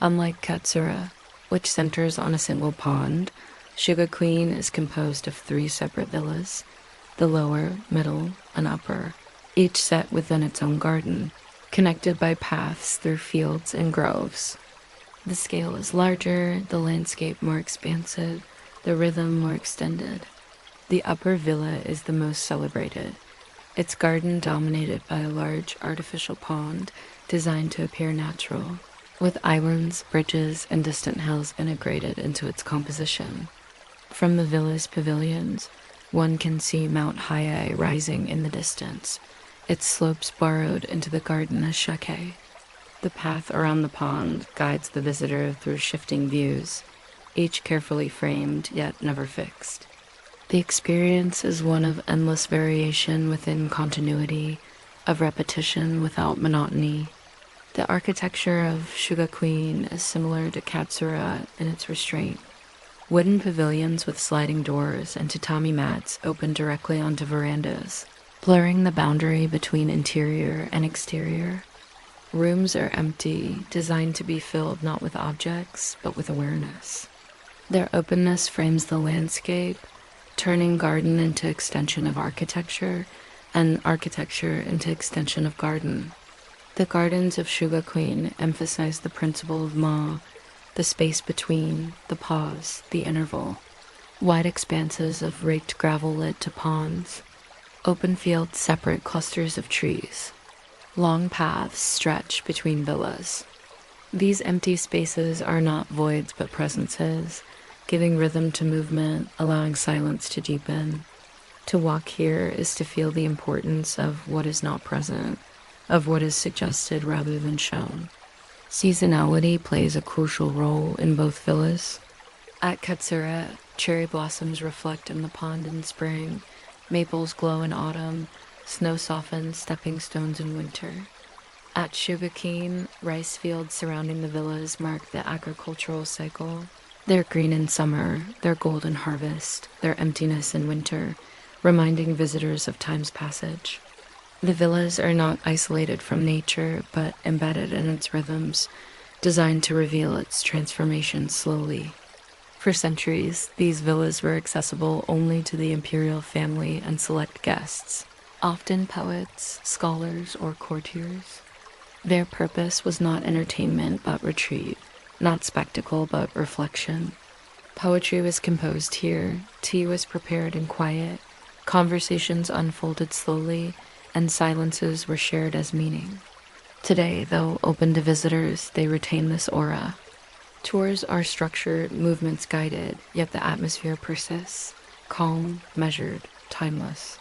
Unlike Katsura, which centers on a single pond, Shuga Queen is composed of 3 separate villas, the lower, middle, and upper, each set within its own garden, connected by paths through fields and groves. The scale is larger, the landscape more expansive, the rhythm more extended. The upper villa is the most celebrated, its garden dominated by a large artificial pond designed to appear natural, with islands, bridges, and distant hills integrated into its composition. From the villa's pavilions, one can see Mount Hiei rising in the distance, its slopes burrowed into the garden as shake. The path around the pond guides the visitor through shifting views, each carefully framed yet never fixed. The experience is one of endless variation within continuity, of repetition without monotony. The architecture of Shuga Queen is similar to Katsura in its restraint. Wooden pavilions with sliding doors and tatami mats open directly onto verandas, blurring the boundary between interior and exterior. Rooms are empty, designed to be filled not with objects, but with awareness. Their openness frames the landscape, turning garden into extension of architecture, and architecture into extension of garden. The gardens of Shuga Queen emphasize the principle of Ma, the space between, the pause, the interval. Wide expanses of raked gravel led to ponds. Open fields separate clusters of trees. Long paths stretch between villas. These empty spaces are not voids but presences, giving rhythm to movement, allowing silence to deepen. To walk here is to feel the importance of what is not present, of what is suggested rather than shown. Seasonality plays a crucial role in both villas. At Katsura, cherry blossoms reflect in the pond in spring, maples glow in autumn, snow softens stepping stones in winter. At Shuga-Queen, rice fields surrounding the villas mark the agricultural cycle. Their green in summer, their golden harvest, their emptiness in winter, reminding visitors of time's passage. The villas are not isolated from nature, but embedded in its rhythms, designed to reveal its transformation slowly. For centuries, these villas were accessible only to the imperial family and select guests, often poets, scholars, or courtiers. Their purpose was not entertainment but retreat, not spectacle but reflection. Poetry was composed here, tea was prepared in quiet, conversations unfolded slowly, and silences were shared as meaning. Today, though open to visitors, they retain this aura. Tours are structured, movements guided, yet the atmosphere persists, calm, measured, timeless.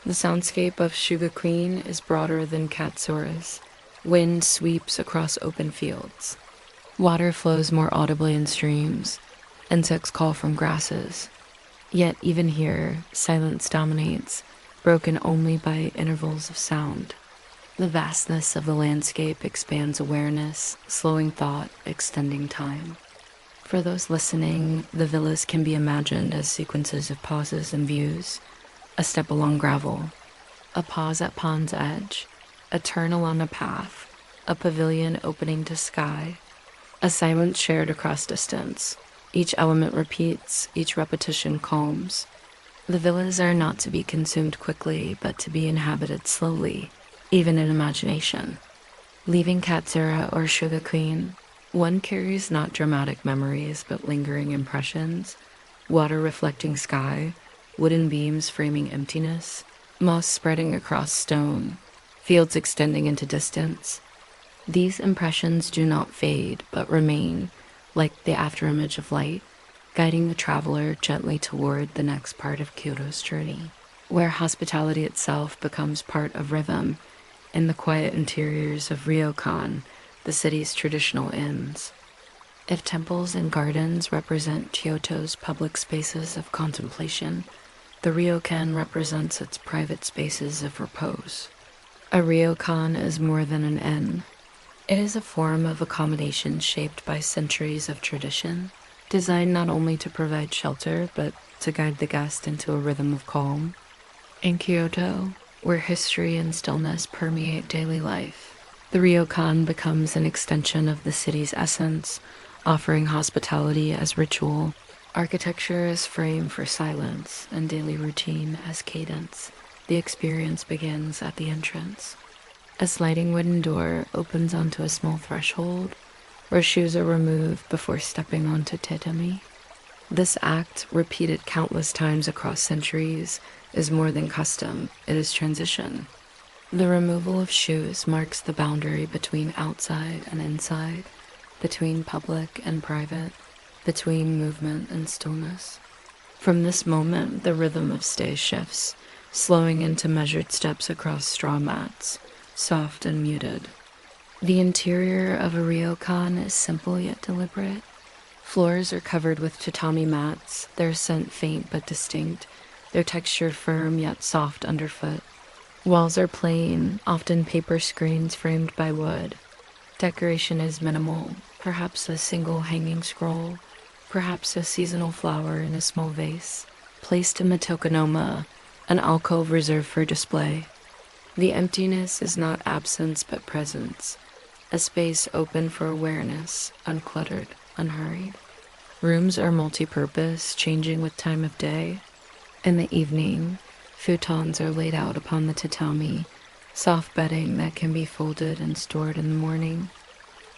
The soundscape of Shuga Queen is broader than Katsura's. Wind sweeps across open fields. Water flows more audibly in streams. Insects call from grasses. Yet even here, silence dominates, broken only by intervals of sound. The vastness of the landscape expands awareness, slowing thought, extending time. For those listening, the villas can be imagined as sequences of pauses and views. A step along gravel, a pause at pond's edge, a turn along a path, a pavilion opening to sky, a silence shared across distance. Each element repeats, each repetition calms. The villas are not to be consumed quickly, but to be inhabited slowly, even in imagination. Leaving Katsura or Sugar Queen, one carries not dramatic memories but lingering impressions: water reflecting sky, wooden beams framing emptiness, moss spreading across stone, fields extending into distance. These impressions do not fade but remain, like the afterimage of light, guiding the traveler gently toward the next part of Kyoto's journey, where hospitality itself becomes part of rhythm in the quiet interiors of ryokan, the city's traditional inns. If temples and gardens represent Kyoto's public spaces of contemplation, the ryokan represents its private spaces of repose. A ryokan is more than an inn. It is a form of accommodation shaped by centuries of tradition, designed not only to provide shelter, but to guide the guest into a rhythm of calm. In Kyoto, where history and stillness permeate daily life, the ryokan becomes an extension of the city's essence, offering hospitality as ritual, architecture as frame for silence, and daily routine as cadence. The experience begins at the entrance. A sliding wooden door opens onto a small threshold, where shoes are removed before stepping onto tatami. This act, repeated countless times across centuries, is more than custom, it is transition. The removal of shoes marks the boundary between outside and inside, between public and private, between movement and stillness. From this moment, the rhythm of stay shifts, slowing into measured steps across straw mats, soft and muted. The interior of a ryokan is simple yet deliberate. Floors are covered with tatami mats, their scent faint but distinct, their texture firm yet soft underfoot. Walls are plain, often paper screens framed by wood. Decoration is minimal, perhaps a single hanging scroll, perhaps a seasonal flower in a small vase, placed in the tokonoma, an alcove reserved for display. The emptiness is not absence but presence, a space open for awareness, uncluttered, unhurried. Rooms are multi-purpose, changing with time of day. In the evening, futons are laid out upon the tatami, soft bedding that can be folded and stored in the morning.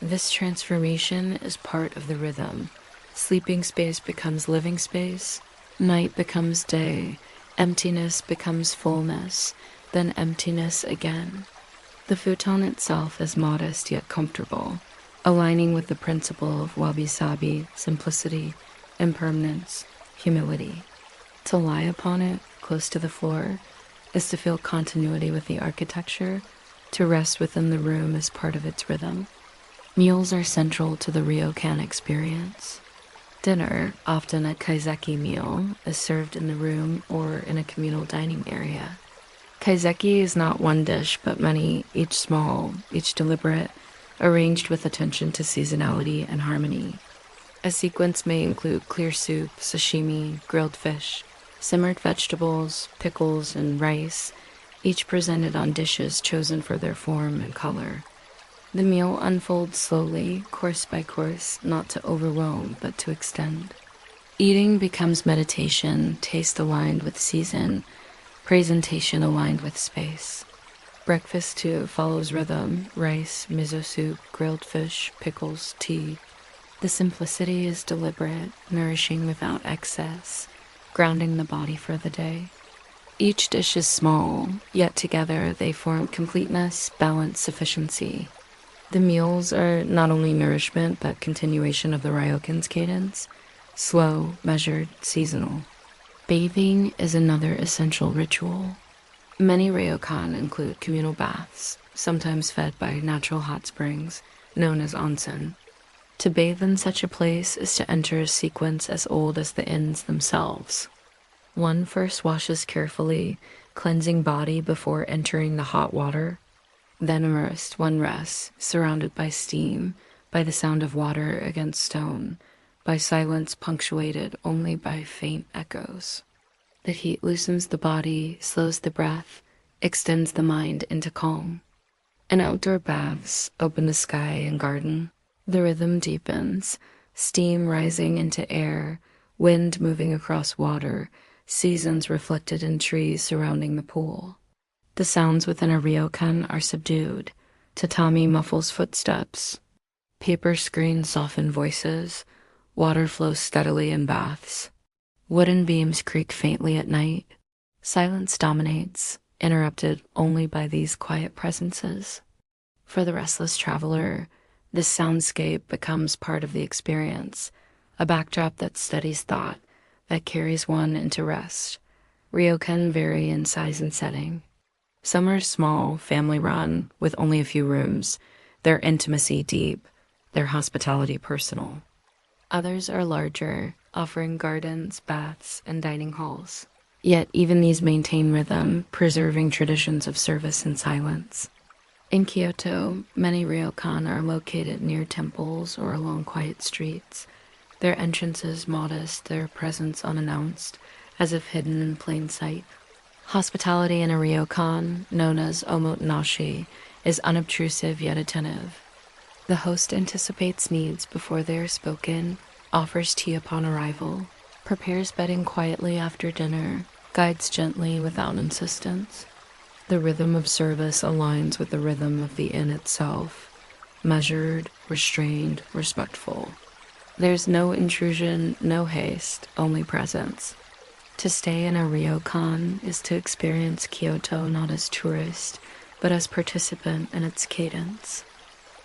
This transformation is part of the rhythm. Sleeping space becomes living space, night becomes day, emptiness becomes fullness, then emptiness again. The futon itself is modest yet comfortable, aligning with the principle of wabi-sabi, simplicity, impermanence, humility. To lie upon it, close to the floor, is to feel continuity with the architecture, to rest within the room as part of its rhythm. Meals are central to the ryokan experience. Dinner, often a kaiseki meal, is served in the room or in a communal dining area. Kaiseki is not one dish, but many, each small, each deliberate, arranged with attention to seasonality and harmony. A sequence may include clear soup, sashimi, grilled fish, simmered vegetables, pickles, and rice, each presented on dishes chosen for their form and color. The meal unfolds slowly, course by course, not to overwhelm, but to extend. Eating becomes meditation, taste aligned with season, presentation aligned with space. Breakfast, too, follows rhythm: rice, miso soup, grilled fish, pickles, tea. The simplicity is deliberate, nourishing without excess, grounding the body for the day. Each dish is small, yet together they form completeness, balance, sufficiency. The meals are not only nourishment, but continuation of the ryokan's cadence, slow, measured, seasonal. Bathing is another essential ritual. Many ryokan include communal baths, sometimes fed by natural hot springs, known as onsen. To bathe in such a place is to enter a sequence as old as the inns themselves. One first washes carefully, cleansing body before entering the hot water. Then immersed, one rests, surrounded by steam, by the sound of water against stone, by silence punctuated only by faint echoes. The heat loosens the body, slows the breath, extends the mind into calm. In outdoor baths, open to sky and garden, the rhythm deepens, steam rising into air, wind moving across water, seasons reflected in trees surrounding the pool. The sounds within a ryokan are subdued. Tatami muffles footsteps. Paper screens soften voices. Water flows steadily in baths. Wooden beams creak faintly at night. Silence dominates, interrupted only by these quiet presences. For the restless traveler, this soundscape becomes part of the experience, a backdrop that steadies thought, that carries one into rest. Ryokan vary in size and setting. Some are small, family-run, with only a few rooms, their intimacy deep, their hospitality personal. Others are larger, offering gardens, baths, and dining halls. Yet even these maintain rhythm, preserving traditions of service and silence. In Kyoto, many ryokan are located near temples or along quiet streets, their entrances modest, their presence unannounced, as if hidden in plain sight. Hospitality in a ryokan, known as omotenashi, is unobtrusive yet attentive. The host anticipates needs before they are spoken, offers tea upon arrival, prepares bedding quietly after dinner, guides gently without insistence. The rhythm of service aligns with the rhythm of the inn itself, measured, restrained, respectful. There's no intrusion, no haste, only presence. To stay in a ryokan is to experience Kyoto not as tourist, but as participant in its cadence.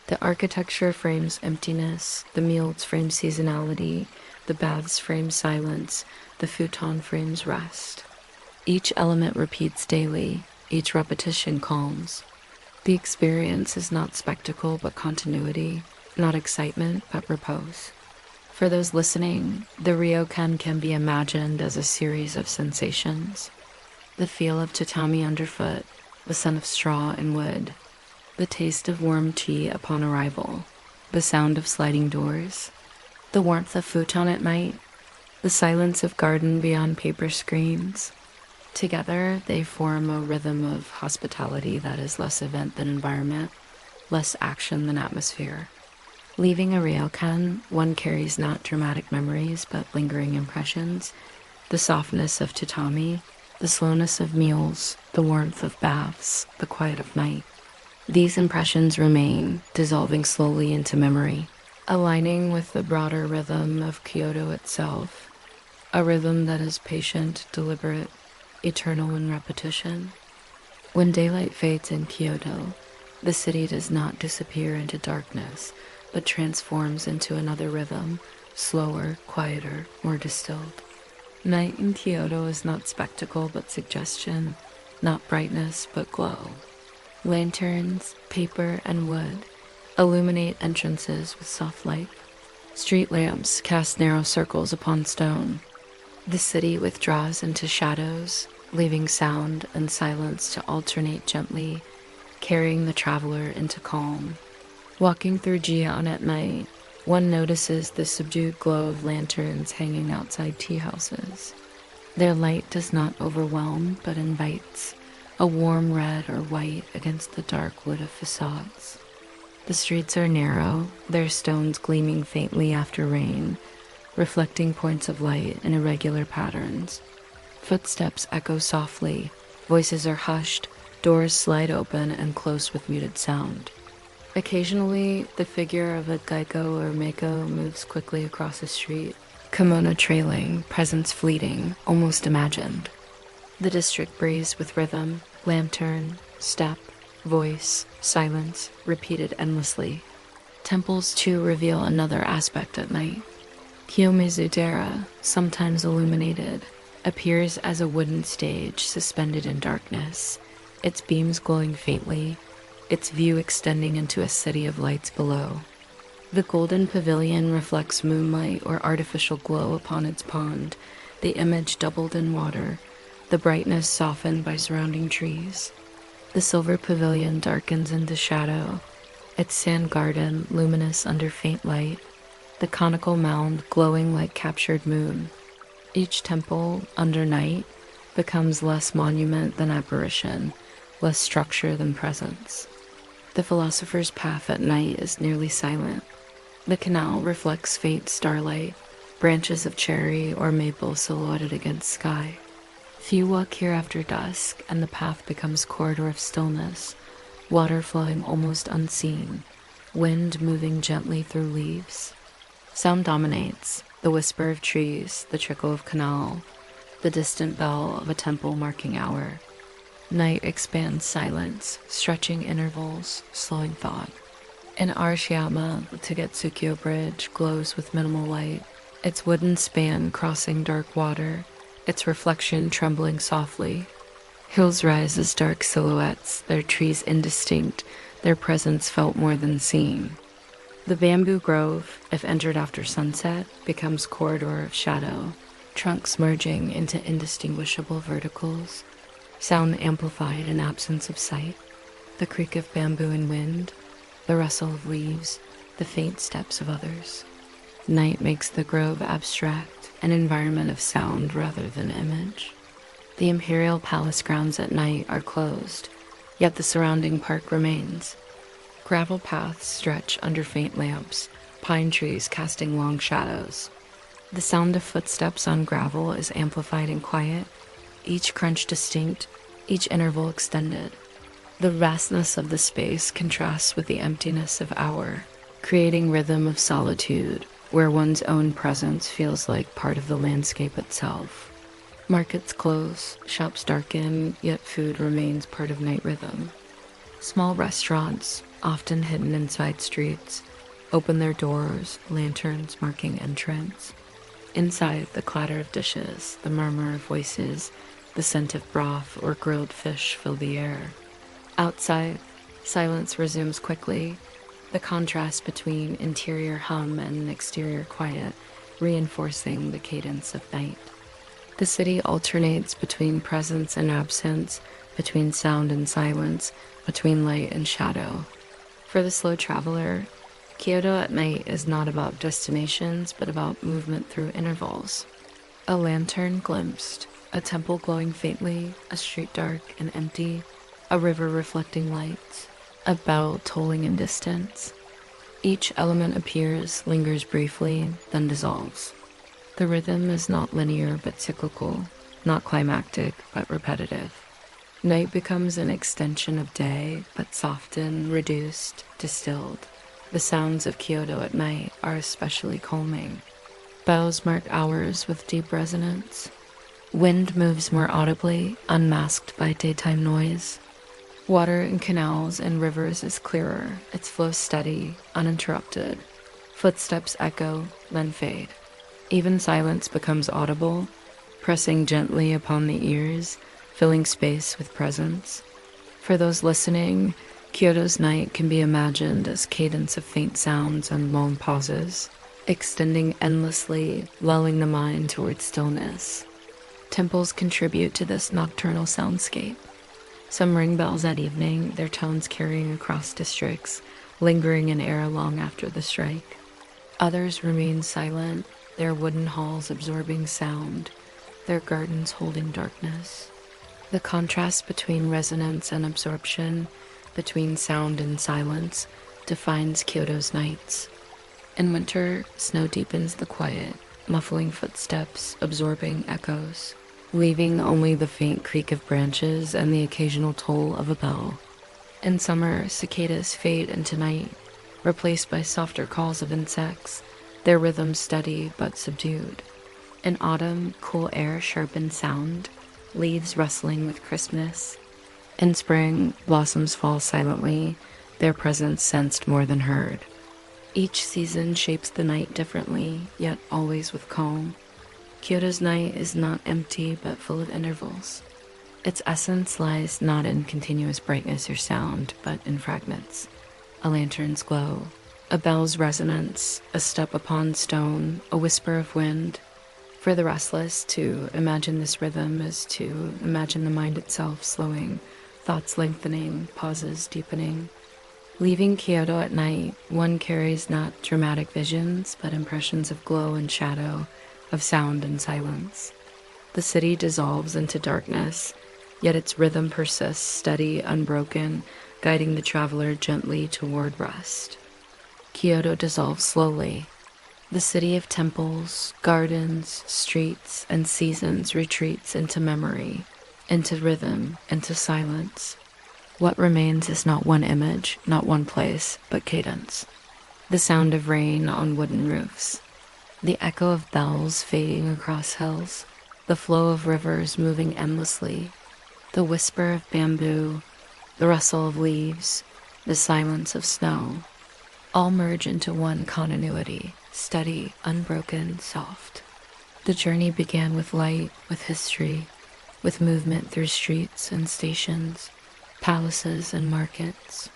The architecture frames emptiness, the meals frame seasonality, the baths frame silence, the futon frames rest. Each element repeats daily, each repetition calms. The experience is not spectacle but continuity, not excitement but repose. For those listening, the ryokan can be imagined as a series of sensations. The feel of tatami underfoot, the scent of straw and wood, the taste of warm tea upon arrival, the sound of sliding doors, the warmth of futon at night, the silence of garden beyond paper screens. Together, they form a rhythm of hospitality that is less event than environment, less action than atmosphere. Leaving a ryokan, one carries not dramatic memories but lingering impressions, the softness of tatami, the slowness of meals, the warmth of baths, the quiet of night. These impressions remain, dissolving slowly into memory, aligning with the broader rhythm of Kyoto itself, a rhythm that is patient, deliberate, eternal in repetition. When daylight fades in Kyoto, the city does not disappear into darkness, but transforms into another rhythm, slower, quieter, more distilled. Night in Kyoto is not spectacle but suggestion, not brightness but glow. Lanterns, paper, and wood illuminate entrances with soft light. Street lamps cast narrow circles upon stone. The city withdraws into shadows, leaving sound and silence to alternate gently, carrying the traveler into calm. Walking through Gion at night, one notices the subdued glow of lanterns hanging outside tea houses. Their light does not overwhelm, but invites, a warm red or white against the dark wood of facades. The streets are narrow, their stones gleaming faintly after rain, reflecting points of light in irregular patterns. Footsteps echo softly, voices are hushed, doors slide open and close with muted sound. Occasionally, the figure of a gaiko or meiko moves quickly across the street, kimono trailing, presence fleeting, almost imagined. The district breathes with rhythm, lantern, step, voice, silence, repeated endlessly. Temples too reveal another aspect at night. Kiyomizu-dera, sometimes illuminated, appears as a wooden stage suspended in darkness, its beams glowing faintly, its view extending into a city of lights below. The golden pavilion reflects moonlight or artificial glow upon its pond, the image doubled in water, the brightness softened by surrounding trees. The silver pavilion darkens into shadow, its sand garden luminous under faint light, the conical mound glowing like captured moon. Each temple, under night, becomes less monument than apparition, less structure than presence. The philosopher's path at night is nearly silent. The canal reflects faint starlight, branches of cherry or maple silhouetted against sky. Few walk here after dusk, and the path becomes corridor of stillness, water flowing almost unseen, wind moving gently through leaves. Sound dominates, the whisper of trees, the trickle of canal, the distant bell of a temple marking hour. Night expands silence, stretching intervals, slowing thought. In Arashiyama, the Togetsukyō Bridge glows with minimal light, its wooden span crossing dark water, its reflection trembling softly. Hills rise as dark silhouettes, their trees indistinct, their presence felt more than seen. The bamboo grove, if entered after sunset, becomes corridor of shadow, trunks merging into indistinguishable verticals, sound amplified in absence of sight, the creak of bamboo in wind, the rustle of leaves, the faint steps of others. Night makes the grove abstract, an environment of sound rather than image. The imperial palace grounds at night are closed, yet the surrounding park remains. Gravel paths stretch under faint lamps, pine trees casting long shadows. The sound of footsteps on gravel is amplified and quiet, each crunch distinct, each interval extended. The vastness of the space contrasts with the emptiness of hour, creating rhythm of solitude, where one's own presence feels like part of the landscape itself. Markets close, shops darken, yet food remains part of night rhythm. Small restaurants, often hidden inside streets, open their doors, lanterns marking entrance. Inside, the clatter of dishes, the murmur of voices, the scent of broth or grilled fish fill the air. Outside, silence resumes quickly, the contrast between interior hum and exterior quiet, reinforcing the cadence of night. The city alternates between presence and absence, between sound and silence, between light and shadow. For the slow traveler, Kyoto at night is not about destinations, but about movement through intervals. A lantern glimpsed, a temple glowing faintly, a street dark and empty, a river reflecting lights, a bell tolling in distance. Each element appears, lingers briefly, then dissolves. The rhythm is not linear but cyclical, not climactic but repetitive. Night becomes an extension of day, but softened, reduced, distilled. The sounds of Kyoto at night are especially calming. Bells mark hours with deep resonance. Wind moves more audibly, unmasked by daytime noise. Water in canals and rivers is clearer, its flow steady, uninterrupted. Footsteps echo, then fade. Even silence becomes audible, pressing gently upon the ears, filling space with presence. For those listening, Kyoto's night can be imagined as cadence of faint sounds and long pauses, extending endlessly, lulling the mind toward stillness. Temples contribute to this nocturnal soundscape. Some ring bells at evening, their tones carrying across districts, lingering in air long after the strike. Others remain silent, their wooden halls absorbing sound, their gardens holding darkness. The contrast between resonance and absorption, between sound and silence, defines Kyoto's nights. In winter, snow deepens the quiet, muffling footsteps, absorbing echoes, leaving only the faint creak of branches and the occasional toll of a bell. In summer, cicadas fade into night, replaced by softer calls of insects, their rhythm steady but subdued. In autumn, cool air sharpens sound, leaves rustling with crispness. In spring, blossoms fall silently, their presence sensed more than heard. Each season shapes the night differently, yet always with calm. Kyoto's night is not empty but full of intervals. Its essence lies not in continuous brightness or sound, but in fragments. A lantern's glow, a bell's resonance, a step upon stone, a whisper of wind. For the restless, to imagine this rhythm is to imagine the mind itself slowing, thoughts lengthening, pauses deepening. Leaving Kyoto at night, one carries not dramatic visions, but impressions of glow and shadow, of sound and silence. The city dissolves into darkness, yet its rhythm persists, steady, unbroken, guiding the traveler gently toward rest. Kyoto dissolves slowly. The city of temples, gardens, streets, and seasons retreats into memory, into rhythm, into silence. What remains is not one image, not one place, but cadence. The sound of rain on wooden roofs, the echo of bells fading across hills, the flow of rivers moving endlessly, the whisper of bamboo, the rustle of leaves, the silence of snow, all merge into one continuity, steady, unbroken, soft. The journey began with light, with history, with movement through streets and stations, palaces and markets.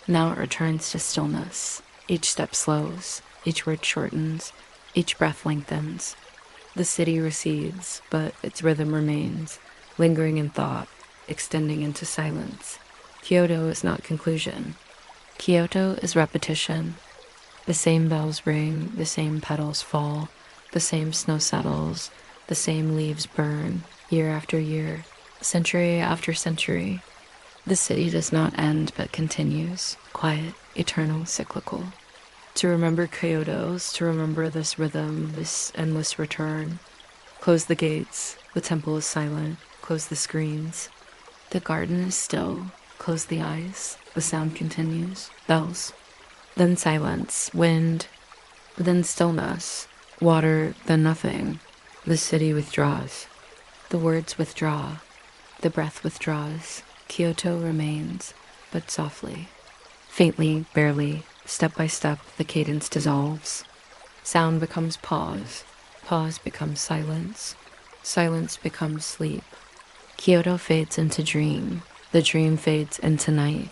Now it returns to stillness. Each step slows, each word shortens, each breath lengthens. The city recedes, but its rhythm remains, lingering in thought, extending into silence. Kyoto is not conclusion. Kyoto is repetition. The same bells ring, the same petals fall, the same snow settles, the same leaves burn, year after year, century after century. The city does not end but continues, quiet, eternal, cyclical. To remember Kyoto is to remember this rhythm, this endless return. Close the gates, the temple is silent, close the screens. The garden is still, close the eyes, the sound continues, bells. Then silence, wind, then stillness, water, then nothing. The city withdraws. The words withdraw. The breath withdraws. Kyoto remains, but softly. Faintly, barely, step by step, the cadence dissolves. Sound becomes pause. Pause becomes silence. Silence becomes sleep. Kyoto fades into dream. The dream fades into night.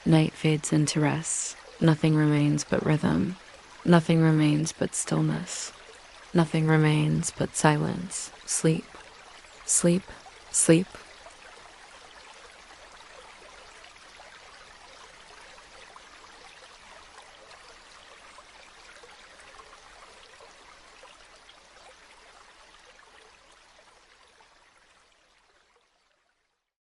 Night fades into rest. Nothing remains but rhythm. Nothing remains but stillness. Nothing remains but silence. Sleep. Sleep. Sleep.